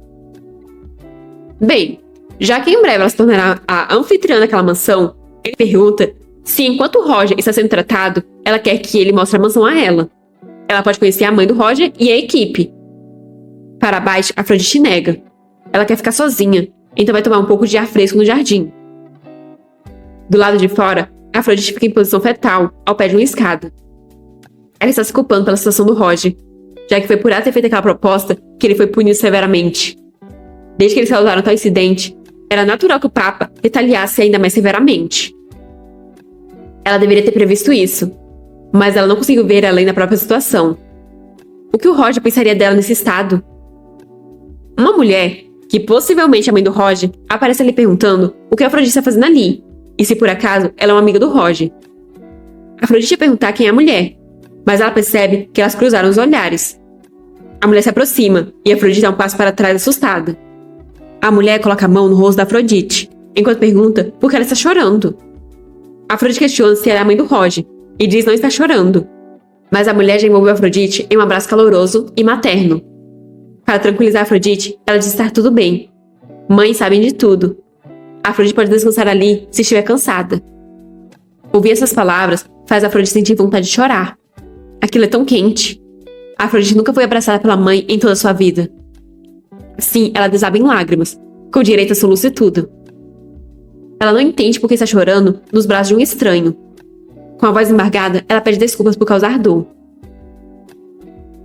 Bem, já que em breve ela se tornará a anfitriã daquela mansão, ele pergunta se enquanto o Roger está sendo tratado, ela quer que ele mostre a mansão a ela. Ela pode conhecer a mãe do Roger e a equipe. Para baixo, Afrodite nega. Ela quer ficar sozinha, então vai tomar um pouco de ar fresco no jardim. Do lado de fora, Afrodite fica em posição fetal, ao pé de uma escada. Ela está se culpando pela situação do Roger, já que foi por ela ter feito aquela proposta que ele foi punido severamente. Desde que eles causaram tal incidente, Era natural que o Papa retaliasse ainda mais severamente. Ela deveria ter previsto isso, mas ela não conseguiu ver além da própria situação. O que o Roger pensaria dela nesse estado? Uma mulher, que possivelmente é a mãe do Roger, aparece ali perguntando o que a Afrodite está fazendo ali, e se por acaso ela é uma amiga do Roger. A Afrodite ia perguntar quem é a mulher, mas ela percebe que elas cruzaram os olhares. A mulher se aproxima, e a Afrodite dá um passo para trás assustada. A mulher coloca a mão no rosto da Afrodite, enquanto pergunta por que ela está chorando. A Afrodite questiona se ela é a mãe do Roger, e diz não estar chorando. Mas a mulher já envolveu a Afrodite em um abraço caloroso e materno. Para tranquilizar a Afrodite, ela diz estar tudo bem. Mães sabem de tudo. A Afrodite pode descansar ali se estiver cansada. Ouvir essas palavras faz a Afrodite sentir vontade de chorar. Aquilo é tão quente. A Afrodite nunca foi abraçada pela mãe em toda a sua vida. Assim, ela desaba em lágrimas, com direito a soluço e tudo. Ela não entende por que está chorando nos braços de um estranho. Com a voz embargada, ela pede desculpas por causar dor.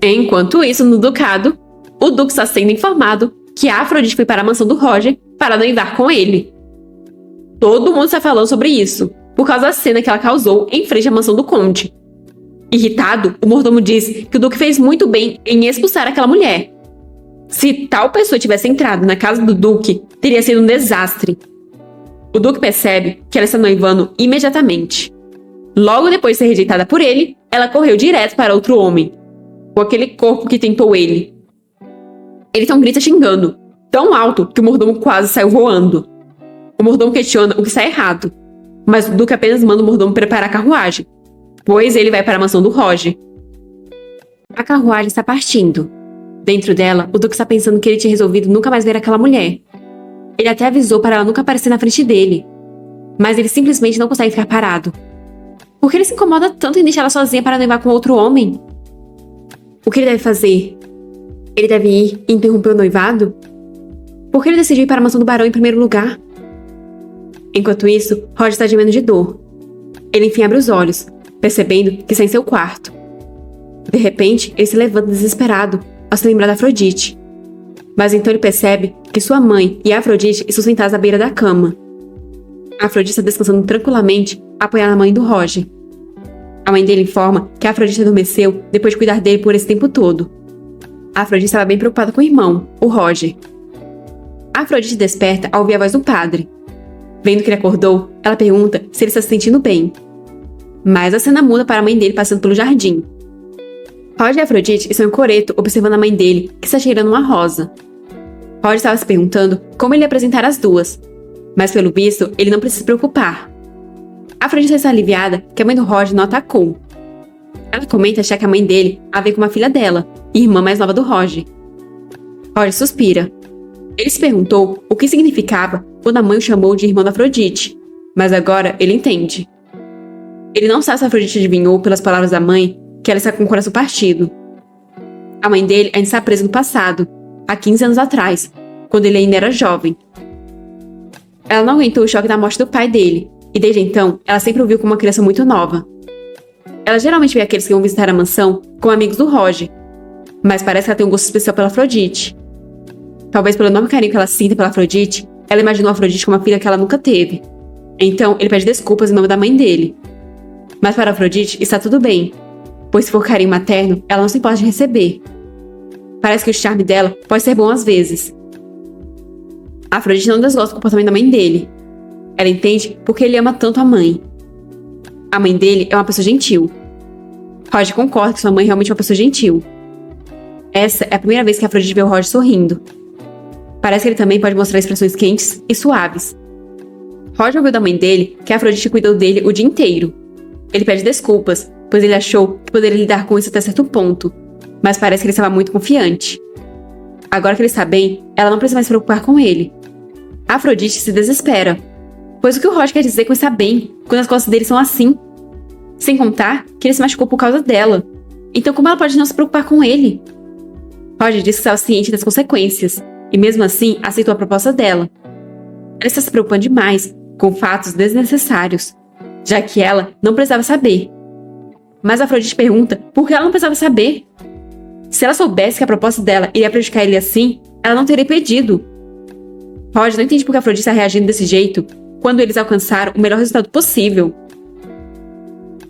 Enquanto isso, no ducado, o Duque está sendo informado que a Afrodite foi para a mansão do Roger para noivar com ele. Todo mundo está falando sobre isso, por causa da cena que ela causou em frente à mansão do Conde. Irritado, o mordomo diz que o Duque fez muito bem em expulsar aquela mulher. Se tal pessoa tivesse entrado na casa do Duque, teria sido um desastre. O Duque percebe que ela está noivando imediatamente. Logo depois de ser rejeitada por ele, ela correu direto para outro homem, com aquele corpo que tentou ele. Ele então grita xingando, tão alto que o mordomo quase saiu voando. O mordomo questiona o que está errado, mas o Duque apenas manda o mordomo preparar a carruagem, pois ele vai para a mansão do Roger. A carruagem está partindo. Dentro dela, o Duque está pensando que ele tinha resolvido nunca mais ver aquela mulher. Ele até avisou para ela nunca aparecer na frente dele, mas ele simplesmente não consegue ficar parado. Por que ele se incomoda tanto em deixar ela sozinha para noivar com outro homem? O que ele deve fazer? Ele deve ir e interromper o noivado? Por que ele decidiu ir para a mansão do barão em primeiro lugar? Enquanto isso, Roger está gemendo de dor. Ele enfim abre os olhos, percebendo que está em seu quarto. De repente, ele se levanta desesperado ao se lembrar da Afrodite. Mas então ele percebe que sua mãe e a Afrodite estão sentadas à beira da cama. A Afrodite está descansando tranquilamente, apoiada na mãe do Roger. A mãe dele informa que a Afrodite adormeceu depois de cuidar dele por esse tempo todo. A Afrodite estava bem preocupada com o irmão, o Roger. A Afrodite desperta ao ouvir a voz do padre. Vendo que ele acordou, ela pergunta se ele está se sentindo bem. Mas a cena muda para a mãe dele passando pelo jardim. Roger e Afrodite estão em coreto observando a mãe dele, que está cheirando uma rosa. Roger estava se perguntando como ele ia apresentar as duas, mas pelo visto, ele não precisa se preocupar. A Afrodite está aliviada que a mãe do Roger não atacou. Ela comenta achar que a mãe dele a vê como a filha dela, e irmã mais nova do Roger. Roger suspira. Ele se perguntou o que significava quando a mãe o chamou de irmão da Afrodite, mas agora ele entende. Ele não sabe se a Afrodite adivinhou pelas palavras da mãe que ela está com o coração partido. A mãe dele ainda está presa no passado, há 15 anos atrás, quando ele ainda era jovem. Ela não aguentou o choque da morte do pai dele, e desde então, ela sempre o viu como uma criança muito nova. Ela geralmente vê aqueles que vão visitar a mansão como amigos do Roger, mas parece que ela tem um gosto especial pela Afrodite. Talvez pelo enorme carinho que ela sinta pela Afrodite, ela imaginou a Afrodite como uma filha que ela nunca teve. Então, ele pede desculpas em nome da mãe dele. Mas para a Afrodite, está tudo bem, pois se for carinho materno, ela não se importa de receber. Parece que o charme dela pode ser bom às vezes. A Afrodite não desgosta do comportamento da mãe dele. Ela entende porque ele ama tanto a mãe. A mãe dele é uma pessoa gentil. Roger concorda que sua mãe é realmente uma pessoa gentil. Essa é a primeira vez que a Afrodite vê o Roger sorrindo. Parece que ele também pode mostrar expressões quentes e suaves. Roger ouviu da mãe dele que a Afrodite cuidou dele o dia inteiro. Ele pede desculpas, pois ele achou que poderia lidar com isso até certo ponto, mas parece que ele estava muito confiante. Agora que ele está bem, ela não precisa mais se preocupar com ele. A Afrodite se desespera, pois o que o Roger quer dizer com estar bem, quando as costas dele são assim? Sem contar que ele se machucou por causa dela. Então como ela pode não se preocupar com ele? Roger disse que estava ciente das consequências, e mesmo assim aceitou a proposta dela. Ela está se preocupando demais com fatos desnecessários, já que ela não precisava saber. Mas a Afrodite pergunta por que ela não precisava saber. Se ela soubesse que a proposta dela iria prejudicar ele assim, ela não teria pedido. Roger não entende por que Afrodite está reagindo desse jeito quando eles alcançaram o melhor resultado possível.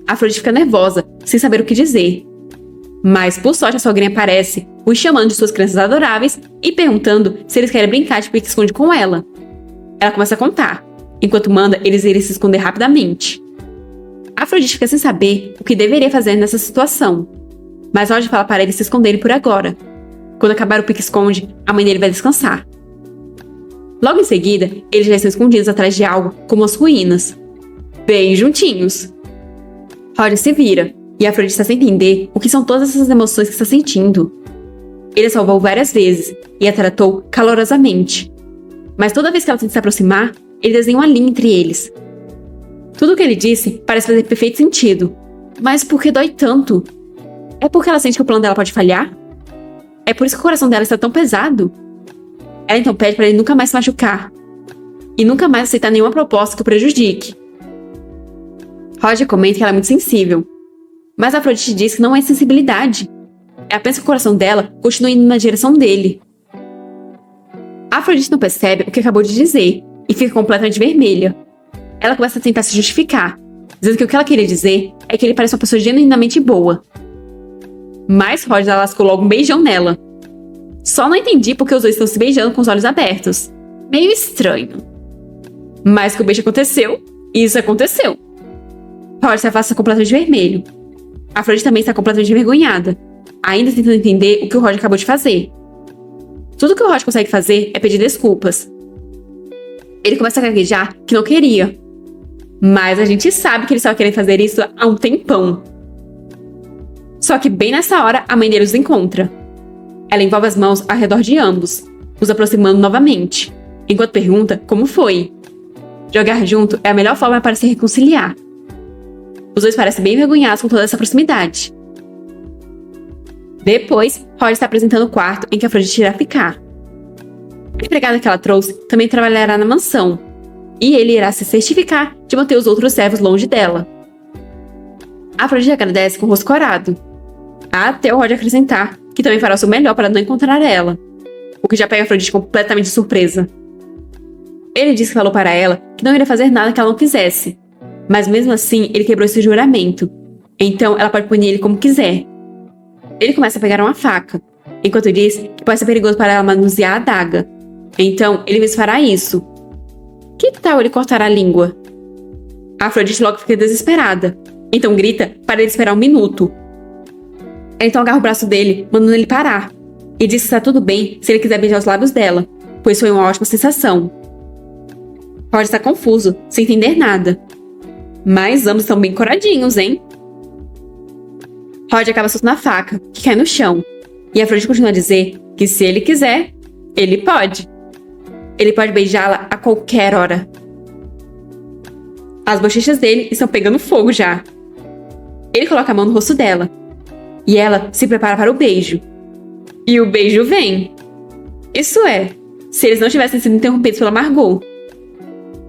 Afrodite fica nervosa, sem saber o que dizer. Mas, por sorte, a sogrinha aparece, os chamando de suas crianças adoráveis e perguntando se eles querem brincar de pique-esconde com ela. Ela começa a contar, enquanto manda eles irem se esconder rapidamente. Afrodite fica sem saber o que deveria fazer nessa situação, mas Roger fala para eles se esconderem por agora. Quando acabar o pique-esconde, a mãe dele vai descansar. Logo em seguida, eles já estão escondidos atrás de algo como as ruínas, bem juntinhos. Roger se vira, e Afrodite está sem entender o que são todas essas emoções que está sentindo. Ele a salvou várias vezes e a tratou calorosamente. Mas toda vez que ela tenta se aproximar, ele desenha uma linha entre eles. Tudo o que ele disse parece fazer perfeito sentido. Mas por que dói tanto? É porque ela sente que o plano dela pode falhar? É por isso que o coração dela está tão pesado? Ela então pede para ele nunca mais se machucar. E nunca mais aceitar nenhuma proposta que o prejudique. Roger comenta que ela é muito sensível. Mas Afrodite diz que não é sensibilidade. Ela pensa que o coração dela continua indo na direção dele. Afrodite não percebe o que acabou de dizer e fica completamente vermelha. Ela começa a tentar se justificar, dizendo que o que ela queria dizer é que ele parece uma pessoa genuinamente boa. Mas Roger lascou logo um beijão nela. Só não entendi porque os dois estão se beijando com os olhos abertos. Meio estranho. Mas que o beijo aconteceu, isso aconteceu. Roger se afasta completamente vermelho. Afrodite também está completamente envergonhada, ainda tentando entender o que o Roger acabou de fazer. Tudo que o Roger consegue fazer é pedir desculpas. Ele começa a gaguejar que não queria. Mas a gente sabe que ele estava querendo fazer isso há um tempão. Só que bem nessa hora, a mãe dele os encontra. Ela envolve as mãos ao redor de ambos, os aproximando novamente, enquanto pergunta como foi. Jogar junto é a melhor forma para se reconciliar. Os dois parecem bem envergonhados com toda essa proximidade. Depois, Roger está apresentando o quarto em que Afrodite irá ficar. A empregada que ela trouxe também trabalhará na mansão, e ele irá se certificar de manter os outros servos longe dela. Afrodite agradece com o rosto corado, até o Roger acrescentar que também fará o seu melhor para não encontrar ela, o que já pega Afrodite completamente de surpresa. Ele disse que falou para ela que não iria fazer nada que ela não quisesse, mas mesmo assim ele quebrou esse juramento, então ela pode punir ele como quiser. Ele começa a pegar uma faca, enquanto diz que pode ser perigoso para ela manusear a adaga, então ele mesmo fará isso. Que tal ele cortar a língua? Afrodite logo fica desesperada, então grita para ele esperar um minuto. Ela então agarra o braço dele, mandando ele parar, e diz que está tudo bem se ele quiser beijar os lábios dela, pois foi uma ótima sensação. Roger está confuso, sem entender nada. Mas ambos estão bem coradinhos, hein? Roger acaba soltando a faca, que cai no chão, e Afrodite continua a dizer que se ele quiser, ele pode. Ele pode beijá-la a qualquer hora. As bochechas dele estão pegando fogo já. Ele coloca a mão no rosto dela, e ela se prepara para o beijo. E o beijo vem. Isso é, se eles não tivessem sido interrompidos pela Margot.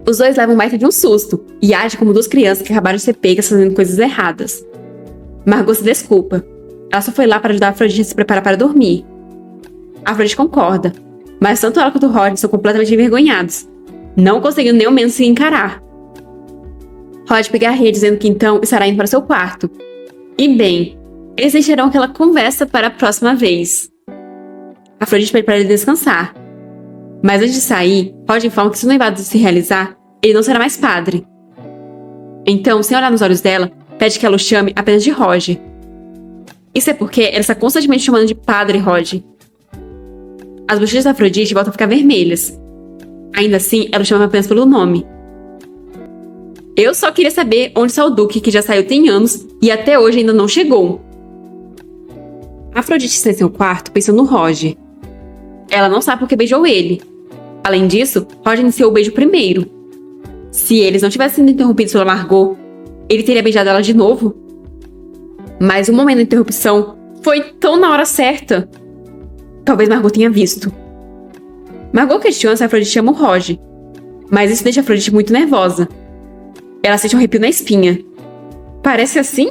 Os dois levam um baita de um susto e agem como duas crianças que acabaram de ser pegas fazendo coisas erradas. Margot se desculpa. Ela só foi lá para ajudar a Afrodite a se preparar para dormir. Afrodite concorda, mas tanto ela quanto o Roger são completamente envergonhados, não conseguindo nem ao menos se encarar. Roger pega a Rhea dizendo que então estará indo para seu quarto. E bem, eles deixarão aquela conversa para a próxima vez. Afrodite pede para ele descansar. Mas antes de sair, Roger informa que se o noivado se realizar, ele não será mais padre. Então, sem olhar nos olhos dela, pede que ela o chame apenas de Roger. Isso é porque ela está constantemente chamando de Padre Roger. As bochechas da Afrodite voltam a ficar vermelhas. Ainda assim, ela o chama apenas pelo nome. Eu só queria saber onde está o Duque, que já saiu tem anos e até hoje ainda não chegou. Afrodite está em seu quarto pensando no Roger. Ela não sabe por que beijou ele. Além disso, Roger iniciou o beijo primeiro. Se eles não tivessem sido interrompidos pela Margot, ele teria beijado ela de novo. Mas o momento da interrupção foi tão na hora certa. Talvez Margot tenha visto. Margot questiona se Afrodite chama o Roger, mas isso deixa Afrodite muito nervosa. Ela sente um arrepio na espinha. Parece assim?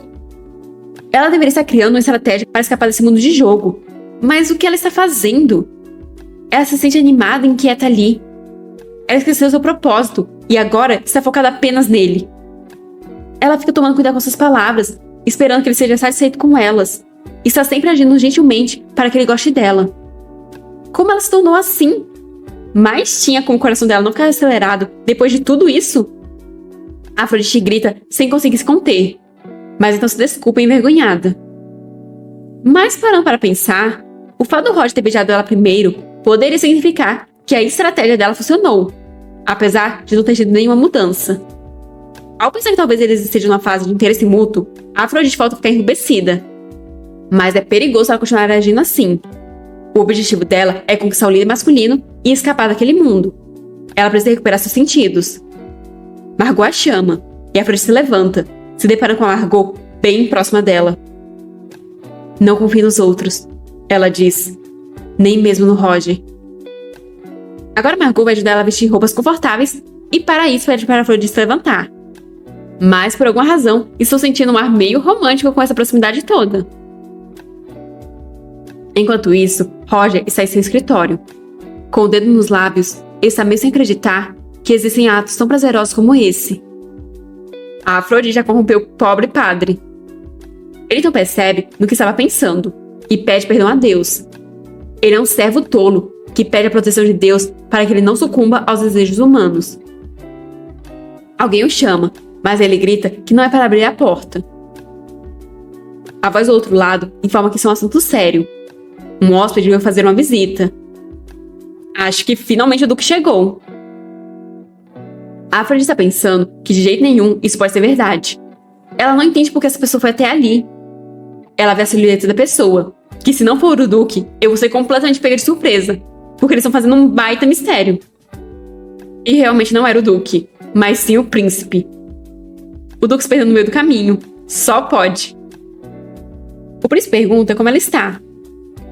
Ela deveria estar criando uma estratégia para escapar desse mundo de jogo. Mas o que ela está fazendo? Ela se sente animada e inquieta ali. Ela esqueceu seu propósito e agora está focada apenas nele. Ela fica tomando cuidado com suas palavras, esperando que ele seja satisfeito com elas. E está sempre agindo gentilmente para que ele goste dela. Como ela se tornou assim? Mas tinha como o coração dela não ficar acelerado depois de tudo isso? Afrodite grita sem conseguir se conter, mas então se desculpa envergonhada. Mas parando para pensar, o fato do Roger ter beijado ela primeiro poderia significar que a estratégia dela funcionou, apesar de não ter tido nenhuma mudança. Ao pensar que talvez eles estejam numa fase de interesse mútuo, Afrodite volta a ficar enrubescida. Mas é perigoso ela continuar agindo assim. O objetivo dela é conquistar o líder masculino e escapar daquele mundo. Ela precisa recuperar seus sentidos. Margot a chama, e Afrodite se levanta, se deparando com a Margot bem próxima dela. Não confie nos outros, ela diz. Nem mesmo no Roger. Agora Margot vai ajudar ela a vestir roupas confortáveis e para isso pede para Afrodite se levantar. Mas por alguma razão, estou sentindo um ar meio romântico com essa proximidade toda. Enquanto isso, Roger está em seu escritório. Com o dedo nos lábios, ele está meio sem acreditar que existem atos tão prazerosos como esse. A Afrodite já corrompeu o pobre padre. Ele então percebe no que estava pensando e pede perdão a Deus. Ele é um servo tolo que pede a proteção de Deus para que ele não sucumba aos desejos humanos. Alguém o chama, mas ele grita que não é para abrir a porta. A voz do outro lado informa que isso é um assunto sério. Um hóspede veio fazer uma visita. Acho que finalmente o Duque chegou. A Afrodite está pensando que de jeito nenhum isso pode ser verdade. Ela não entende porque essa pessoa foi até ali. Ela vê a silhueta da pessoa, que se não for o Duque, eu vou ser completamente pega de surpresa, porque eles estão fazendo um baita mistério. E realmente não era o Duque, mas sim o príncipe. O Duque se perdeu no meio do caminho. Só pode. O príncipe pergunta como ela está.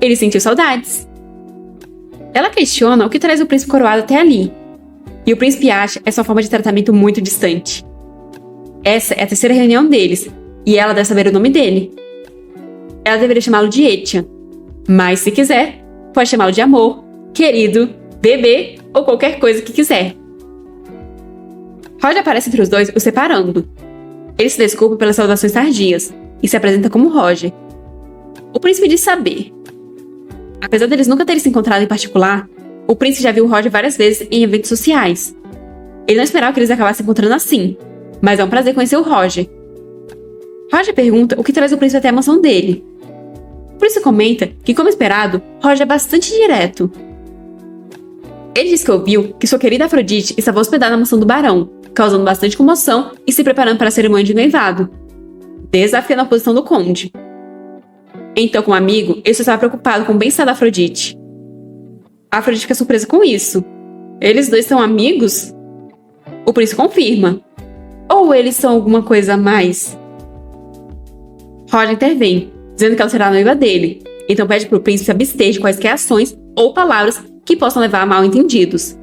Ele sentiu saudades. Ela questiona o que traz o príncipe coroado até ali. E o príncipe acha essa uma forma de tratamento muito distante. Essa é a terceira reunião deles, e ela deve saber o nome dele. Ela deveria chamá-lo de Etienne, mas se quiser, pode chamá-lo de amor, querido, bebê ou qualquer coisa que quiser. Roger aparece entre os dois, o separando. Ele se desculpa pelas saudações tardias e se apresenta como Roger. O príncipe diz saber. Apesar deles nunca terem se encontrado em particular, o príncipe já viu o Roger várias vezes em eventos sociais. Ele não esperava que eles acabassem se encontrando assim, mas é um prazer conhecer o Roger. Roger pergunta o que traz o príncipe até a mansão dele. O príncipe comenta que, como esperado, Roger é bastante direto. Ele diz que ouviu que sua querida Afrodite estava hospedada na mansão do barão, causando bastante comoção e se preparando para a cerimônia de noivado, desafiando a posição do conde. Então, como amigo, ele só estava preocupado com o bem-estar da Afrodite. A Afrodite fica surpresa com isso. Eles dois são amigos? O príncipe confirma. Ou eles são alguma coisa a mais? Roger intervém, dizendo que ela será a noiva dele. Então pede para o príncipe se abster de quaisquer ações ou palavras que possam levar a mal-entendidos.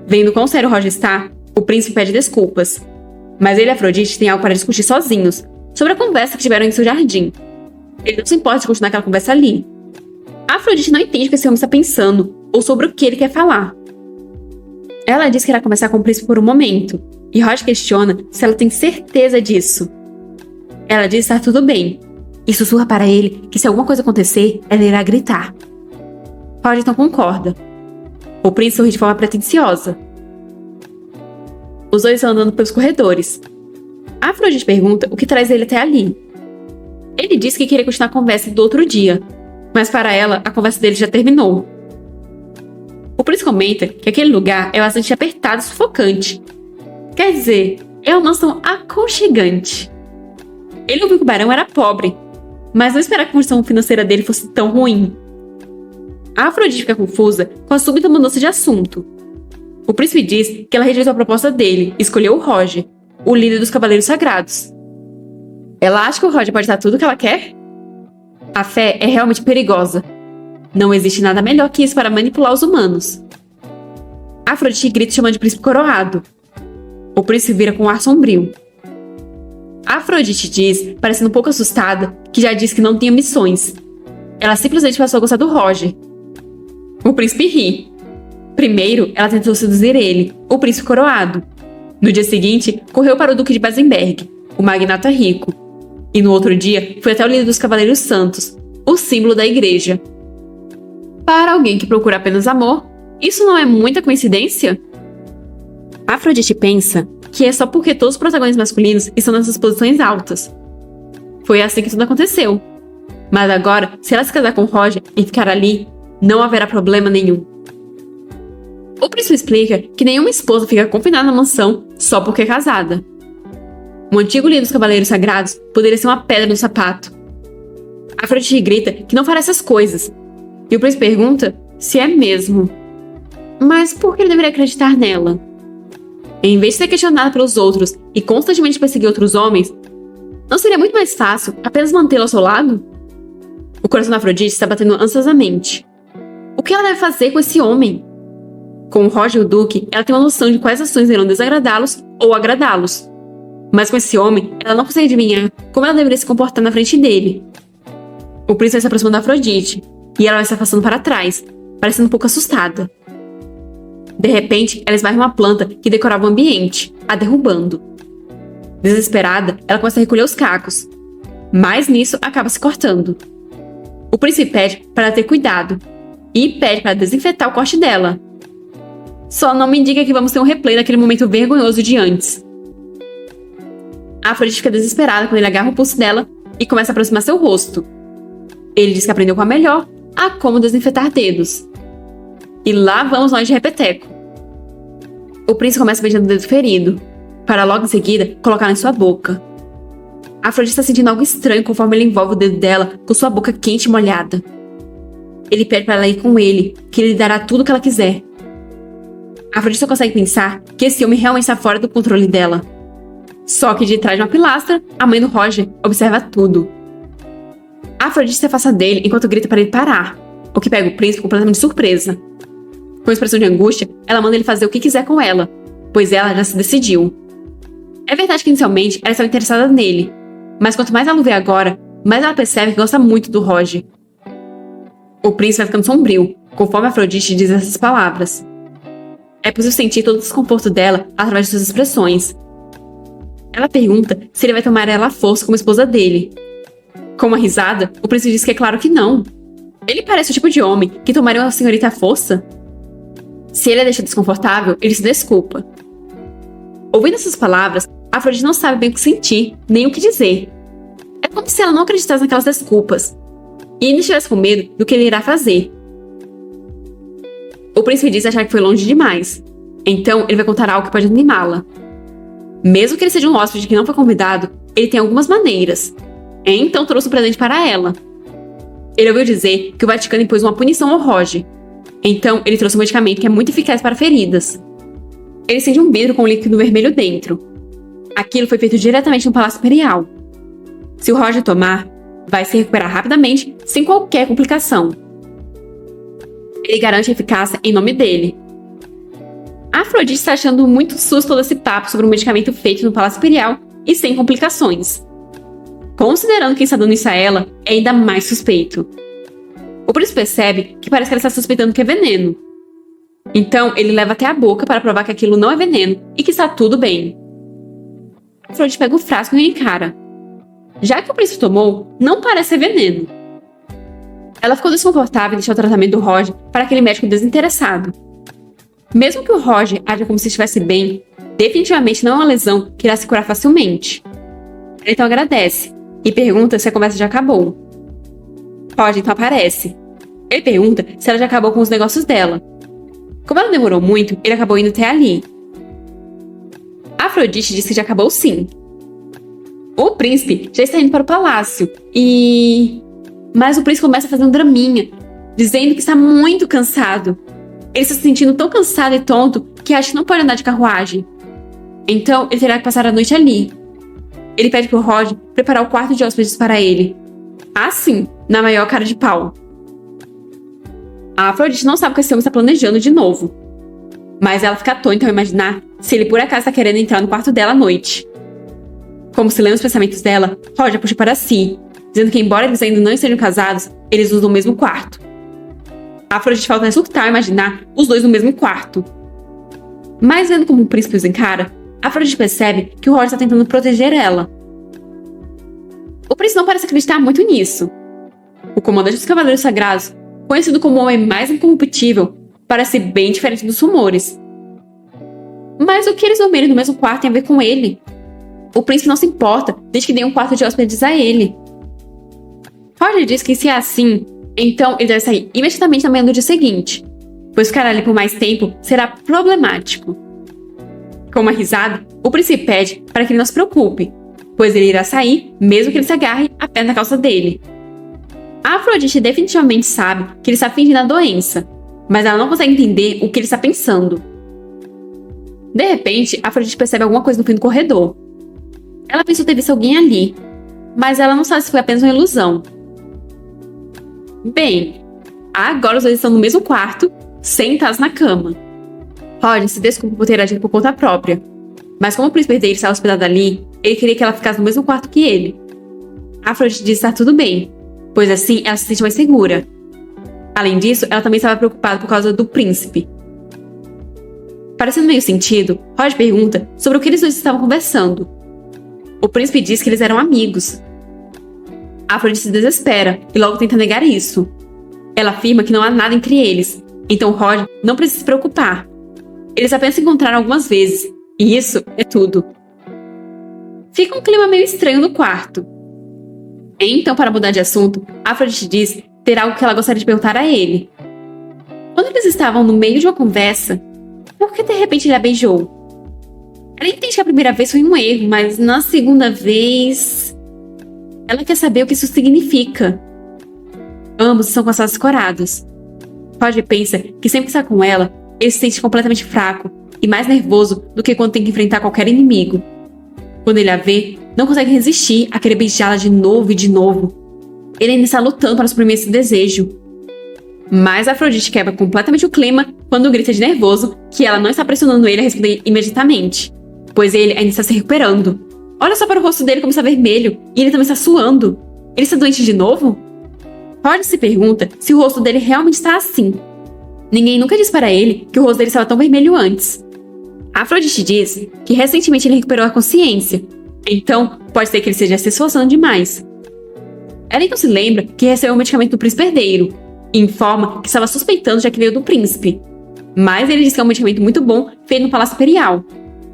Vendo quão sério Roger está, o príncipe pede desculpas. Mas ele e Afrodite têm algo para discutir sozinhos, sobre a conversa que tiveram em seu jardim. Ele não se importa de continuar aquela conversa ali. A Afrodite não entende o que esse homem está pensando, ou sobre o que ele quer falar. Ela diz que irá conversar com o príncipe por um momento, e Roger questiona se ela tem certeza disso. Ela diz estar tudo bem, e sussurra para ele que se alguma coisa acontecer, ela irá gritar. Roger então concorda. O príncipe sorri de forma pretensiosa. Os dois estão andando pelos corredores. A Afrodite pergunta o que traz ele até ali. Ele disse que queria continuar a conversa do outro dia, mas para ela, a conversa dele já terminou. O príncipe comenta que aquele lugar é bastante apertado e sufocante. Quer dizer, é uma mansão aconchegante. Ele ouviu que o barão era pobre, mas não esperava que a condição financeira dele fosse tão ruim. A Afrodite fica confusa com a súbita mudança de assunto. O príncipe diz que ela rejeitou a proposta dele e escolheu o Roger, o líder dos Cavaleiros Sagrados. Ela acha que o Roger pode dar tudo o que ela quer? A fé é realmente perigosa. Não existe nada melhor que isso para manipular os humanos. A Afrodite grita chamando de príncipe coroado. O príncipe vira com um ar sombrio. A Afrodite diz, parecendo um pouco assustada, que já disse que não tinha missões. Ela simplesmente passou a gostar do Roger. O príncipe ri. Primeiro, ela tentou seduzir ele, o príncipe coroado. No dia seguinte, correu para o duque de Basenberg, o magnata rico. E no outro dia, foi até o líder dos Cavaleiros Santos, o símbolo da igreja. Para alguém que procura apenas amor, isso não é muita coincidência? Afrodite pensa que é só porque todos os protagonistas masculinos estão nessas posições altas. Foi assim que tudo aconteceu. Mas agora, se ela se casar com Roger e ficar ali, não haverá problema nenhum. O príncipe explica que nenhuma esposa fica confinada na mansão só porque é casada. O antigo líder dos Cavaleiros Sagrados poderia ser uma pedra no sapato. Afrodite grita que não fará essas coisas. E o príncipe pergunta se é mesmo. Mas por que ele deveria acreditar nela? Em vez de ser questionada pelos outros e constantemente perseguir outros homens, não seria muito mais fácil apenas mantê-lo ao seu lado? O coração da Afrodite está batendo ansiosamente. O que ela deve fazer com esse homem? Com o Roger e o Duque, ela tem uma noção de quais ações irão desagradá-los ou agradá-los. Mas com esse homem, ela não consegue adivinhar como ela deveria se comportar na frente dele. O príncipe vai se aproximando da Afrodite, e ela vai se afastando para trás, parecendo um pouco assustada. De repente, ela esbarra em uma planta que decorava o ambiente, a derrubando. Desesperada, ela começa a recolher os cacos, mas nisso acaba se cortando. O príncipe pede para ela ter cuidado, e pede para desinfetar o corte dela. Só não me diga que vamos ter um replay daquele momento vergonhoso de antes. A Afrodite fica desesperada quando ele agarra o pulso dela e começa a aproximar seu rosto. Ele diz que aprendeu com a melhor a como desinfetar dedos. E lá vamos nós de repeteco. O príncipe começa beijando o dedo ferido, para logo em seguida colocar em sua boca. A Afrodite está sentindo algo estranho conforme ele envolve o dedo dela com sua boca quente e molhada. Ele pede para ela ir com ele, que ele lhe dará tudo o que ela quiser. A Afrodite só consegue pensar que esse homem realmente está fora do controle dela. Só que de trás de uma pilastra, a mãe do Roger observa tudo. A Afrodite se afasta dele enquanto grita para ele parar, o que pega o príncipe completamente de surpresa. Com expressão de angústia, ela manda ele fazer o que quiser com ela, pois ela já se decidiu. É verdade que inicialmente ela estava interessada nele, mas quanto mais ela o vê agora, mais ela percebe que gosta muito do Roger. O príncipe vai ficando sombrio, conforme a Afrodite diz essas palavras. É possível sentir todo o desconforto dela através de suas expressões. Ela pergunta se ele vai tomar ela à força como esposa dele. Com uma risada, o príncipe diz que é claro que não. Ele parece o tipo de homem que tomaria uma senhorita à força. Se ele a deixa desconfortável, ele se desculpa. Ouvindo essas palavras, a Afrodite não sabe bem o que sentir, nem o que dizer. É como se ela não acreditasse naquelas desculpas, e ainda estivesse com medo do que ele irá fazer. O príncipe diz achar que foi longe demais, então ele vai contar algo que pode animá-la. Mesmo que ele seja um hóspede que não foi convidado, ele tem algumas maneiras. Então trouxe um presente para ela. Ele ouviu dizer que o Vaticano impôs uma punição ao Roger. Então ele trouxe um medicamento que é muito eficaz para feridas. Ele acende um vidro com um líquido vermelho dentro. Aquilo foi feito diretamente no Palácio Imperial. Se o Roger tomar, vai se recuperar rapidamente, sem qualquer complicação. Ele garante a eficácia em nome dele. A Afrodite está achando muito susto todo esse papo sobre um medicamento feito no Palácio Imperial e sem complicações. Considerando quem está dando isso a ela, é ainda mais suspeito. O príncipe percebe que parece que ela está suspeitando que é veneno. Então, ele leva até a boca para provar que aquilo não é veneno e que está tudo bem. A Afrodite pega o frasco e o encara. Já que o príncipe tomou, não parece ser veneno. Ela ficou desconfortável em deixar o tratamento do Roger para aquele médico desinteressado. Mesmo que o Roger haja como se estivesse bem, definitivamente não é uma lesão que irá se curar facilmente. Ela então agradece e pergunta se a conversa já acabou. Roger então aparece. Ele pergunta se ela já acabou com os negócios dela. Como ela demorou muito, ele acabou indo até ali. A Afrodite disse que já acabou sim. O príncipe já está indo para o palácio Mas o príncipe começa a fazer um draminha, dizendo que está muito cansado. Ele está se sentindo tão cansado e tonto que acha que não pode andar de carruagem. Então, ele terá que passar a noite ali. Ele pede pro Roger preparar o quarto de hóspedes para ele. Assim, na maior cara de pau. A Afrodite não sabe o que esse homem está planejando de novo. Mas ela fica atônita ao imaginar se ele por acaso está querendo entrar no quarto dela à noite. Como se lendo os pensamentos dela, Roger puxa para si, dizendo que embora eles ainda não estejam casados, eles usam o mesmo quarto. A Afrodite volta a surtar ao imaginar os dois no mesmo quarto. Mas vendo como o príncipe os encara, a Afrodite percebe que o Roger está tentando proteger ela. O príncipe não parece acreditar muito nisso. O comandante dos Cavaleiros Sagrados, conhecido como o homem mais incorruptível, parece bem diferente dos rumores. Mas o que eles dormirem no mesmo quarto tem a ver com ele? O príncipe não se importa desde que dê um quarto de hóspedes a ele. Roger diz que se é assim, então ele deve sair imediatamente na manhã do dia seguinte, pois ficar ali por mais tempo será problemático. Com uma risada, o príncipe pede para que ele não se preocupe, pois ele irá sair mesmo que ele se agarre a perna da calça dele. A Afrodite definitivamente sabe que ele está fingindo a doença, mas ela não consegue entender o que ele está pensando. De repente, a Afrodite percebe alguma coisa no fim do corredor. Ela pensou ter visto alguém ali, mas ela não sabe se foi apenas uma ilusão. Bem, agora os dois estão no mesmo quarto, sentados na cama. Roger se desculpa por ter agido por conta própria, mas como o príncipe dele estava hospedado ali, ele queria que ela ficasse no mesmo quarto que ele. A Afrodite diz estar tudo bem, pois assim ela se sente mais segura. Além disso, ela também estava preocupada por causa do príncipe. Parecendo meio sentido, Roger pergunta sobre o que eles dois estavam conversando. O príncipe diz que eles eram amigos. A Afrodite se desespera e logo tenta negar isso. Ela afirma que não há nada entre eles, então Roger não precisa se preocupar. Eles apenas se encontraram algumas vezes, e isso é tudo. Fica um clima meio estranho no quarto. Então, para mudar de assunto, a Afrodite diz ter algo que ela gostaria de perguntar a ele. Quando eles estavam no meio de uma conversa, por que de repente ele a beijou? Ela entende que a primeira vez foi um erro, mas na segunda vez... Ela quer saber o que isso significa. Ambos são com as asas coradas. Roger pensa que sempre que está com ela, ele se sente completamente fraco e mais nervoso do que quando tem que enfrentar qualquer inimigo. Quando ele a vê, não consegue resistir a querer beijá-la de novo e de novo. Ele ainda está lutando para suprimir esse desejo. Mas a Afrodite quebra completamente o clima quando grita de nervoso que ela não está pressionando ele a responder imediatamente, pois ele ainda está se recuperando. Olha só para o rosto dele como está vermelho, e ele também está suando. Ele está doente de novo? Roger se pergunta se o rosto dele realmente está assim. Ninguém nunca disse para ele que o rosto dele estava tão vermelho antes. A Afrodite diz que recentemente ele recuperou a consciência, então pode ser que ele esteja se esforçando demais. Ela então se lembra que recebeu um medicamento do príncipe herdeiro e informa que estava suspeitando já que veio do príncipe. Mas ele diz que é um medicamento muito bom feito no Palácio Imperial.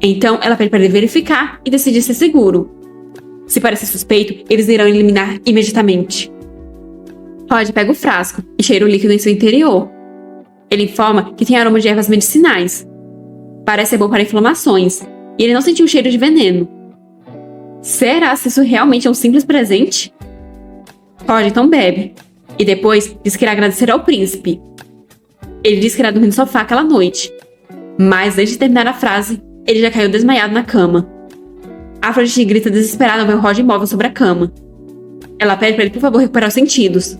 Então ela pede para ele verificar e decidir ser seguro. Se parecer suspeito, eles irão eliminar imediatamente. Roger pega o frasco e cheira o líquido em seu interior. Ele informa que tem aroma de ervas medicinais. Parece ser bom para inflamações, e ele não sentiu o cheiro de veneno. Será se isso realmente é um simples presente? Roger então bebe, e depois diz que irá agradecer ao príncipe. Ele diz que irá dormir no sofá aquela noite, mas antes de terminar a frase, ele já caiu desmaiado na cama. A Afrodite grita desesperada ao ver o Roger imóvel sobre a cama. Ela pede para ele por favor recuperar os sentidos.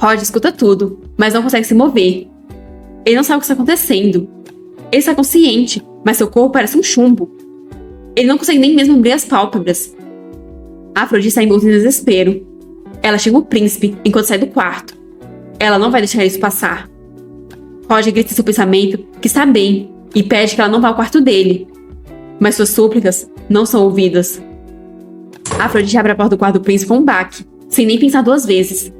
Roger escuta tudo, mas não consegue se mover. Ele não sabe o que está acontecendo. Ele está consciente, mas seu corpo parece um chumbo. Ele não consegue nem mesmo abrir as pálpebras. A Afrodite está envolta em desespero. Ela chama o príncipe enquanto sai do quarto. Ela não vai deixar isso passar. Roger grita em seu pensamento que está bem e pede que ela não vá ao quarto dele. Mas suas súplicas não são ouvidas. A Afrodite abre a porta do quarto do príncipe com um baque, sem nem pensar duas vezes.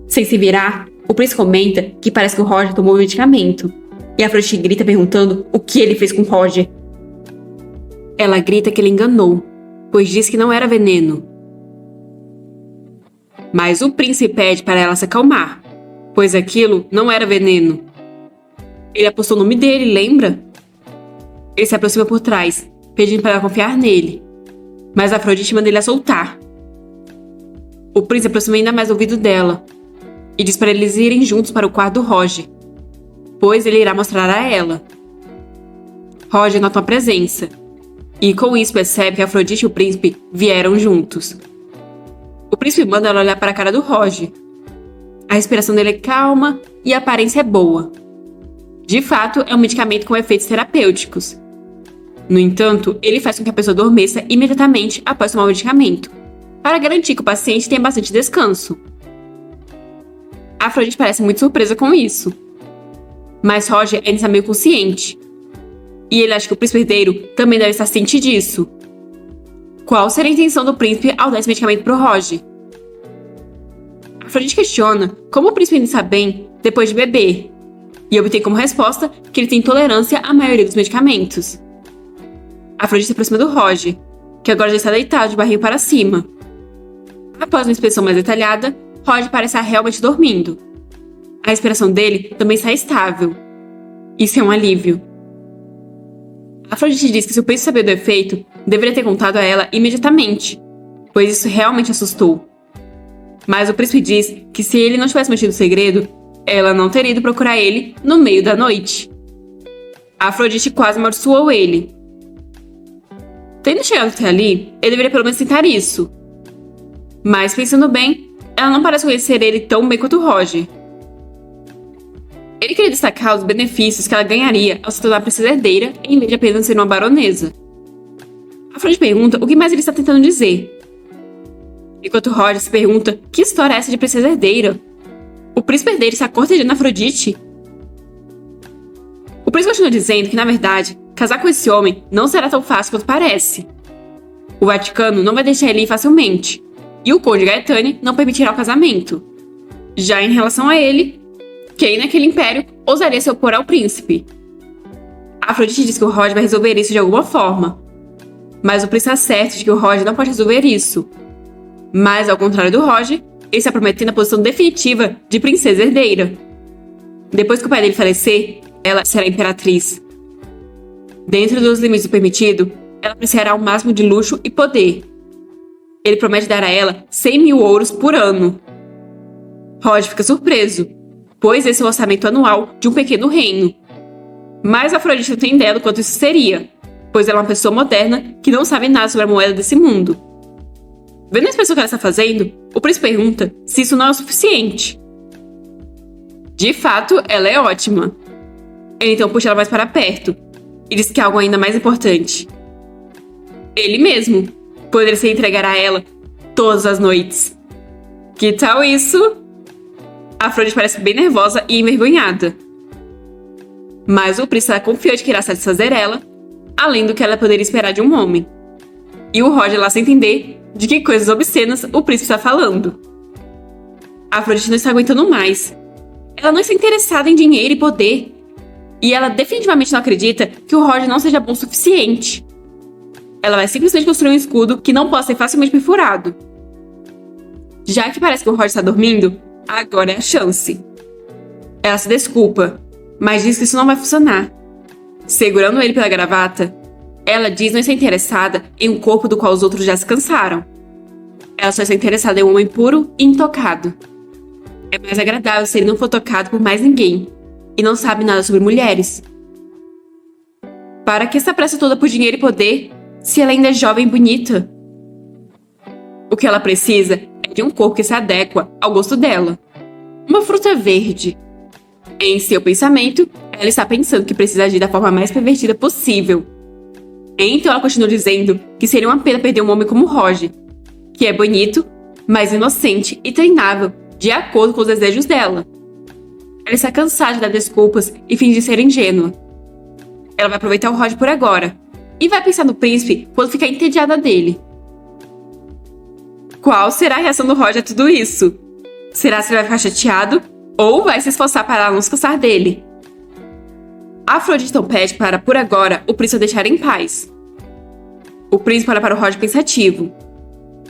Sem se virar, o príncipe comenta que parece que o Roger tomou o medicamento. E a Afrodite grita perguntando o que ele fez com o Roger. Ela grita que ele enganou, pois diz que não era veneno. Mas o príncipe pede para ela se acalmar, pois aquilo não era veneno. Ele apostou o nome dele, lembra? Ele se aproxima por trás, pedindo para ela confiar nele. Mas a Afrodite manda ele a soltar. O príncipe aproxima ainda mais o ouvido dela e diz para eles irem juntos para o quarto do Roger, pois ele irá mostrar a ela. Roger nota uma presença, e com isso percebe que a Afrodite e o príncipe vieram juntos. O príncipe manda ela olhar para a cara do Roger. A respiração dele é calma e a aparência é boa. De fato, é um medicamento com efeitos terapêuticos. No entanto, ele faz com que a pessoa adormeça imediatamente após tomar o medicamento, para garantir que o paciente tenha bastante descanso. Afrodite parece muito surpresa com isso. Mas Roger ainda está meio consciente. E ele acha que o príncipe herdeiro também deve estar ciente disso. Qual seria a intenção do príncipe ao dar esse medicamento pro Roger? Afrodite questiona como o príncipe ainda está bem depois de beber. E obtém como resposta que ele tem intolerância à maioria dos medicamentos. Afrodite se aproxima do Roger, que agora já está deitado de barriga para cima. Após uma inspeção mais detalhada, Roger parece estar realmente dormindo. A respiração dele também está estável. Isso é um alívio. Afrodite diz que se o príncipe sabia do efeito, deveria ter contado a ela imediatamente, pois isso realmente assustou. Mas o príncipe diz que se ele não tivesse mantido o segredo, ela não teria ido procurar ele no meio da noite. Afrodite quase amaldiçoou ele. Tendo chegado até ali, ele deveria pelo menos tentar isso. Mas pensando bem, ela não parece conhecer ele tão bem quanto Roger. Ele queria destacar os benefícios que ela ganharia ao se tornar princesa herdeira em vez de apenas ser uma baronesa. Afrodite pergunta o que mais ele está tentando dizer. Enquanto Roger se pergunta que história é essa de princesa herdeira. O príncipe herdeiro está cortejando Afrodite? O príncipe continua dizendo que, na verdade, casar com esse homem não será tão fácil quanto parece. O Vaticano não vai deixar ele ir facilmente, e o Conde Gaetani não permitirá o casamento. Já em relação a ele, quem naquele império ousaria se opor ao príncipe? Afrodite diz que o Roger vai resolver isso de alguma forma. Mas o príncipe está certo de que o Roger não pode resolver isso. Mas, ao contrário do Roger, ele está prometendo a posição definitiva de princesa herdeira. Depois que o pai dele falecer, ela será imperatriz. Dentro dos limites do permitido, ela apreciará o máximo de luxo e poder. Ele promete dar a ela 100 mil ouros por ano. Roger fica surpreso, pois esse é o orçamento anual de um pequeno reino. Mas Afrodite não tem ideia do quanto isso seria, pois ela é uma pessoa moderna que não sabe nada sobre a moeda desse mundo. Vendo a expressão que ela está fazendo, o príncipe pergunta se isso não é o suficiente. De fato, ela é ótima. Ele então puxa ela mais para perto e diz que há algo ainda mais importante. Ele mesmo poderia se entregar a ela todas as noites. Que tal isso? Afrodite parece bem nervosa e envergonhada. Mas o príncipe está confiante que irá satisfazer ela, além do que ela poderia esperar de um homem. E o Roger lá sem entender de que coisas obscenas o príncipe está falando. Afrodite não está aguentando mais. Ela não está interessada em dinheiro e poder. E ela definitivamente não acredita que o Roger não seja bom o suficiente. Ela vai simplesmente construir um escudo que não possa ser facilmente perfurado. Já que parece que o Roger está dormindo, agora é a chance. Ela se desculpa, mas diz que isso não vai funcionar. Segurando ele pela gravata, ela diz não estar interessada em um corpo do qual os outros já se cansaram. Ela só está interessada em um homem puro e intocado. É mais agradável se ele não for tocado por mais ninguém e não sabe nada sobre mulheres. Para que essa pressa toda por dinheiro e poder, se ela ainda é jovem e bonita? O que ela precisa é de um corpo que se adequa ao gosto dela. Uma fruta verde. Em seu pensamento, ela está pensando que precisa agir da forma mais pervertida possível. Então ela continua dizendo que seria uma pena perder um homem como Roger, que é bonito, mas inocente e treinável, de acordo com os desejos dela. Ela está cansada de dar desculpas e fingir ser ingênua. Ela vai aproveitar o Roger por agora, e vai pensar no príncipe quando ficar entediada dele. Qual será a reação do Roger a tudo isso? Será que ele vai ficar chateado ou vai se esforçar para não se cansar dele? Afrodite então pede para, por agora, o príncipe deixar em paz. O príncipe olha para o Roger pensativo.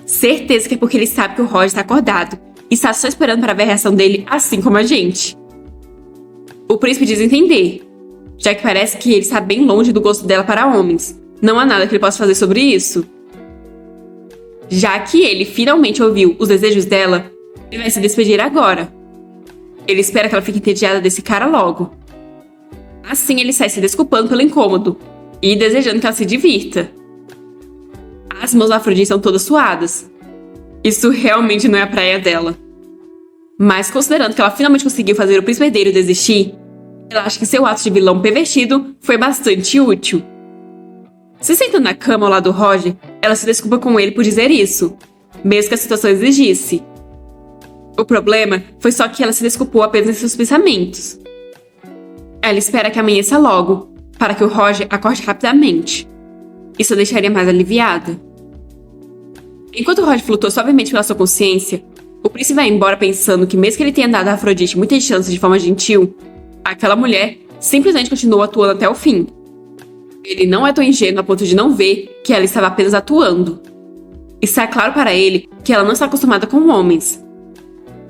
Certeza que é porque ele sabe que o Roger está acordado e está só esperando para ver a reação dele, assim como a gente. O príncipe diz entender, já que parece que ele está bem longe do gosto dela para homens. Não há nada que ele possa fazer sobre isso. Já que ele finalmente ouviu os desejos dela, ele vai se despedir agora. Ele espera que ela fique entediada desse cara logo. Assim ele sai se desculpando pelo incômodo e desejando que ela se divirta. As mãos da Afrodite são todas suadas. Isso realmente não é a praia dela. Mas considerando que ela finalmente conseguiu fazer o príncipe herdeiro desistir, ela acha que seu ato de vilão pervertido foi bastante útil. Se sentando na cama ao lado do Roger, ela se desculpa com ele por dizer isso, mesmo que a situação exigisse. O problema foi só que ela se desculpou apenas em seus pensamentos. Ela espera que amanheça logo, para que o Roger acorde rapidamente. Isso a deixaria mais aliviada. Enquanto o Roger flutua suavemente pela sua consciência, o príncipe vai embora pensando que mesmo que ele tenha dado a Afrodite muitas chances de forma gentil, aquela mulher simplesmente continuou atuando até o fim. Ele não é tão ingênuo a ponto de não ver que ela estava apenas atuando. Está claro para ele que ela não está acostumada com homens.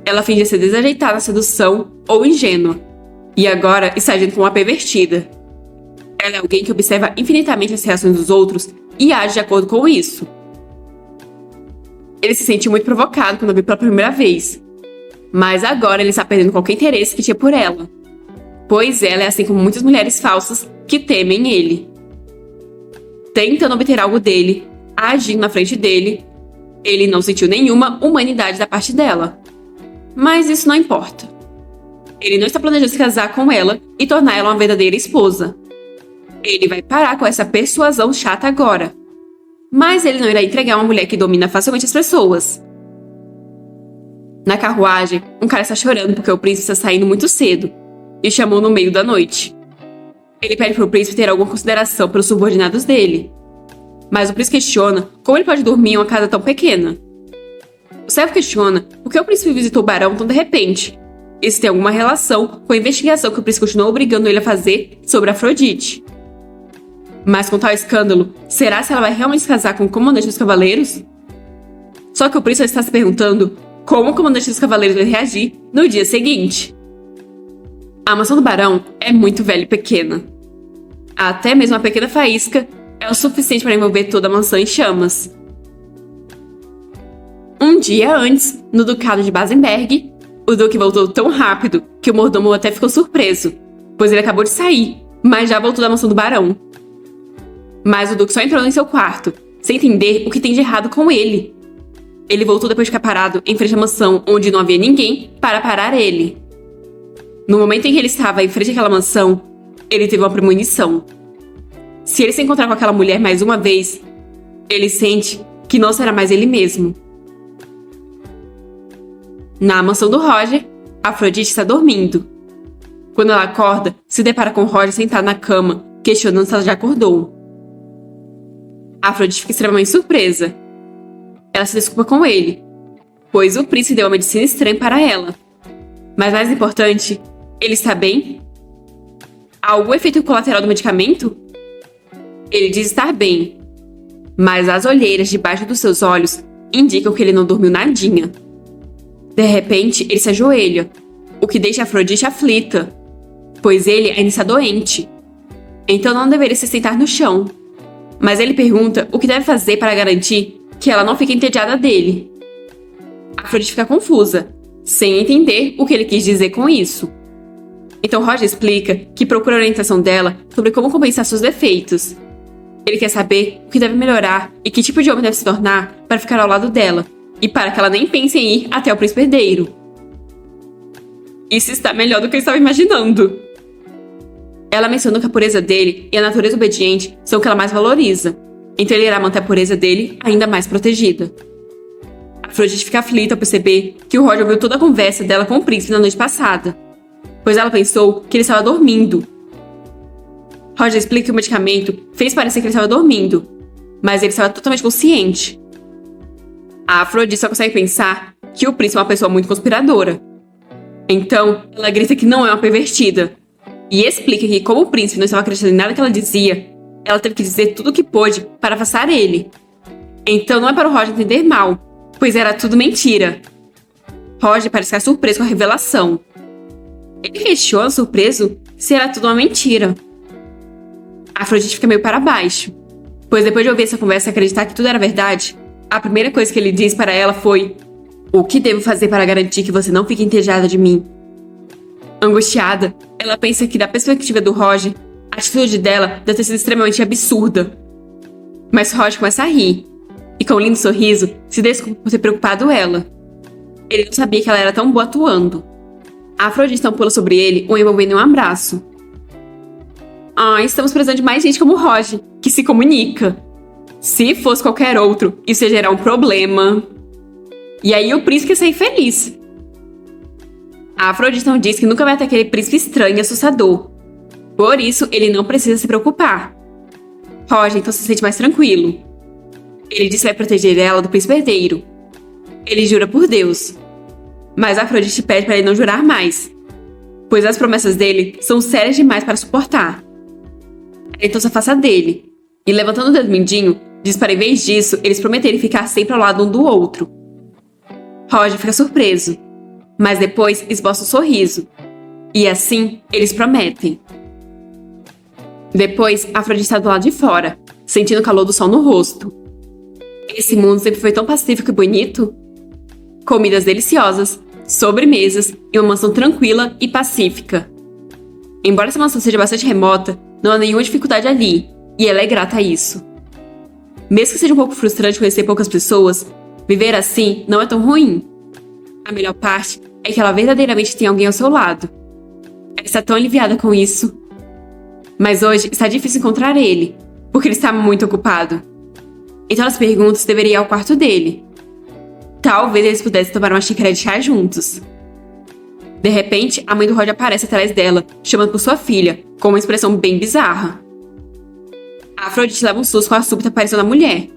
Ela finge ser desajeitada na sedução ou ingênua, e agora está agindo como uma pervertida. Ela é alguém que observa infinitamente as reações dos outros e age de acordo com isso. Ele se sentiu muito provocado quando a viu pela primeira vez, mas agora ele está perdendo qualquer interesse que tinha por ela, pois ela é assim como muitas mulheres falsas que temem ele. Tentando obter algo dele, agindo na frente dele, ele não sentiu nenhuma humanidade da parte dela. Mas isso não importa. Ele não está planejando se casar com ela e tornar ela uma verdadeira esposa. Ele vai parar com essa persuasão chata agora. Mas ele não irá entregar uma mulher que domina facilmente as pessoas. Na carruagem, um cara está chorando porque o príncipe está saindo muito cedo e chamou no meio da noite. Ele pede para o príncipe ter alguma consideração pelos subordinados dele. Mas o príncipe questiona como ele pode dormir em uma casa tão pequena. O servo questiona por que o príncipe visitou o barão tão de repente. Isso tem alguma relação com a investigação que o príncipe continuou obrigando ele a fazer sobre Afrodite. Mas com tal escândalo, será se ela vai realmente se casar com o comandante dos cavaleiros? Só que o príncipe está se perguntando como o comandante dos cavaleiros vai reagir no dia seguinte. A mansão do barão é muito velha e pequena. Até mesmo uma pequena faísca é o suficiente para envolver toda a mansão em chamas. Um dia antes, no ducado de Basenberg, o duque voltou tão rápido que o mordomo até ficou surpreso, pois ele acabou de sair, mas já voltou da mansão do barão. Mas o duque só entrou em seu quarto, sem entender o que tem de errado com ele. Ele voltou depois de ficar parado em frente à mansão, onde não havia ninguém para parar ele. No momento em que ele estava em frente àquela mansão, ele teve uma premonição. Se ele se encontrar com aquela mulher mais uma vez, ele sente que não será mais ele mesmo. Na mansão do Roger, Afrodite está dormindo. Quando ela acorda, se depara com Roger sentado na cama, questionando se ela já acordou. Afrodite fica extremamente surpresa. Ela se desculpa com ele, pois o príncipe deu uma medicina estranha para ela. Mas mais importante, ele está bem? Há algum efeito colateral do medicamento? Ele diz estar bem, mas as olheiras debaixo dos seus olhos indicam que ele não dormiu nadinha. De repente, ele se ajoelha, o que deixa Afrodite aflita, pois ele ainda está doente. Então não deveria se sentar no chão. Mas ele pergunta o que deve fazer para garantir que ela não fique entediada dele. Afrodite fica confusa, sem entender o que ele quis dizer com isso. Então Roger explica que procura a orientação dela sobre como compensar seus defeitos. Ele quer saber o que deve melhorar e que tipo de homem deve se tornar para ficar ao lado dela, e para que ela nem pense em ir até o príncipe herdeiro. Isso está melhor do que eu estava imaginando. Ela mencionou que a pureza dele e a natureza obediente são o que ela mais valoriza, então ele irá manter a pureza dele ainda mais protegida. Afrodite fica aflita ao perceber que o Roger ouviu toda a conversa dela com o príncipe na noite passada, pois ela pensou que ele estava dormindo. Roger explica que o medicamento fez parecer que ele estava dormindo, mas ele estava totalmente consciente. A Afrodite só consegue pensar que o príncipe é uma pessoa muito conspiradora. Então, ela grita que não é uma pervertida, e explica que, como o príncipe não estava acreditando em nada que ela dizia, ela teve que dizer tudo o que pôde para afastar ele. Então não é para o Roger entender mal, pois era tudo mentira. Roger parece ficar surpreso com a revelação. Ele questiona, surpreso, se era tudo uma mentira. Afrodite fica meio para baixo, pois depois de ouvir essa conversa e acreditar que tudo era verdade, a primeira coisa que ele diz para ela foi: "O que devo fazer para garantir que você não fique entediada de mim?" Angustiada, ela pensa que, da perspectiva do Roger, a atitude dela deve ter sido extremamente absurda. Mas Roger começa a rir, e com um lindo sorriso, se desculpa por ter preocupado ela. Ele não sabia que ela era tão boa atuando. A Afrodite então pula sobre ele, o envolvendo em um abraço. Estamos precisando de mais gente como o Roger, que se comunica. Se fosse qualquer outro, isso ia gerar um problema. E aí o príncipe ia sair feliz. A Afrodite não diz que nunca vai ter aquele príncipe estranho e assustador. Por isso, ele não precisa se preocupar. Roger então se sente mais tranquilo. Ele diz que vai proteger ela do príncipe herdeiro. Ele jura por Deus. Mas a Afrodite pede para ele não jurar mais, pois as promessas dele são sérias demais para suportar. Ela então se afasta dele, e levantando o dedo mindinho, diz para em vez disso, eles prometerem ficar sempre ao lado um do outro. Roger fica surpreso, mas depois esboça um sorriso. E assim, eles prometem. Depois, Afrodite está do lado de fora, sentindo o calor do sol no rosto. Esse mundo sempre foi tão pacífico e bonito. Comidas deliciosas, sobremesas e uma mansão tranquila e pacífica. Embora essa mansão seja bastante remota, não há nenhuma dificuldade ali, e ela é grata a isso. Mesmo que seja um pouco frustrante conhecer poucas pessoas, viver assim não é tão ruim. A melhor parte é que ela verdadeiramente tem alguém ao seu lado. Ela está tão aliviada com isso. Mas hoje está difícil encontrar ele, porque ele está muito ocupado. Então ela se pergunta se deveria ir ao quarto dele. Talvez eles pudessem tomar uma xícara de chá juntos. De repente, a mãe do Roger aparece atrás dela, chamando por sua filha, com uma expressão bem bizarra. A Afrodite leva um susto com a súbita aparição da mulher.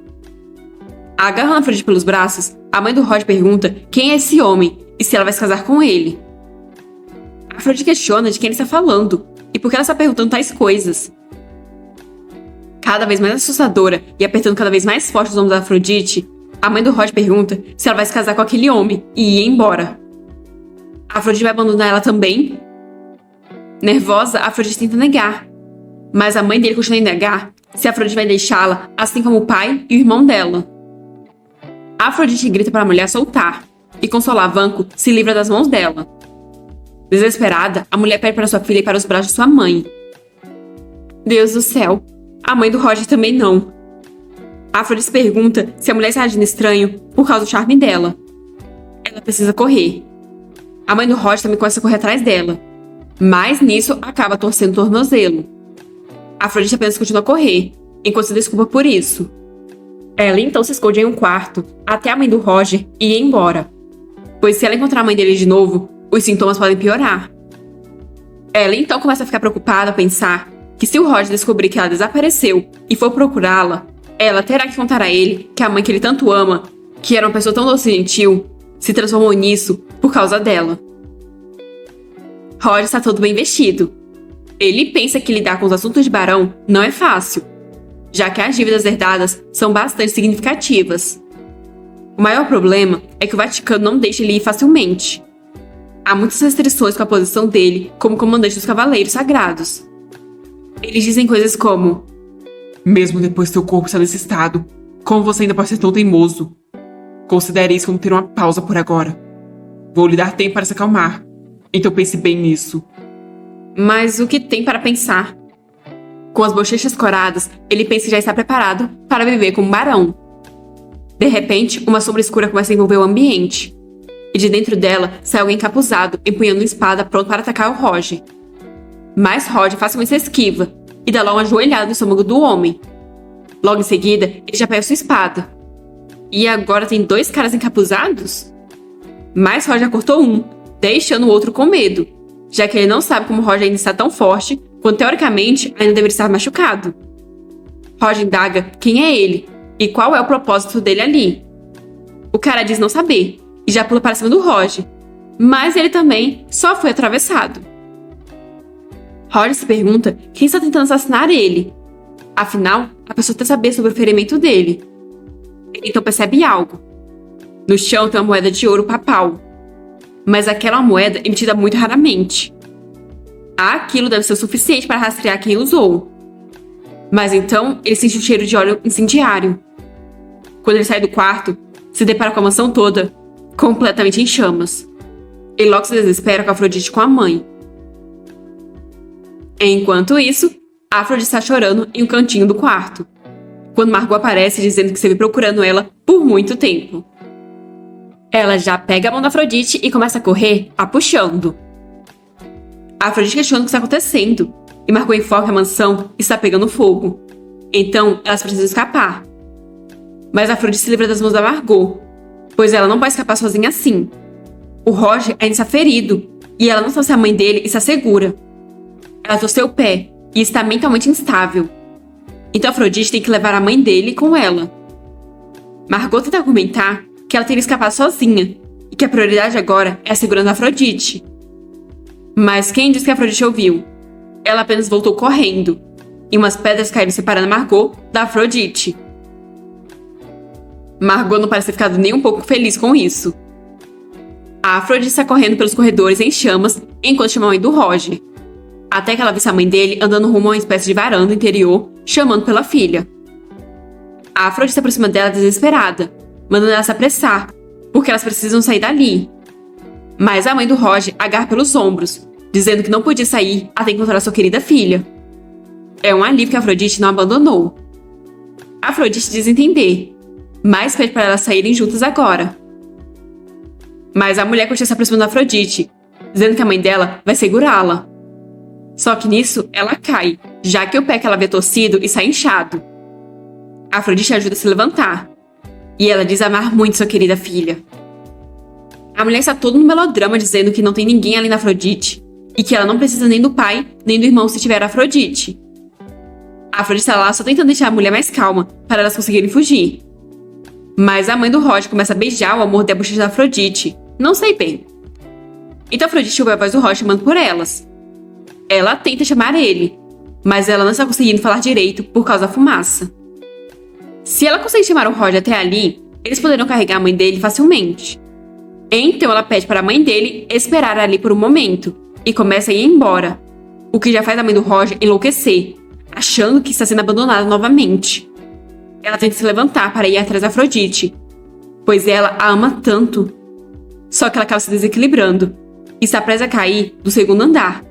Agarrando a Afrodite pelos braços, a mãe do Roger pergunta quem é esse homem e se ela vai se casar com ele. A Afrodite questiona de quem ele está falando e por que ela está perguntando tais coisas. Cada vez mais assustadora e apertando cada vez mais forte os ombros da Afrodite, a mãe do Roger pergunta se ela vai se casar com aquele homem e ir embora. A Afrodite vai abandonar ela também? Nervosa, a Afrodite tenta negar. Mas a mãe dele continua a negar se a Afrodite vai deixá-la, assim como o pai e o irmão dela. A Afrodite grita para a mulher soltar, e com solavanco se livra das mãos dela. Desesperada, a mulher pede para sua filha ir para os braços de sua mãe. Deus do céu, a mãe do Roger também não. A Afrodite pergunta se a mulher está agindo estranho por causa do charme dela. Ela precisa correr. A mãe do Roger também começa a correr atrás dela, mas nisso acaba torcendo o tornozelo. A Afrodite apenas continua a correr, enquanto se desculpa por isso. Ela então se esconde em um quarto, até a mãe do Roger ir embora, pois se ela encontrar a mãe dele de novo, os sintomas podem piorar. Ela então começa a ficar preocupada a pensar que se o Roger descobrir que ela desapareceu e for procurá-la, ela terá que contar a ele que a mãe que ele tanto ama, que era uma pessoa tão doce e gentil, se transformou nisso por causa dela. Roger está todo bem vestido. Ele pensa que lidar com os assuntos de Barão não é fácil, já que as dívidas herdadas são bastante significativas. O maior problema é que o Vaticano não deixa ele ir facilmente. Há muitas restrições com a posição dele como comandante dos Cavaleiros Sagrados. Eles dizem coisas como: mesmo depois que seu corpo está nesse estado, como você ainda pode ser tão teimoso? Considere isso como ter uma pausa por agora. Vou lhe dar tempo para se acalmar, então pense bem nisso. Mas o que tem para pensar? Com as bochechas coradas, ele pensa que já está preparado para viver como um barão. De repente, uma sombra escura começa a envolver o ambiente. E de dentro dela sai alguém encapuzado, empunhando uma espada pronto para atacar o Roger. Mas Roger facilmente se esquiva e dá logo uma joelhada no estômago do homem. Logo em seguida, ele já pega sua espada. E agora tem 2 caras encapuzados? Mas Roger cortou um, deixando o outro com medo, já que ele não sabe como Roger ainda está tão forte, quando teoricamente ainda deveria estar machucado. Roger indaga quem é ele e qual é o propósito dele ali. O cara diz não saber e já pula para cima do Roger, mas ele também só foi atravessado. Roger se pergunta quem está tentando assassinar ele. Afinal, a pessoa quer saber sobre o ferimento dele. Ele então percebe algo. No chão tem uma moeda de ouro papal, mas aquela é uma moeda emitida muito raramente. Aquilo deve ser o suficiente para rastrear quem usou. Mas então ele sente um cheiro de óleo incendiário. Quando ele sai do quarto, se depara com a mansão toda completamente em chamas. Ele logo se desespera com a Afrodite com a mãe. Enquanto isso, a Afrodite está chorando em um cantinho do quarto, quando Margot aparece dizendo que esteve procurando ela por muito tempo. Ela já pega a mão da Afrodite e começa a correr, a puxando. A Afrodite questiona o que está acontecendo, e Margot informa que a mansão está pegando fogo. Então, elas precisam escapar. Mas a Afrodite se livra das mãos da Margot, pois ela não pode escapar sozinha assim. O Roger ainda está ferido, E ela não sabe se a mãe dele está segura. Ela torceu o pé e está mentalmente instável. Então Afrodite tem que levar a mãe dele com ela. Margot tenta argumentar que ela teria escapado sozinha e que a prioridade agora é segurando Afrodite. Mas quem disse que Afrodite ouviu? Ela apenas voltou correndo e umas pedras caíram separando Margot da Afrodite. Margot não parece ter ficado nem um pouco feliz com isso. A Afrodite está correndo pelos corredores em chamas enquanto chama a mãe do Roger. Até que ela vê a mãe dele andando rumo a uma espécie de varanda interior, chamando pela filha. A Afrodite se aproxima dela desesperada, mandando ela se apressar, porque elas precisam sair dali. Mas a mãe do Roger agarra pelos ombros, dizendo que não podia sair até encontrar sua querida filha. É um alívio que a Afrodite não abandonou. A Afrodite diz entender, mas pede para elas saírem juntas agora. Mas a mulher continua se aproximando da Afrodite, dizendo que a mãe dela vai segurá-la. Só que nisso, ela cai, já que o pé que ela havia torcido está inchado. A Afrodite ajuda a se levantar, e ela diz amar muito sua querida filha. A mulher está todo no melodrama dizendo que não tem ninguém além da Afrodite, e que ela não precisa nem do pai, nem do irmão se tiver a Afrodite. A Afrodite está lá só tentando deixar a mulher mais calma, para elas conseguirem fugir. Mas a mãe do Roger começa a beijar o amor da bochecha da Afrodite. Não sei bem. Então Afrodite ouve a voz do Roger chamando por elas. Ela tenta chamar ele, mas ela não está conseguindo falar direito por causa da fumaça. Se ela conseguir chamar o Roger até ali, eles poderão carregar a mãe dele facilmente. Então ela pede para a mãe dele esperar ali por um momento e começa a ir embora, o que já faz a mãe do Roger enlouquecer, achando que está sendo abandonada novamente. Ela tenta se levantar para ir atrás da Afrodite, pois ela a ama tanto. Só que ela acaba se desequilibrando e está presa a cair do segundo andar.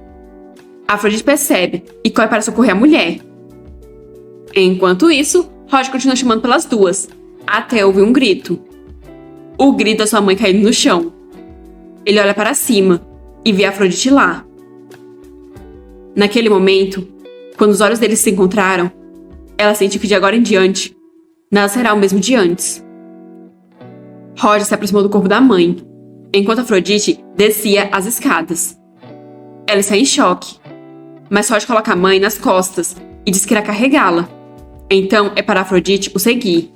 A Afrodite percebe e corre para socorrer a mulher. Enquanto isso, Roger continua chamando pelas duas, até ouvir um grito. O grito da sua mãe caindo no chão. Ele olha para cima e vê a Afrodite lá. Naquele momento, quando os olhos deles se encontraram, ela sente que de agora em diante, nada será o mesmo de antes. Roger se aproximou do corpo da mãe, enquanto Afrodite descia as escadas. Ela está em choque, mas Roger coloca a mãe nas costas e diz que irá carregá-la. Então é para Afrodite o seguir.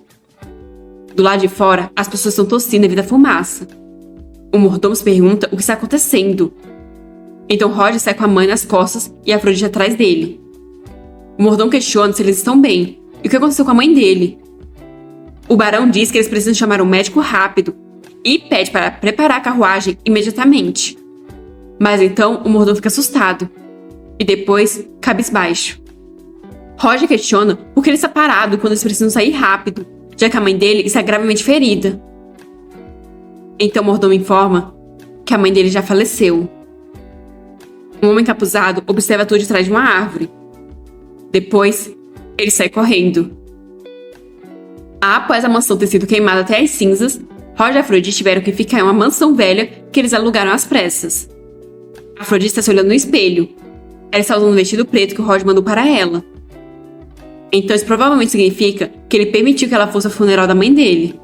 Do lado de fora, as pessoas estão tossindo devido à fumaça. O mordomo se pergunta o que está acontecendo. Então Roger sai com a mãe nas costas e Afrodite atrás dele. O mordomo questiona se eles estão bem e o que aconteceu com a mãe dele. O barão diz que eles precisam chamar um médico rápido e pede para preparar a carruagem imediatamente. Mas então o mordomo fica assustado e depois cabisbaixo. Roger questiona por que ele está parado quando eles precisam sair rápido, já que a mãe dele está gravemente ferida. Então o mordomo informa que a mãe dele já faleceu. Um homem encapuzado observa tudo de trás de uma árvore. Depois, ele sai correndo. Após a mansão ter sido queimada até as cinzas, Roger e Afrodite tiveram que ficar em uma mansão velha que eles alugaram às pressas. Afrodite está se olhando no espelho. Ela está usando um vestido preto que o Roger mandou para ela. Então isso provavelmente significa que ele permitiu que ela fosse ao funeral da mãe dele.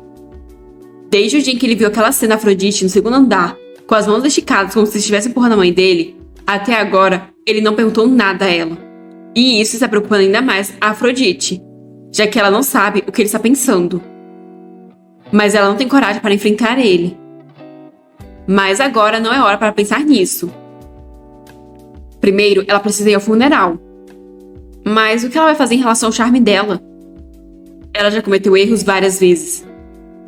Desde o dia em que ele viu aquela cena Afrodite no segundo andar, com as mãos esticadas como se estivesse empurrando a mãe dele, até agora ele não perguntou nada a ela. E isso está preocupando ainda mais a Afrodite, já que ela não sabe o que ele está pensando. Mas ela não tem coragem para enfrentar ele. Mas agora não é hora para pensar nisso. Primeiro, ela precisa ir ao funeral. Mas o que ela vai fazer em relação ao charme dela? Ela já cometeu erros várias vezes.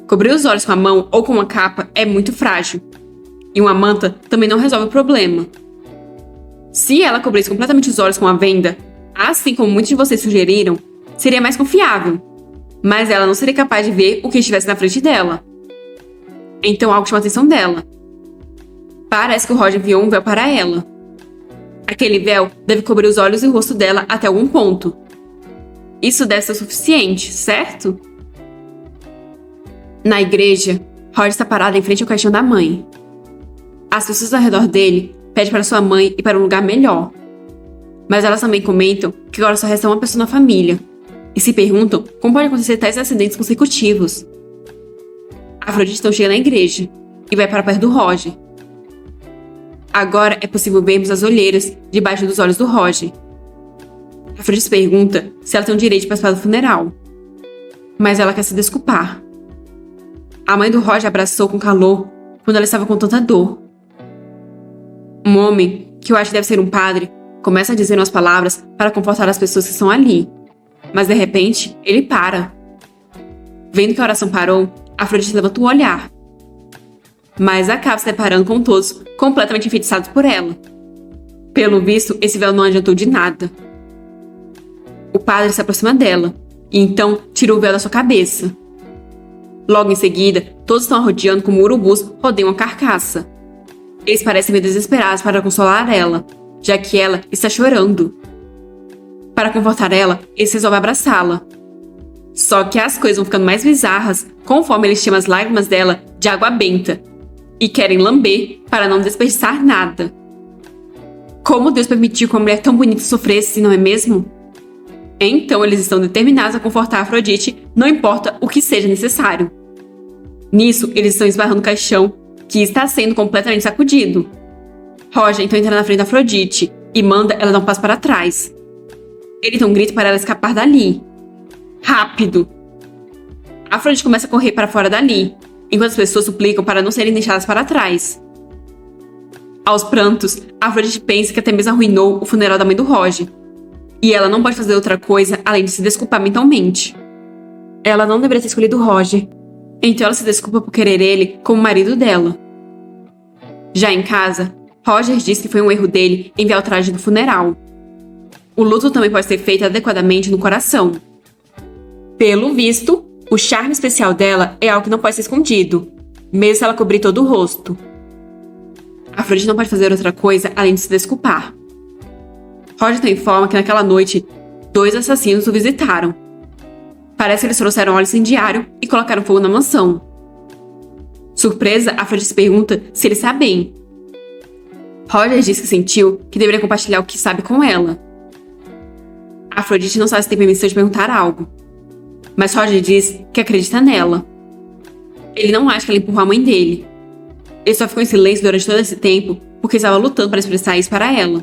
Cobrir os olhos com a mão ou com uma capa é muito frágil. E uma manta também não resolve o problema. Se ela cobrisse completamente os olhos com uma venda, assim como muitos de vocês sugeriram, seria mais confiável. Mas ela não seria capaz de ver o que estivesse na frente dela. Então algo chama a atenção dela. Parece que o Roger enviou um véu para ela. Aquele véu deve cobrir os olhos e o rosto dela até algum ponto. Isso deve ser o suficiente, certo? Na igreja, Roger está parado em frente ao caixão da mãe. As pessoas ao redor dele pedem para sua mãe ir para um lugar melhor. Mas elas também comentam que agora só resta uma pessoa na família e se perguntam como pode acontecer tais acidentes consecutivos. A Afrodite então chega na igreja e vai para perto do Roger. Agora é possível vermos as olheiras debaixo dos olhos do Roger. Afrodite pergunta se ela tem o direito de participar do funeral, mas ela quer se desculpar. A mãe do Roger abraçou com calor quando ela estava com tanta dor. Um homem, que eu acho que deve ser um padre, começa a dizer umas palavras para confortar as pessoas que estão ali, mas de repente ele para. Vendo que a oração parou, Afrodite levanta um olhar, mas acaba se deparando com todos completamente enfeitiçados por ela. Pelo visto, esse véu não adiantou de nada. O padre se aproxima dela e então tira o véu da sua cabeça. Logo em seguida, todos estão rodeando como urubus rodeiam a carcaça. Eles parecem meio desesperados para consolar ela, já que ela está chorando. Para confortar ela, eles resolvem abraçá-la. Só que as coisas vão ficando mais bizarras conforme eles chamam as lágrimas dela de água benta e querem lamber para não desperdiçar nada. Como Deus permitiu que uma mulher tão bonita sofresse, não é mesmo? Então eles estão determinados a confortar Afrodite, não importa o que seja necessário. Nisso, eles estão esbarrando o caixão, que está sendo completamente sacudido. Roger então entra na frente da Afrodite e manda ela dar um passo para trás. Ele então grita para ela escapar dali. Rápido! Afrodite começa a correr para fora dali, enquanto as pessoas suplicam para não serem deixadas para trás. Aos prantos, Afrodite pensa que até mesmo arruinou o funeral da mãe do Roger. E ela não pode fazer outra coisa além de se desculpar mentalmente. Ela não deveria ter escolhido Roger, então ela se desculpa por querer ele como marido dela. Já em casa, Roger diz que foi um erro dele enviar o traje do funeral. O luto também pode ser feito adequadamente no coração. Pelo visto, o charme especial dela é algo que não pode ser escondido, mesmo se ela cobrir todo o rosto. Afrodite não pode fazer outra coisa além de se desculpar. Roger então informa que naquela noite, 2 assassinos o visitaram. Parece que eles trouxeram óleo incendiário e colocaram fogo na mansão. Surpresa, Afrodite pergunta se ele está bem. Roger diz que sentiu que deveria compartilhar o que sabe com ela. Afrodite não sabe se tem permissão de perguntar algo, mas Roger diz que acredita nela. Ele não acha que ela empurrou a mãe dele. Ele só ficou em silêncio durante todo esse tempo porque estava lutando para expressar isso para ela.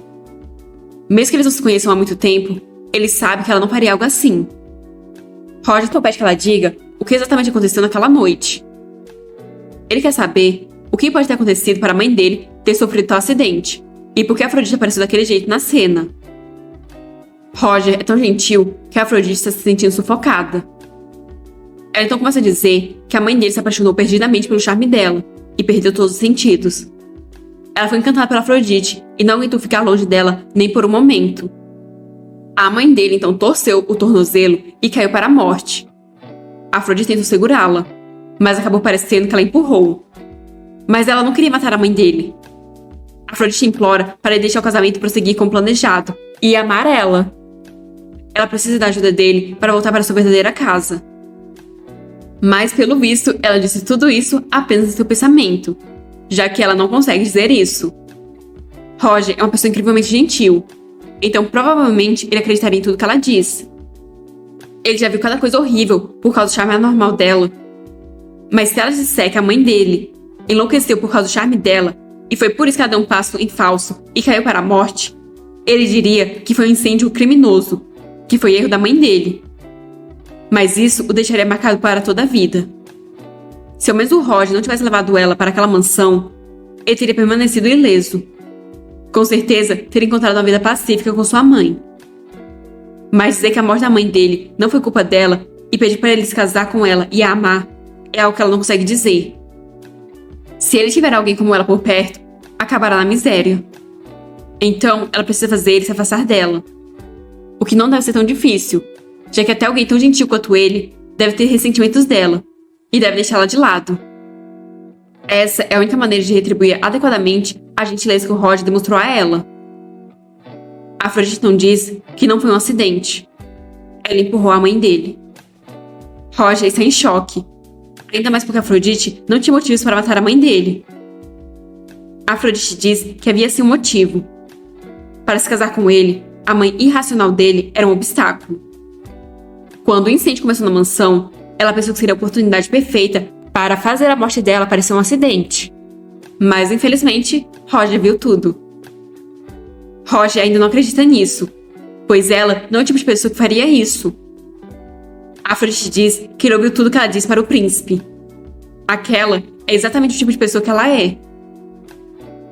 Mesmo que eles não se conheçam há muito tempo, ele sabe que ela não faria algo assim. Roger então pede que ela diga o que exatamente aconteceu naquela noite. Ele quer saber o que pode ter acontecido para a mãe dele ter sofrido tal acidente e por que Afrodite apareceu daquele jeito na cena. Roger é tão gentil que a Afrodite está se sentindo sufocada. Ela então começa a dizer que a mãe dele se apaixonou perdidamente pelo charme dela e perdeu todos os sentidos. Ela foi encantada pela Afrodite e não aguentou ficar longe dela nem por um momento. A mãe dele então torceu o tornozelo e caiu para a morte. Afrodite tentou segurá-la, mas acabou parecendo que ela empurrou. Mas ela não queria matar a mãe dele. Afrodite implora para ele deixar o casamento prosseguir como planejado e amar ela. Ela precisa da ajuda dele para voltar para sua verdadeira casa. Mas, pelo visto, ela disse tudo isso apenas em seu pensamento, já que ela não consegue dizer isso. Roger é uma pessoa incrivelmente gentil, então provavelmente ele acreditaria em tudo que ela diz. Ele já viu cada coisa horrível por causa do charme anormal dela. Mas se ela disser que a mãe dele enlouqueceu por causa do charme dela e foi por isso que ela deu um passo em falso e caiu para a morte, ele diria que foi um incêndio criminoso, que foi erro da mãe dele. Mas isso o deixaria marcado para toda a vida. Se ao menos o Roger não tivesse levado ela para aquela mansão, ele teria permanecido ileso. Com certeza, teria encontrado uma vida pacífica com sua mãe. Mas dizer que a morte da mãe dele não foi culpa dela e pedir para ele se casar com ela e a amar é algo que ela não consegue dizer. Se ele tiver alguém como ela por perto, acabará na miséria. Então, ela precisa fazer ele se afastar dela. O que não deve ser tão difícil, já que até alguém tão gentil quanto ele deve ter ressentimentos dela e deve deixá-la de lado. Essa é a única maneira de retribuir adequadamente a gentileza que o Roger demonstrou a ela. Afrodite então diz que não foi um acidente. Ela empurrou a mãe dele. Roger está em choque, ainda mais porque Afrodite não tinha motivos para matar a mãe dele. Afrodite diz que havia sim um motivo. Para se casar com ele, a mãe irracional dele era um obstáculo. Quando o incêndio começou na mansão, ela pensou que seria a oportunidade perfeita para fazer a morte dela parecer um acidente. Mas, infelizmente, Roger viu tudo. Roger ainda não acredita nisso, pois ela não é o tipo de pessoa que faria isso. Afrodite diz que ele ouviu tudo que ela disse para o príncipe. Aquela é exatamente o tipo de pessoa que ela é.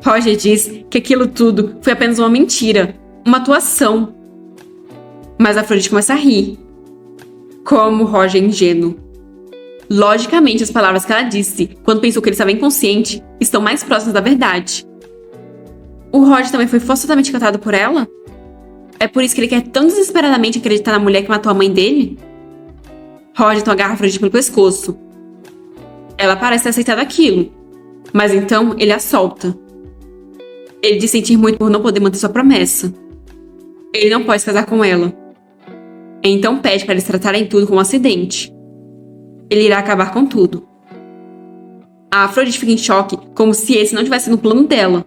Roger diz que aquilo tudo foi apenas uma mentira, uma atuação. Mas Afrodite começa a rir. Como Roger é ingênuo. Logicamente, as palavras que ela disse quando pensou que ele estava inconsciente estão mais próximas da verdade. O Roger também foi forçosamente encantado por ela? É por isso que ele quer tão desesperadamente acreditar na mulher que matou a mãe dele? Roger então agarra Afrodite pelo pescoço. Ela parece ter aceitado aquilo, mas então ele a solta. Ele diz sentir muito por não poder manter sua promessa. Ele não pode se casar com ela. Então pede para eles tratarem tudo como um acidente. Ele irá acabar com tudo. A Afrodite fica em choque, como se esse não tivesse no plano dela.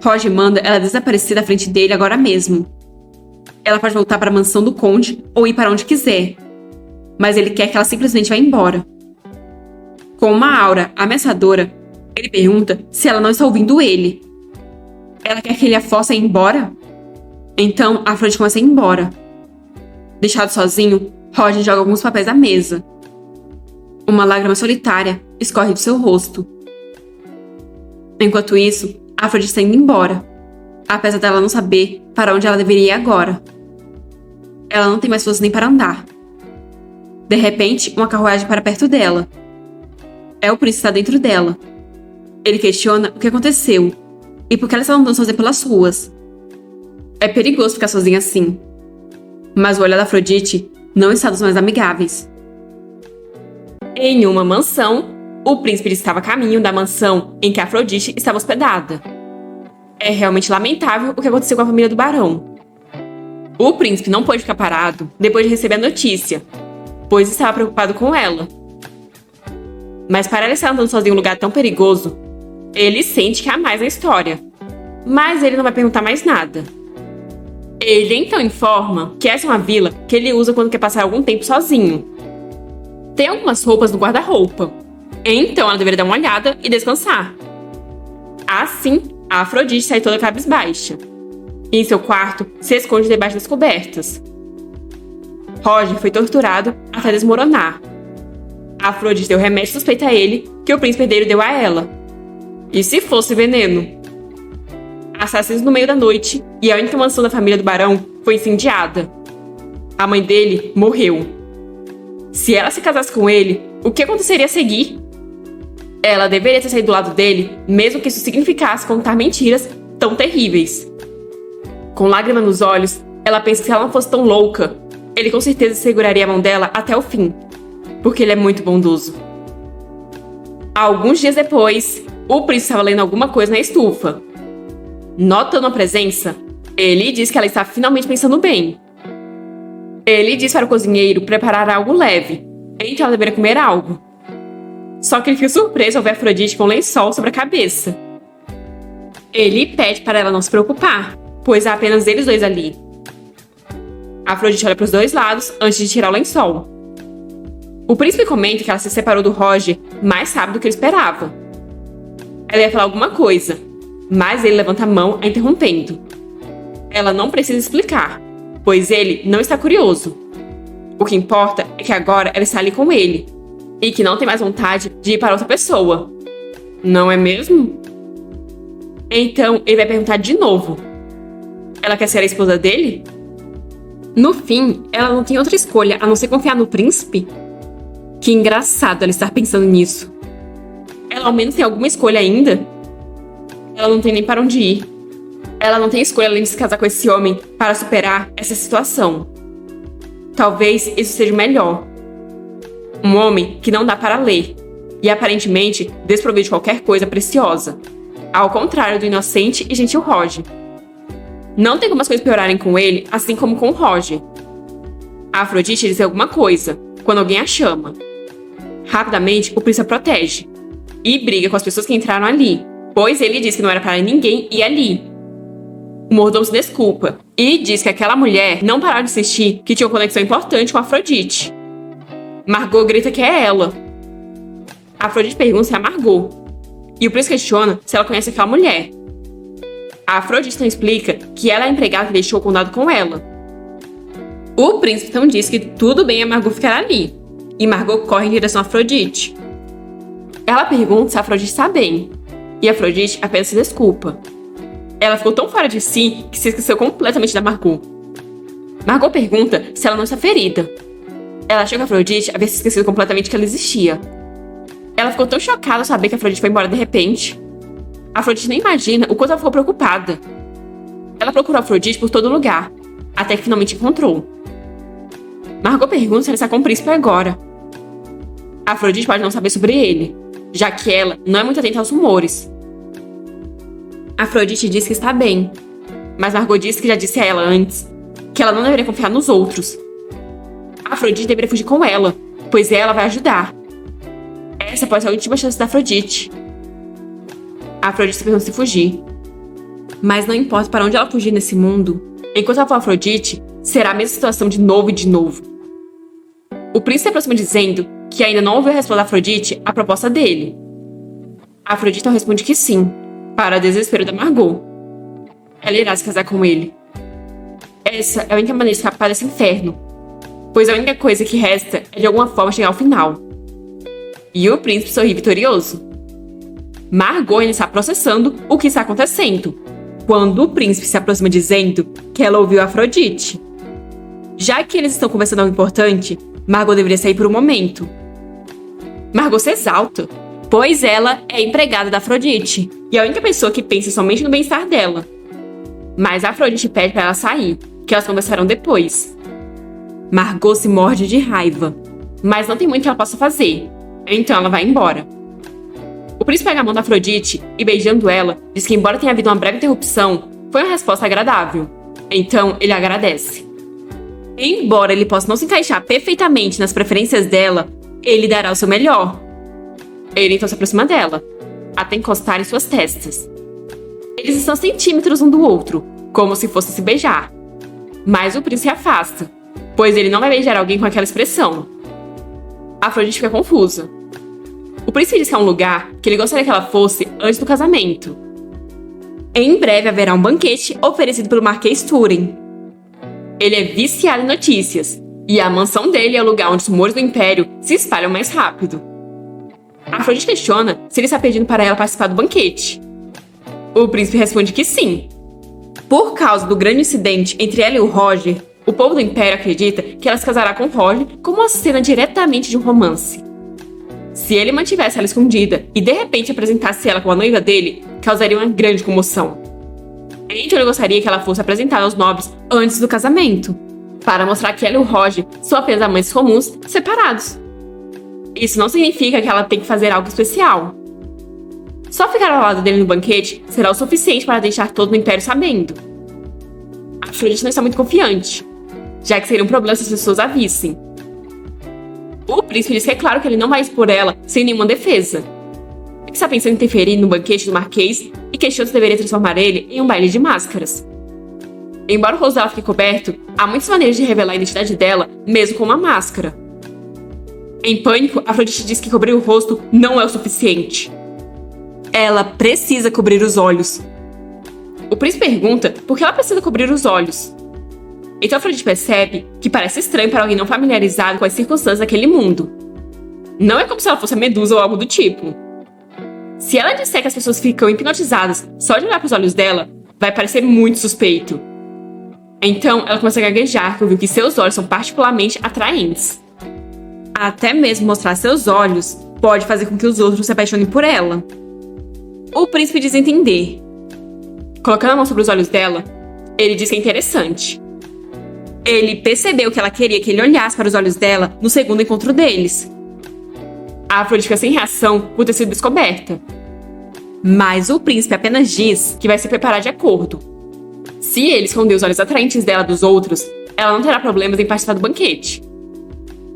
Roger manda ela desaparecer da frente dele agora mesmo. Ela pode voltar para a mansão do conde ou ir para onde quiser. Mas ele quer que ela simplesmente vá embora. Com uma aura ameaçadora, ele pergunta se ela não está ouvindo ele. Ela quer que ele a force a ir embora? Então, a Afrodite começa a ir embora. Deixado sozinho, Roger joga alguns papéis à mesa. Uma lágrima solitária escorre do seu rosto. Enquanto isso, a Afrodite está indo embora, apesar dela não saber para onde ela deveria ir agora. Ela não tem mais força nem para andar. De repente, uma carruagem para perto dela. É o príncipe que está dentro dela. Ele questiona o que aconteceu e por que ela está andando sozinha pelas ruas. É perigoso ficar sozinha assim. Mas o olhar da Afrodite não está dos mais amigáveis. Em uma mansão, o príncipe estava a caminho da mansão em que Afrodite estava hospedada. É realmente lamentável o que aconteceu com a família do barão. O príncipe não pôde ficar parado depois de receber a notícia, pois estava preocupado com ela. Mas para ela estar andando sozinho em um lugar tão perigoso, ele sente que há mais na história. Mas ele não vai perguntar mais nada. Ele então informa que essa é uma vila que ele usa quando quer passar algum tempo sozinho. Tem algumas roupas no guarda-roupa, então ela deveria dar uma olhada e descansar. Assim, a Afrodite sai toda cabisbaixa. E em seu quarto se esconde debaixo das cobertas. Roger foi torturado até desmoronar. A Afrodite deu remédio suspeito a ele que o príncipe herdeiro deu a ela. E se fosse veneno? Assassinos no meio da noite e a única mansão da família do barão foi incendiada. A mãe dele morreu. Se ela se casasse com ele, o que aconteceria a seguir? Ela deveria ter saído do lado dele, mesmo que isso significasse contar mentiras tão terríveis. Com lágrima nos olhos, ela pensa que se ela não fosse tão louca, ele com certeza seguraria a mão dela até o fim, porque ele é muito bondoso. Alguns dias depois, o príncipe estava lendo alguma coisa na estufa. Notando a presença, ele diz que ela está finalmente pensando bem. Ele diz para o cozinheiro preparar algo leve, então ela deveria comer algo. Só que ele fica surpreso ao ver Afrodite com um lençol sobre a cabeça. Ele pede para ela não se preocupar, pois há apenas eles dois ali. Afrodite olha para os dois lados antes de tirar o lençol. O príncipe comenta que ela se separou do Roger mais rápido do que ele esperava. Ela ia falar alguma coisa, mas ele levanta a mão a interrompendo. Ela não precisa explicar, pois ele não está curioso. O que importa é que agora ela está ali com ele, e que não tem mais vontade de ir para outra pessoa. Não é mesmo? Então ele vai perguntar de novo. Ela quer ser a esposa dele? No fim, ela não tem outra escolha a não ser confiar no príncipe? Que engraçado ela estar pensando nisso. Ela ao menos tem alguma escolha ainda? Ela não tem nem para onde ir. Ela não tem escolha além de se casar com esse homem para superar essa situação. Talvez isso seja o melhor. Um homem que não dá para ler e aparentemente desprovido de qualquer coisa preciosa. Ao contrário do inocente e gentil Roger. Não tem como as coisas piorarem com ele, assim como com o Roger. A Afrodite diz alguma coisa, quando alguém a chama. Rapidamente, o príncipe a protege. E briga com as pessoas que entraram ali, pois ele diz que não era para ninguém ir ali. O mordomo se desculpa e diz que aquela mulher não parou de insistir que tinha uma conexão importante com a Afrodite. Margot grita que é ela. A Afrodite pergunta se é a Margot. e o príncipe questiona se ela conhece aquela mulher. A Afrodite então explica que ela é a empregada que deixou o condado com ela. O príncipe então diz que tudo bem a Margot ficar ali, e Margot corre em direção a Afrodite. Ela pergunta se a Afrodite está bem, e a Afrodite apenas se desculpa. Ela ficou tão fora de si que se esqueceu completamente da Margot. Margot pergunta se ela não está ferida. Ela achou que a Afrodite havia se esquecido completamente que ela existia. Ela ficou tão chocada ao saber que a Afrodite foi embora de repente. A Afrodite nem imagina o quanto ela ficou preocupada. Ela procurou a Afrodite por todo lugar, até que finalmente encontrou. Margot pergunta se ela está com o príncipe agora. A Afrodite pode não saber sobre ele, já que ela não é muito atenta aos rumores. A Afrodite diz que está bem, mas Margot diz que já disse a ela antes que ela não deveria confiar nos outros. A Afrodite deveria fugir com ela, pois ela vai ajudar. Essa pode ser a última chance da Afrodite. A Afrodite está pensando em fugir. Mas não importa para onde ela fugir nesse mundo, enquanto ela for Afrodite, será a mesma situação de novo e de novo. O príncipe se aproxima dizendo que ainda não ouviu a resposta da Afrodite à proposta dele. A Afrodite então responde que sim, para o desespero da Margot. Ela irá se casar com ele. Essa é a única maneira de escapar desse inferno, pois a única coisa que resta é de alguma forma chegar ao final. E o príncipe sorri vitorioso. Margot ainda está processando o que está acontecendo, quando o príncipe se aproxima dizendo que ela ouviu a Afrodite. Já que eles estão conversando algo importante, Margot deveria sair por um momento. Margot se exalta, pois ela é empregada da Afrodite e a única pessoa que pensa somente no bem-estar dela. Mas a Afrodite pede para ela sair, que elas conversarão depois. Margot se morde de raiva, mas não tem muito que ela possa fazer, então ela vai embora. O príncipe pega a mão da Afrodite e, beijando ela, diz que embora tenha havido uma breve interrupção, foi uma resposta agradável. Então ele agradece. Embora ele possa não se encaixar perfeitamente nas preferências dela, ele dará o seu melhor. Ele então se aproxima dela, até encostar em suas testas. Eles estão a centímetros um do outro, como se fossem se beijar. Mas o príncipe se afasta, pois ele não vai beijar alguém com aquela expressão. A Afrodite fica confusa. O príncipe diz que é um lugar que ele gostaria que ela fosse antes do casamento. Em breve haverá um banquete oferecido pelo Marquês Turing. Ele é viciado em notícias, e a mansão dele é o lugar onde os rumores do Império se espalham mais rápido. A Afrodite questiona se ele está pedindo para ela participar do banquete. O príncipe responde que sim. Por causa do grande incidente entre ela e o Roger, o povo do Império acredita que ela se casará com Roger como uma cena diretamente de um romance. Se ele mantivesse ela escondida e de repente apresentasse ela como a noiva dele, causaria uma grande comoção. Então ele gostaria que ela fosse apresentada aos nobres antes do casamento, para mostrar que ela e o Roger são apenas amantes comuns separados. Isso não significa que ela tem que fazer algo especial. Só ficar ao lado dele no banquete será o suficiente para deixar todo o Império sabendo. A Afrodite não está muito confiante, já que seria um problema se as pessoas a vissem. O príncipe diz que é claro que ele não vai expor ela sem nenhuma defesa. Ele está pensando em interferir no banquete do Marquês e questiona se deveria transformar ele em um baile de máscaras. Embora o rosto dela fique coberto, há muitas maneiras de revelar a identidade dela, mesmo com uma máscara. Em pânico, Afrodite diz que cobrir o rosto não é o suficiente. Ela precisa cobrir os olhos. O príncipe pergunta por que ela precisa cobrir os olhos. Então Afrodite percebe que parece estranho para alguém não familiarizado com as circunstâncias daquele mundo. Não é como se ela fosse a Medusa ou algo do tipo. Se ela disser que as pessoas ficam hipnotizadas só de olhar para os olhos dela, vai parecer muito suspeito. Então ela começa a gaguejar, que ouviu que seus olhos são particularmente atraentes. Até mesmo mostrar seus olhos pode fazer com que os outros se apaixonem por ela. O príncipe diz entender. Colocando a mão sobre os olhos dela, ele diz que é interessante. Ele percebeu que ela queria que ele olhasse para os olhos dela no segundo encontro deles. A Afrodite fica sem reação por ter sido descoberta. Mas o príncipe apenas diz que vai se preparar de acordo. Se ele esconder os olhos atraentes dela dos outros, ela não terá problemas em participar do banquete.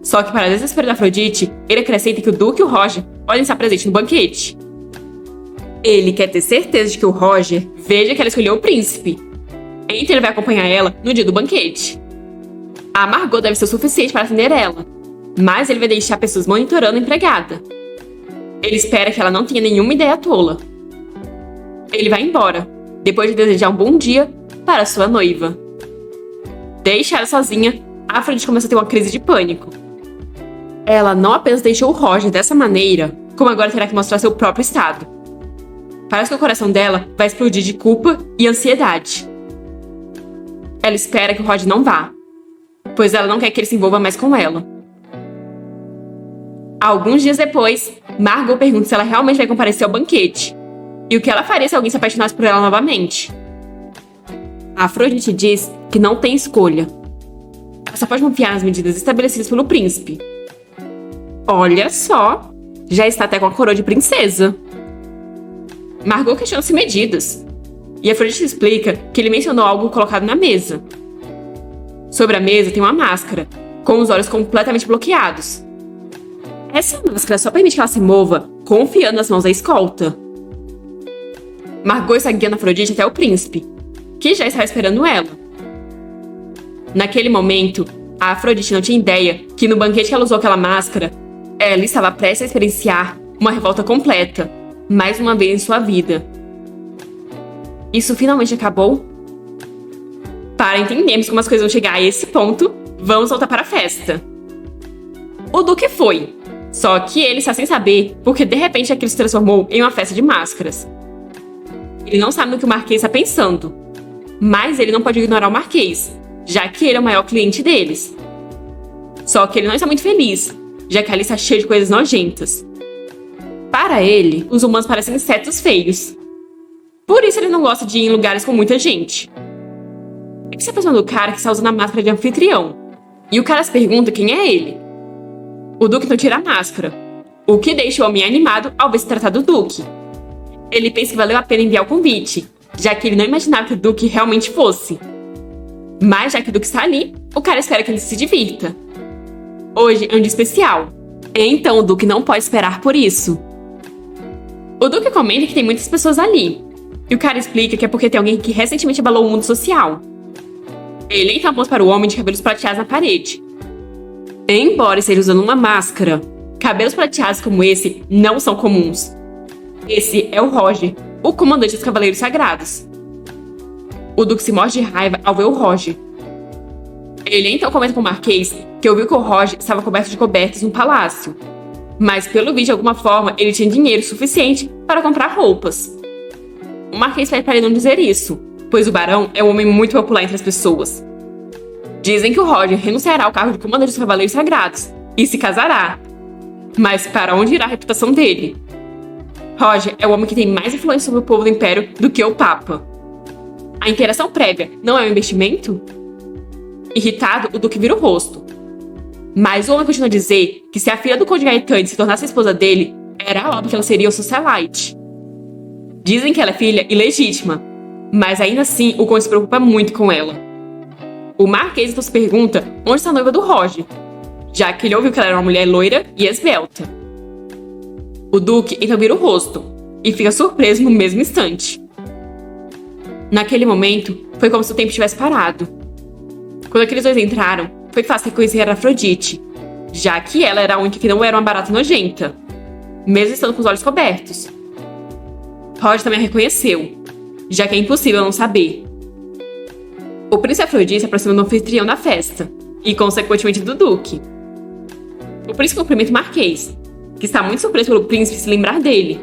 Só que para desespero da Afrodite, ele acrescenta que o Duque e o Roger podem estar presentes no banquete. Ele quer ter certeza de que o Roger veja que ela escolheu o príncipe. Então ele vai acompanhar ela no dia do banquete. A Margot deve ser o suficiente para atender ela, mas ele vai deixar pessoas monitorando a empregada. Ele espera que ela não tenha nenhuma ideia tola. Ele vai embora, depois de desejar um bom dia para sua noiva. Deixada sozinha, Afrodite começa a ter uma crise de pânico. Ela não apenas deixou o Roger dessa maneira, como agora terá que mostrar seu próprio estado. Parece que o coração dela vai explodir de culpa e ansiedade. Ela espera que o Roger não vá, pois ela não quer que ele se envolva mais com ela. Alguns dias depois, Margot pergunta se ela realmente vai comparecer ao banquete, e o que ela faria se alguém se apaixonasse por ela novamente. Afrodite diz que não tem escolha. Ela só pode confiar nas medidas estabelecidas pelo príncipe. Olha só, já está até com a coroa de princesa. Margot questiona-se medidas, e Afrodite explica que ele mencionou algo colocado na mesa. Sobre a mesa tem uma máscara, com os olhos completamente bloqueados. Essa máscara só permite que ela se mova confiando nas mãos da escolta. Margot está guiando Afrodite até o príncipe, que já estava esperando ela. Naquele momento, a Afrodite não tinha ideia que no banquete que ela usou aquela máscara, ela estava prestes a experienciar uma revolta completa, mais uma vez em sua vida. Isso finalmente acabou? Para entendermos como as coisas vão chegar a esse ponto, vamos voltar para a festa. O Duque foi, só que ele está sem saber porque de repente aquilo se transformou em uma festa de máscaras. Ele não sabe no que o Marquês está pensando, mas ele não pode ignorar o Marquês, já que ele é o maior cliente deles. Só que ele não está muito feliz, já que ali está cheio de coisas nojentas. Para ele, os humanos parecem insetos feios. Por isso ele não gosta de ir em lugares com muita gente. Ele se aproxima do cara que está usando a máscara de anfitrião, e o cara se pergunta quem é ele. O Duque não tira a máscara, o que deixa o homem animado ao ver se tratar do Duque. Ele pensa que valeu a pena enviar o convite, já que ele não imaginava que o Duque realmente fosse. Mas já que o Duque está ali, o cara espera que ele se divirta. Hoje é um dia especial, então o Duque não pode esperar por isso. O Duque comenta que tem muitas pessoas ali, e o cara explica que é porque tem alguém que recentemente abalou o mundo social. Ele então aponta para o homem de cabelos prateados na parede. Embora esteja usando uma máscara, cabelos prateados como esse não são comuns. Esse é o Roger, o comandante dos Cavaleiros Sagrados. O Duque se morde de raiva ao ver o Roger. Ele então comenta com o Marquês que ouviu que o Roger estava coberto de cobertas no palácio, mas pelo vídeo de alguma forma ele tinha dinheiro suficiente para comprar roupas. O Marquês pede para ele não dizer isso, pois o Barão é um homem muito popular entre as pessoas. Dizem que o Roger renunciará ao cargo de comandante dos Cavaleiros Sagrados e se casará. Mas para onde irá a reputação dele? Roger é o homem que tem mais influência sobre o povo do Império do que o Papa. A interação prévia não é um investimento? Irritado, o Duque vira o rosto. Mas o homem continua a dizer que se a filha do Conde Gaetani se tornasse a esposa dele, era óbvio que ela seria o socialite. Dizem que ela é filha ilegítima, mas ainda assim o Conde se preocupa muito com ela. O Marquês então se pergunta onde está a noiva do Roger, já que ele ouviu que ela era uma mulher loira e esbelta. O Duque então vira o rosto e fica surpreso no mesmo instante. Naquele momento, foi como se o tempo tivesse parado. Quando aqueles dois entraram, foi fácil reconhecer a Afrodite, já que ela era a única que não era uma barata nojenta, mesmo estando com os olhos cobertos. Roger também a reconheceu, já que é impossível não saber. O príncipe Afrodite se aproxima do anfitrião da festa, e consequentemente do Duque. O príncipe cumprimenta o Marquês, que está muito surpreso pelo príncipe se lembrar dele.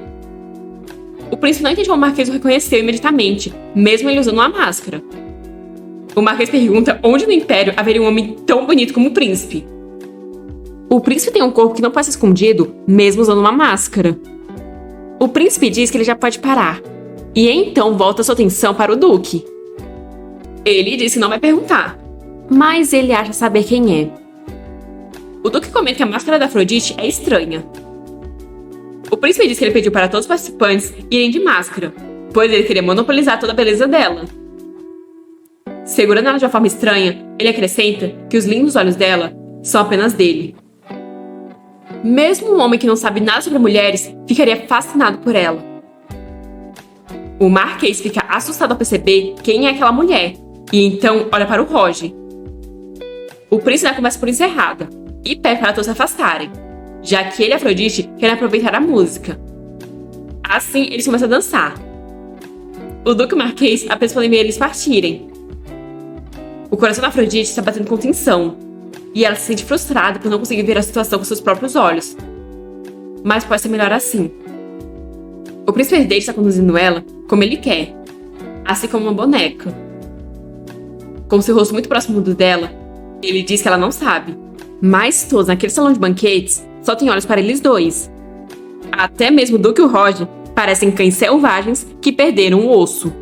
O príncipe não entende como o Marquês o reconheceu imediatamente, mesmo ele usando uma máscara. O Marquês pergunta onde no Império haveria um homem tão bonito como o príncipe. O príncipe tem um corpo que não pode ser escondido, mesmo usando uma máscara. O príncipe diz que ele já pode parar, e então volta sua atenção para o Duque. Ele diz que não vai perguntar, mas ele acha saber quem é. O Duque comenta que a máscara da Afrodite é estranha. O príncipe diz que ele pediu para todos os participantes irem de máscara, pois ele queria monopolizar toda a beleza dela. Segurando ela de uma forma estranha, ele acrescenta que os lindos olhos dela são apenas dele. Mesmo um homem que não sabe nada sobre mulheres ficaria fascinado por ela. O Marquês fica assustado ao perceber quem é aquela mulher, e então olha para o Roger. O príncipe dá a conversa por encerrada, e pede para todos se afastarem. já que ele e Afrodite querem aproveitar a música. Assim, eles começam a dançar. O Duque e o Marquês apenas podem ver eles partirem. O coração da Afrodite está batendo com tensão, e ela se sente frustrada por não conseguir ver a situação com seus próprios olhos. Mas pode ser melhor assim. O príncipe herdeiro está conduzindo ela como ele quer, assim como uma boneca. Com seu rosto muito próximo do dela, ele diz que ela não sabe. Mas todos naquele salão de banquetes só têm olhos para eles dois. Até mesmo o Duque e o Roger parecem cães selvagens que perderam o osso.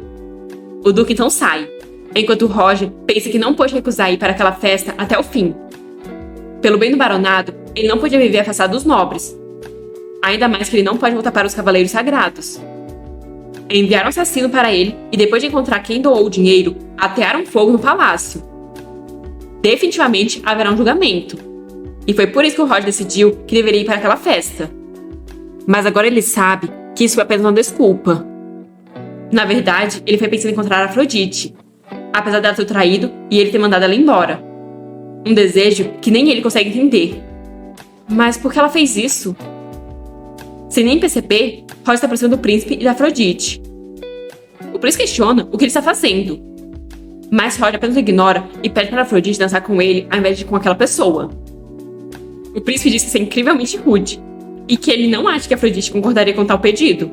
O Duque então sai, enquanto o Roger pensa que não pode recusar ir para aquela festa até o fim. Pelo bem do baronado, ele não podia viver afastado dos nobres. Ainda mais que ele não pode voltar para os Cavaleiros Sagrados. Enviaram um assassino para ele e depois de encontrar quem doou o dinheiro, atearam fogo no palácio. Definitivamente haverá um julgamento. E foi por isso que o Roger decidiu que deveria ir para aquela festa. Mas agora ele sabe que isso foi apenas uma desculpa. Na verdade, ele foi pensando em encontrar a Afrodite, apesar dela ter traído e ele ter mandado ela embora. Um desejo que nem ele consegue entender. Mas por que ela fez isso? Sem nem perceber, Roger está aproximando do príncipe e da Afrodite. O príncipe questiona o que ele está fazendo. Mas Roger apenas ignora e pede para Afrodite dançar com ele ao invés de com aquela pessoa. O príncipe diz que isso é incrivelmente rude e que ele não acha que Afrodite concordaria com tal pedido.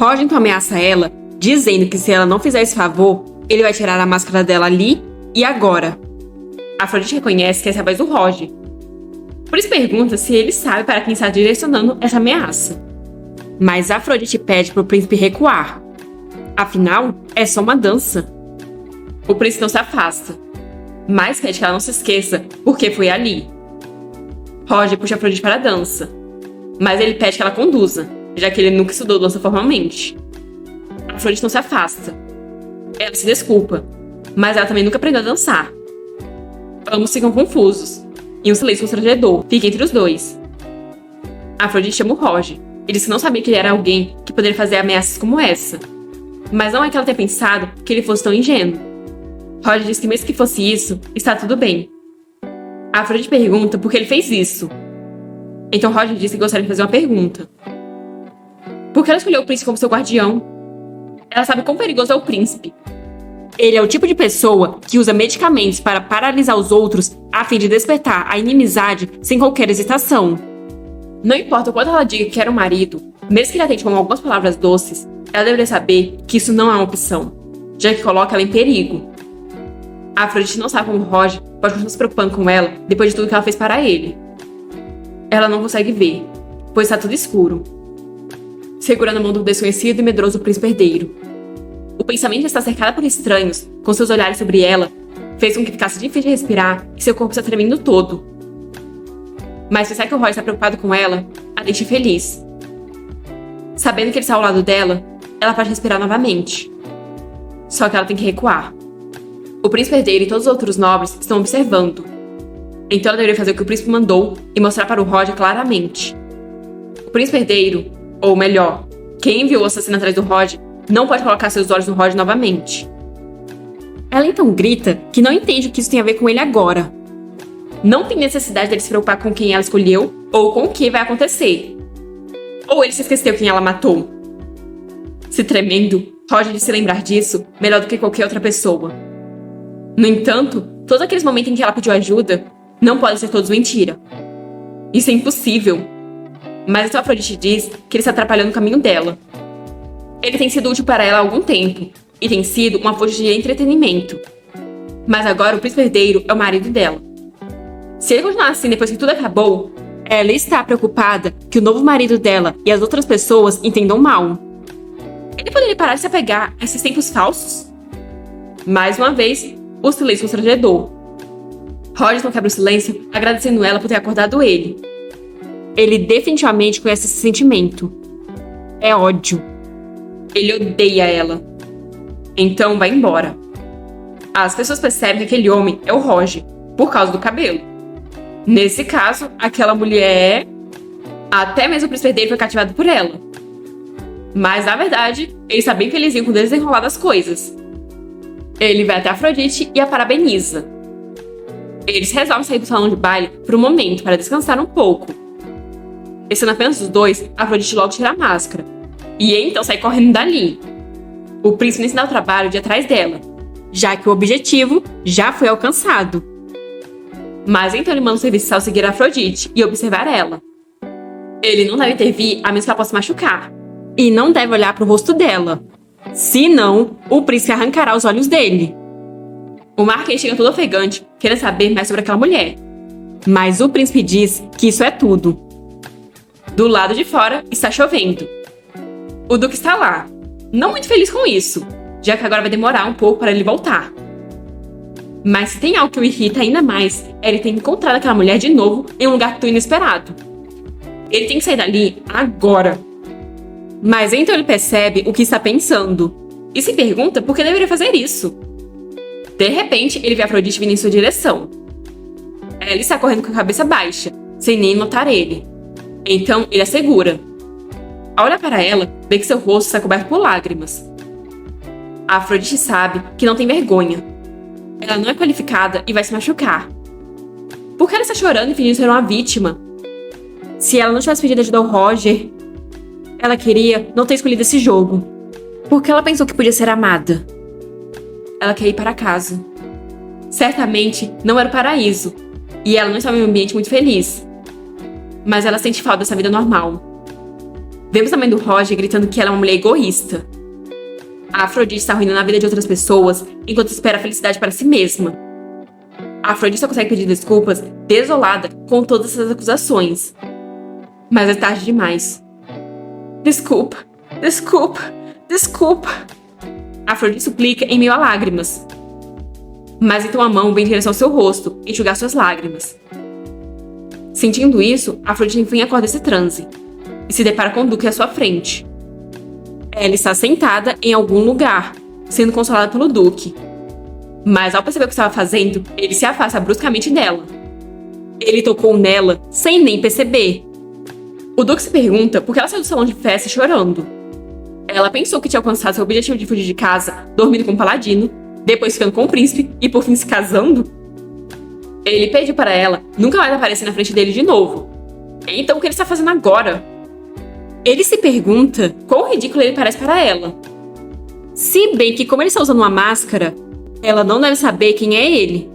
Roger então ameaça ela, dizendo que se ela não fizer esse favor, ele vai tirar a máscara dela ali e agora. Afrodite reconhece que essa é a voz do Roger. Por isso pergunta se ele sabe para quem está direcionando essa ameaça. Mas Afrodite pede para o príncipe recuar. Afinal, é só uma dança. O príncipe não se afasta, mas pede que ela não se esqueça porque foi ali. Roger puxa Afrodite para a dança, mas ele pede que ela conduza, já que ele nunca estudou dança formalmente. Afrodite não se afasta. Ela se desculpa, mas ela também nunca aprendeu a dançar. Ambos ficam confusos, e um silêncio constrangedor fica entre os dois. Afrodite chama o Roger e diz que não sabia que ele era alguém que poderia fazer ameaças como essa. Mas não é que ela tenha pensado que ele fosse tão ingênuo. Roger diz que mesmo que fosse isso, está tudo bem. Afrodite pergunta por que ele fez isso. Então Roger diz que gostaria de fazer uma pergunta. Por que ela escolheu o príncipe como seu guardião? Ela sabe quão perigoso é o príncipe. Ele é o tipo de pessoa que usa medicamentos para paralisar os outros a fim de despertar a inimizade sem qualquer hesitação. Não importa o quanto ela diga que era um marido, mesmo que ele atente com algumas palavras doces, ela deveria saber que isso não é uma opção, já que coloca ela em perigo. A Afrodite não sabe como Roger pode continuar se preocupando com ela depois de tudo que ela fez para ele. Ela não consegue ver, pois está tudo escuro. Segurando a mão do desconhecido e medroso príncipe herdeiro. O pensamento de estar cercada por estranhos, com seus olhares sobre ela, fez com que ficasse difícil de respirar e seu corpo está tremendo todo. Mas pensar que o Roger está preocupado com ela a deixa feliz. Sabendo que ele está ao lado dela, ela pode respirar novamente. Só que ela tem que recuar. O príncipe herdeiro e todos os outros nobres estão observando. Então ela deveria fazer o que o príncipe mandou e mostrar para o Roger claramente. O príncipe herdeiro, ou melhor, quem enviou o assassino atrás do Roger, não pode colocar seus olhos no Roger novamente. Ela então grita que não entende o que isso tem a ver com ele agora. Não tem necessidade dele se preocupar com quem ela escolheu ou com o que vai acontecer. Ou ele se esqueceu quem ela matou. Se tremendo, Roger diz se lembrar disso melhor do que qualquer outra pessoa. No entanto, todos aqueles momentos em que ela pediu ajuda não podem ser todos mentira. Isso é impossível. Mas então Afrodite diz que ele está atrapalhando o caminho dela. Ele tem sido útil para ela há algum tempo e tem sido uma fonte de entretenimento. Mas agora o príncipe herdeiro é o marido dela. Se ele continuar assim depois que tudo acabou, ela está preocupada que o novo marido dela e as outras pessoas entendam mal. Ele poderia parar de se apegar a esses tempos falsos? Mais uma vez, o silêncio constrangedor. Roger não quebra o silêncio, agradecendo ela por ter acordado ele. Ele definitivamente conhece esse sentimento. É ódio. Ele odeia ela. Então vai embora. As pessoas percebem que aquele homem é o Roger, por causa do cabelo. Nesse caso, aquela mulher... Até mesmo o príncipe herdeiro foi cativado por ela. Mas, na verdade, ele está bem felizinho com o desenrolar das coisas. Ele vai até Afrodite e a parabeniza. Eles resolvem sair do salão de baile por um momento para descansar um pouco. Estando apenas os dois, Afrodite logo tira a máscara. E então sai correndo dali. O príncipe nem se dá o trabalho de ir atrás dela, já que o objetivo já foi alcançado. Mas então ele manda o serviçal seguir a Afrodite e observar ela. Ele não deve intervir a menos que ela possa machucar. E não deve olhar para o rosto dela. Senão, o príncipe arrancará os olhos dele. O Marquês chega todo ofegante, querendo saber mais sobre aquela mulher. Mas o príncipe diz que isso é tudo. Do lado de fora, está chovendo. O Duque está lá, não muito feliz com isso, já que agora vai demorar um pouco para ele voltar. Mas se tem algo que o irrita ainda mais, é ele ter encontrado aquela mulher de novo em um lugar tão inesperado. Ele tem que sair dali agora. Mas então ele percebe o que está pensando e se pergunta por que deveria fazer isso. De repente, ele vê Afrodite vindo em sua direção. Ela está correndo com a cabeça baixa, sem nem notar ele. Então, ele a segura. Ao olhar para ela, vê que seu rosto está coberto por lágrimas. A Afrodite sabe que não tem vergonha. Ela não é qualificada e vai se machucar. Por que ela está chorando e fingindo ser uma vítima? Se ela não tivesse pedido ajuda ao Roger, ela queria não ter escolhido esse jogo. Porque ela pensou que podia ser amada. Ela quer ir para casa. Certamente não era o paraíso, e ela não estava em um ambiente muito feliz. Mas ela sente falta dessa vida normal. Vemos a mãe do Roger gritando que ela é uma mulher egoísta. A Afrodite está arruinando a vida de outras pessoas enquanto espera a felicidade para si mesma. A Afrodite só consegue pedir desculpas, desolada com todas essas acusações. Mas é tarde demais. Desculpa, desculpa, desculpa. A Afrodite suplica em meio a lágrimas. Mas então a mão vem em direção ao seu rosto, enxugar suas lágrimas. Sentindo isso, a Afrodite enfim acorda desse transe e se depara com o Duque à sua frente. Ela está sentada em algum lugar, sendo consolada pelo Duque. Mas ao perceber o que estava fazendo, ele se afasta bruscamente dela. Ele tocou nela sem nem perceber. O Duque se pergunta por que ela saiu do salão de festa chorando. Ela pensou que tinha alcançado seu objetivo de fugir de casa, dormindo com o paladino, depois ficando com o príncipe e por fim se casando. Ele pediu para ela nunca mais aparecer na frente dele de novo. Então o que ele está fazendo agora? Ele se pergunta quão ridículo ele parece para ela. Se bem que como ele está usando uma máscara, ela não deve saber quem é ele.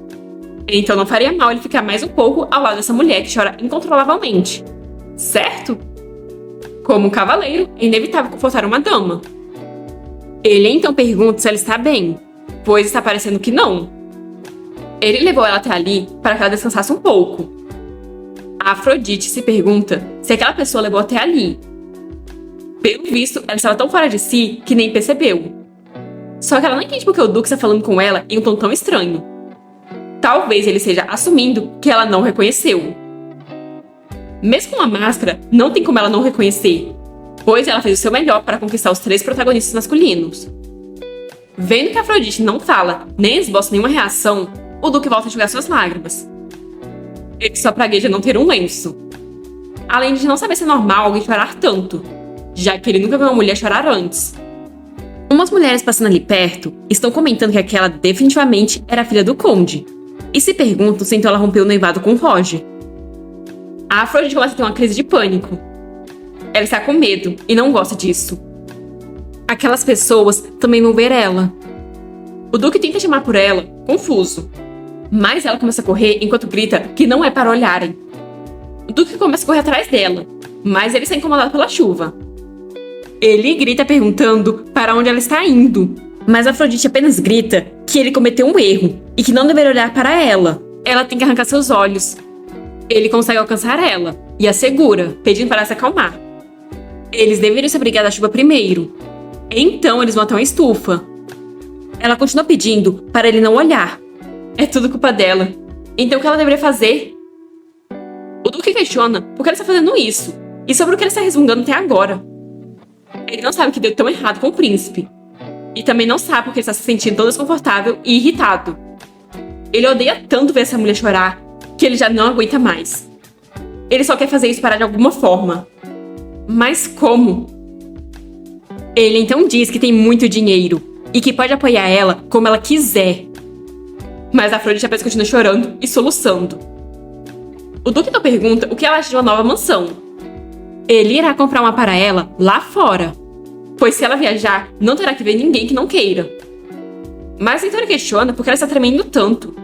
Então não faria mal ele ficar mais um pouco ao lado dessa mulher que chora incontrolavelmente. Certo? Como um cavaleiro, é inevitável confortar uma dama. Ele então pergunta se ela está bem, pois está parecendo que não. Ele levou ela até ali para que ela descansasse um pouco. A Afrodite se pergunta se aquela pessoa levou até ali. Pelo visto, ela estava tão fora de si que nem percebeu. Só que ela não entende porque o Duque está falando com ela em um tom tão estranho. Talvez ele esteja assumindo que ela não reconheceu. Mesmo com a máscara, não tem como ela não reconhecer, pois ela fez o seu melhor para conquistar os 3 protagonistas masculinos. Vendo que a Afrodite não fala, nem esboça nenhuma reação, o Duque volta a enxugar suas lágrimas. Ele só pragueja não ter um lenço. Além de não saber se é normal alguém chorar tanto, já que ele nunca viu uma mulher chorar antes. Umas mulheres passando ali perto estão comentando que aquela definitivamente era a filha do Conde, e se perguntam se então ela rompeu o noivado com o Roger. A Afrodite começa a ter uma crise de pânico. Ela está com medo e não gosta disso. Aquelas pessoas também vão ver ela. O Duque tenta chamar por ela, confuso. Mas ela começa a correr enquanto grita que não é para olharem. O Duque começa a correr atrás dela, mas ele está incomodado pela chuva. Ele grita perguntando para onde ela está indo. Mas Afrodite apenas grita que ele cometeu um erro e que não deveria olhar para ela. Ela tem que arrancar seus olhos. Ele consegue alcançar ela e a segura, pedindo para ela se acalmar. Eles deveriam se abrigar da chuva primeiro. Então eles vão até uma estufa. Ela continua pedindo para ele não olhar. É tudo culpa dela. Então o que ela deveria fazer? O Duque questiona por que ela está fazendo isso e sobre o que ele está resmungando até agora. Ele não sabe o que deu tão errado com o príncipe. E também não sabe porque ele está se sentindo tão desconfortável e irritado. Ele odeia tanto ver essa mulher chorar que ele já não aguenta mais. Ele só quer fazer isso parar de alguma forma. Mas como? Ele então diz que tem muito dinheiro e que pode apoiar ela como ela quiser. Mas a Afrodite apenas continua chorando e soluçando. O Duque então pergunta o que ela acha de uma nova mansão. Ele irá comprar uma para ela lá fora, pois se ela viajar, não terá que ver ninguém que não queira. Mas então ele questiona por que ela está tremendo tanto.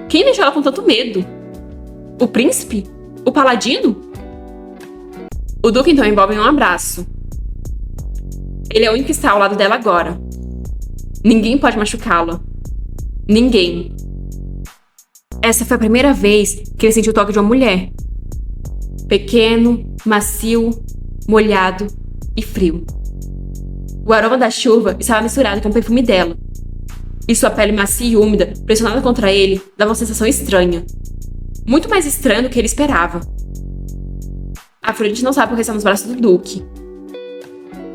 Quem deixou ela com tanto medo? O príncipe? O paladino? O Duque então envolve em um abraço. Ele é o único que está ao lado dela agora. Ninguém pode machucá-la. Ninguém. Essa foi a primeira vez que ele sentiu o toque de uma mulher. Pequeno, macio, molhado e frio. O aroma da chuva estava misturado com o perfume dela. E sua pele macia e úmida, pressionada contra ele, dava uma sensação estranha. Muito mais estranha do que ele esperava. Afrodite não sabe por que está nos braços do Duque.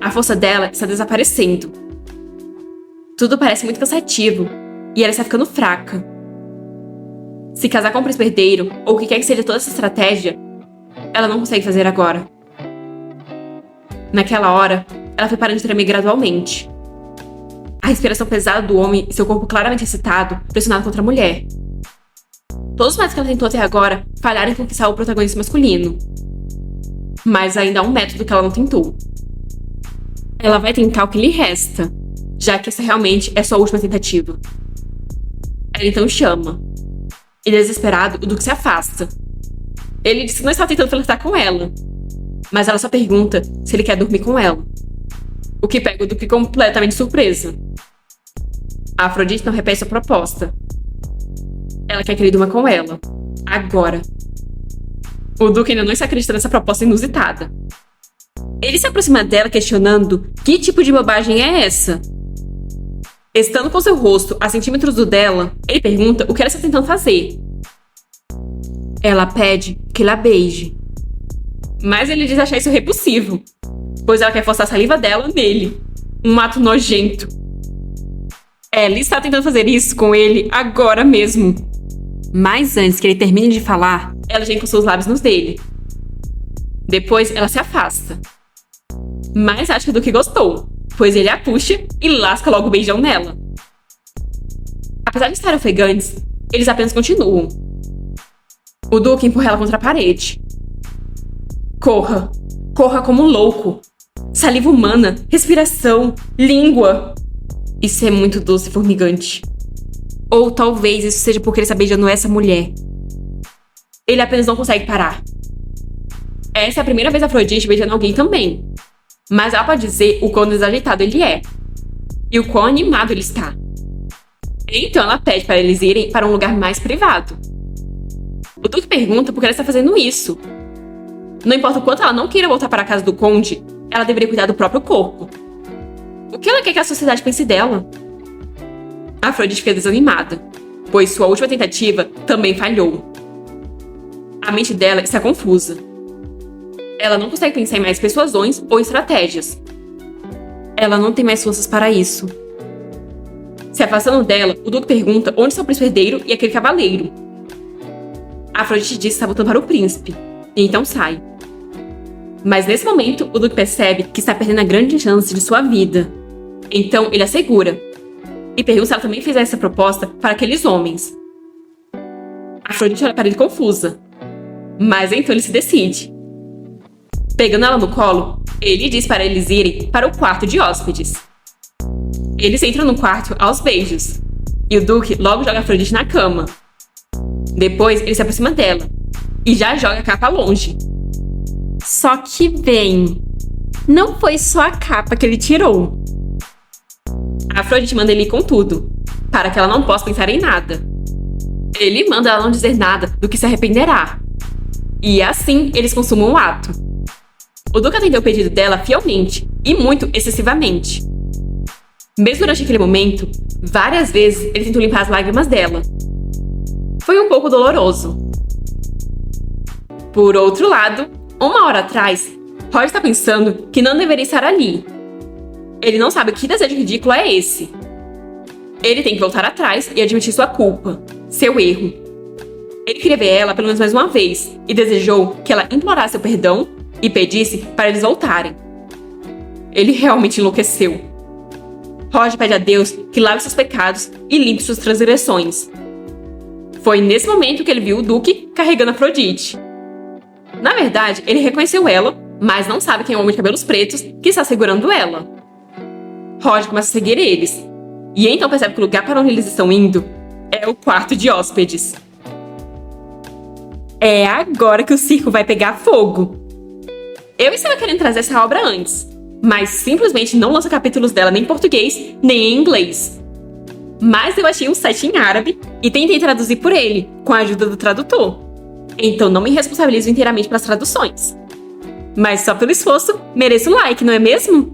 A força dela está desaparecendo. Tudo parece muito cansativo, e ela está ficando fraca. Se casar com um príncipe herdeiro, ou o que quer que seja toda essa estratégia, ela não consegue fazer agora. Naquela hora, ela foi parando de tremer gradualmente. A respiração pesada do homem e seu corpo claramente excitado, pressionado contra a mulher. Todos os métodos que ela tentou até agora falharam em conquistar o protagonista masculino. Mas ainda há um método que ela não tentou. Ela vai tentar o que lhe resta, já que essa realmente é sua última tentativa. Ela então chama. E desesperado, o Duque se afasta. Ele diz que não está tentando flertar com ela, mas ela só pergunta se ele quer dormir com ela. O que pega o Duque completamente surpresa. A Afrodite não repete sua proposta. Ela quer que ele durma com ela. Agora. O Duque ainda não está acreditando nessa proposta inusitada. Ele se aproxima dela questionando que tipo de bobagem é essa. Estando com seu rosto a centímetros do dela, ele pergunta o que ela está tentando fazer. Ela pede que ele a beije. Mas ele diz achar isso repulsivo, pois ela quer forçar a saliva dela nele. Um ato nojento. Ela está tentando fazer isso com ele agora mesmo. Mas antes que ele termine de falar, ela já encostou os lábios nos dele. Depois ela se afasta. Mas acha que o Duque gostou, pois ele a puxa e lasca logo o beijão nela. Apesar de estarem ofegantes, eles apenas continuam. O Duque empurra ela contra a parede. Corra. Corra como um louco. Saliva humana, respiração, língua. Isso é muito doce e formigante. Ou talvez isso seja porque ele está beijando essa mulher. Ele apenas não consegue parar. Essa é a primeira vez a Afrodite beijando alguém também. Mas ela pode dizer o quão desajeitado ele é. E o quão animado ele está. Então ela pede para eles irem para um lugar mais privado. O Duque pergunta por que ela está fazendo isso. Não importa o quanto ela não queira voltar para a casa do conde, ela deveria cuidar do próprio corpo. O que ela quer que a sociedade pense dela? A Afrodite fica desanimada, pois sua última tentativa também falhou. A mente dela está confusa. Ela não consegue pensar em mais persuasões ou estratégias. Ela não tem mais forças para isso. Se afastando dela, o Duque pergunta onde está o príncipe herdeiro e aquele cavaleiro. A Afrodite diz que está voltando para o príncipe, e então sai. Mas nesse momento, o Duque percebe que está perdendo a grande chance de sua vida. Então ele a segura, e pergunta se ela também fez essa proposta para aqueles homens. A Afrodite olha para ele confusa, mas então ele se decide. Pegando ela no colo, ele diz para eles irem para o quarto de hóspedes. Eles entram no quarto aos beijos, e o Duque logo joga a Afrodite na cama. Depois ele se aproxima dela, e já joga a capa longe. Só que bem, não foi só a capa que ele tirou. A Afrodite manda ele ir com tudo, para que ela não possa pensar em nada. Ele manda ela não dizer nada do que se arrependerá. E assim eles consumam o ato. O Duque atendeu o pedido dela fielmente e muito excessivamente. Mesmo durante aquele momento, várias vezes ele tentou limpar as lágrimas dela. Foi um pouco doloroso. Por outro lado, uma hora atrás, Roger está pensando que não deveria estar ali. Ele não sabe que desejo ridículo é esse. Ele tem que voltar atrás e admitir sua culpa, seu erro. Ele queria ver ela pelo menos mais uma vez e desejou que ela implorasse seu perdão e pedisse para eles voltarem. Ele realmente enlouqueceu. Roger pede a Deus que lave seus pecados e limpe suas transgressões. Foi nesse momento que ele viu o Duque carregando Afrodite. Na verdade, ele reconheceu ela, mas não sabe quem é o homem de cabelos pretos que está segurando ela. Rod começa a seguir eles, e então percebe que o lugar para onde eles estão indo é o quarto de hóspedes. É agora que o circo vai pegar fogo. Eu estava querendo trazer essa obra antes, mas simplesmente não lança capítulos dela nem em português, nem em inglês. Mas eu achei um site em árabe e tentei traduzir por ele, com a ajuda do tradutor. Então não me responsabilizo inteiramente pelas traduções. Mas só pelo esforço, mereço like, não é mesmo?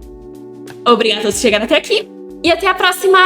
Obrigada a todos por chegarem até aqui e até a próxima!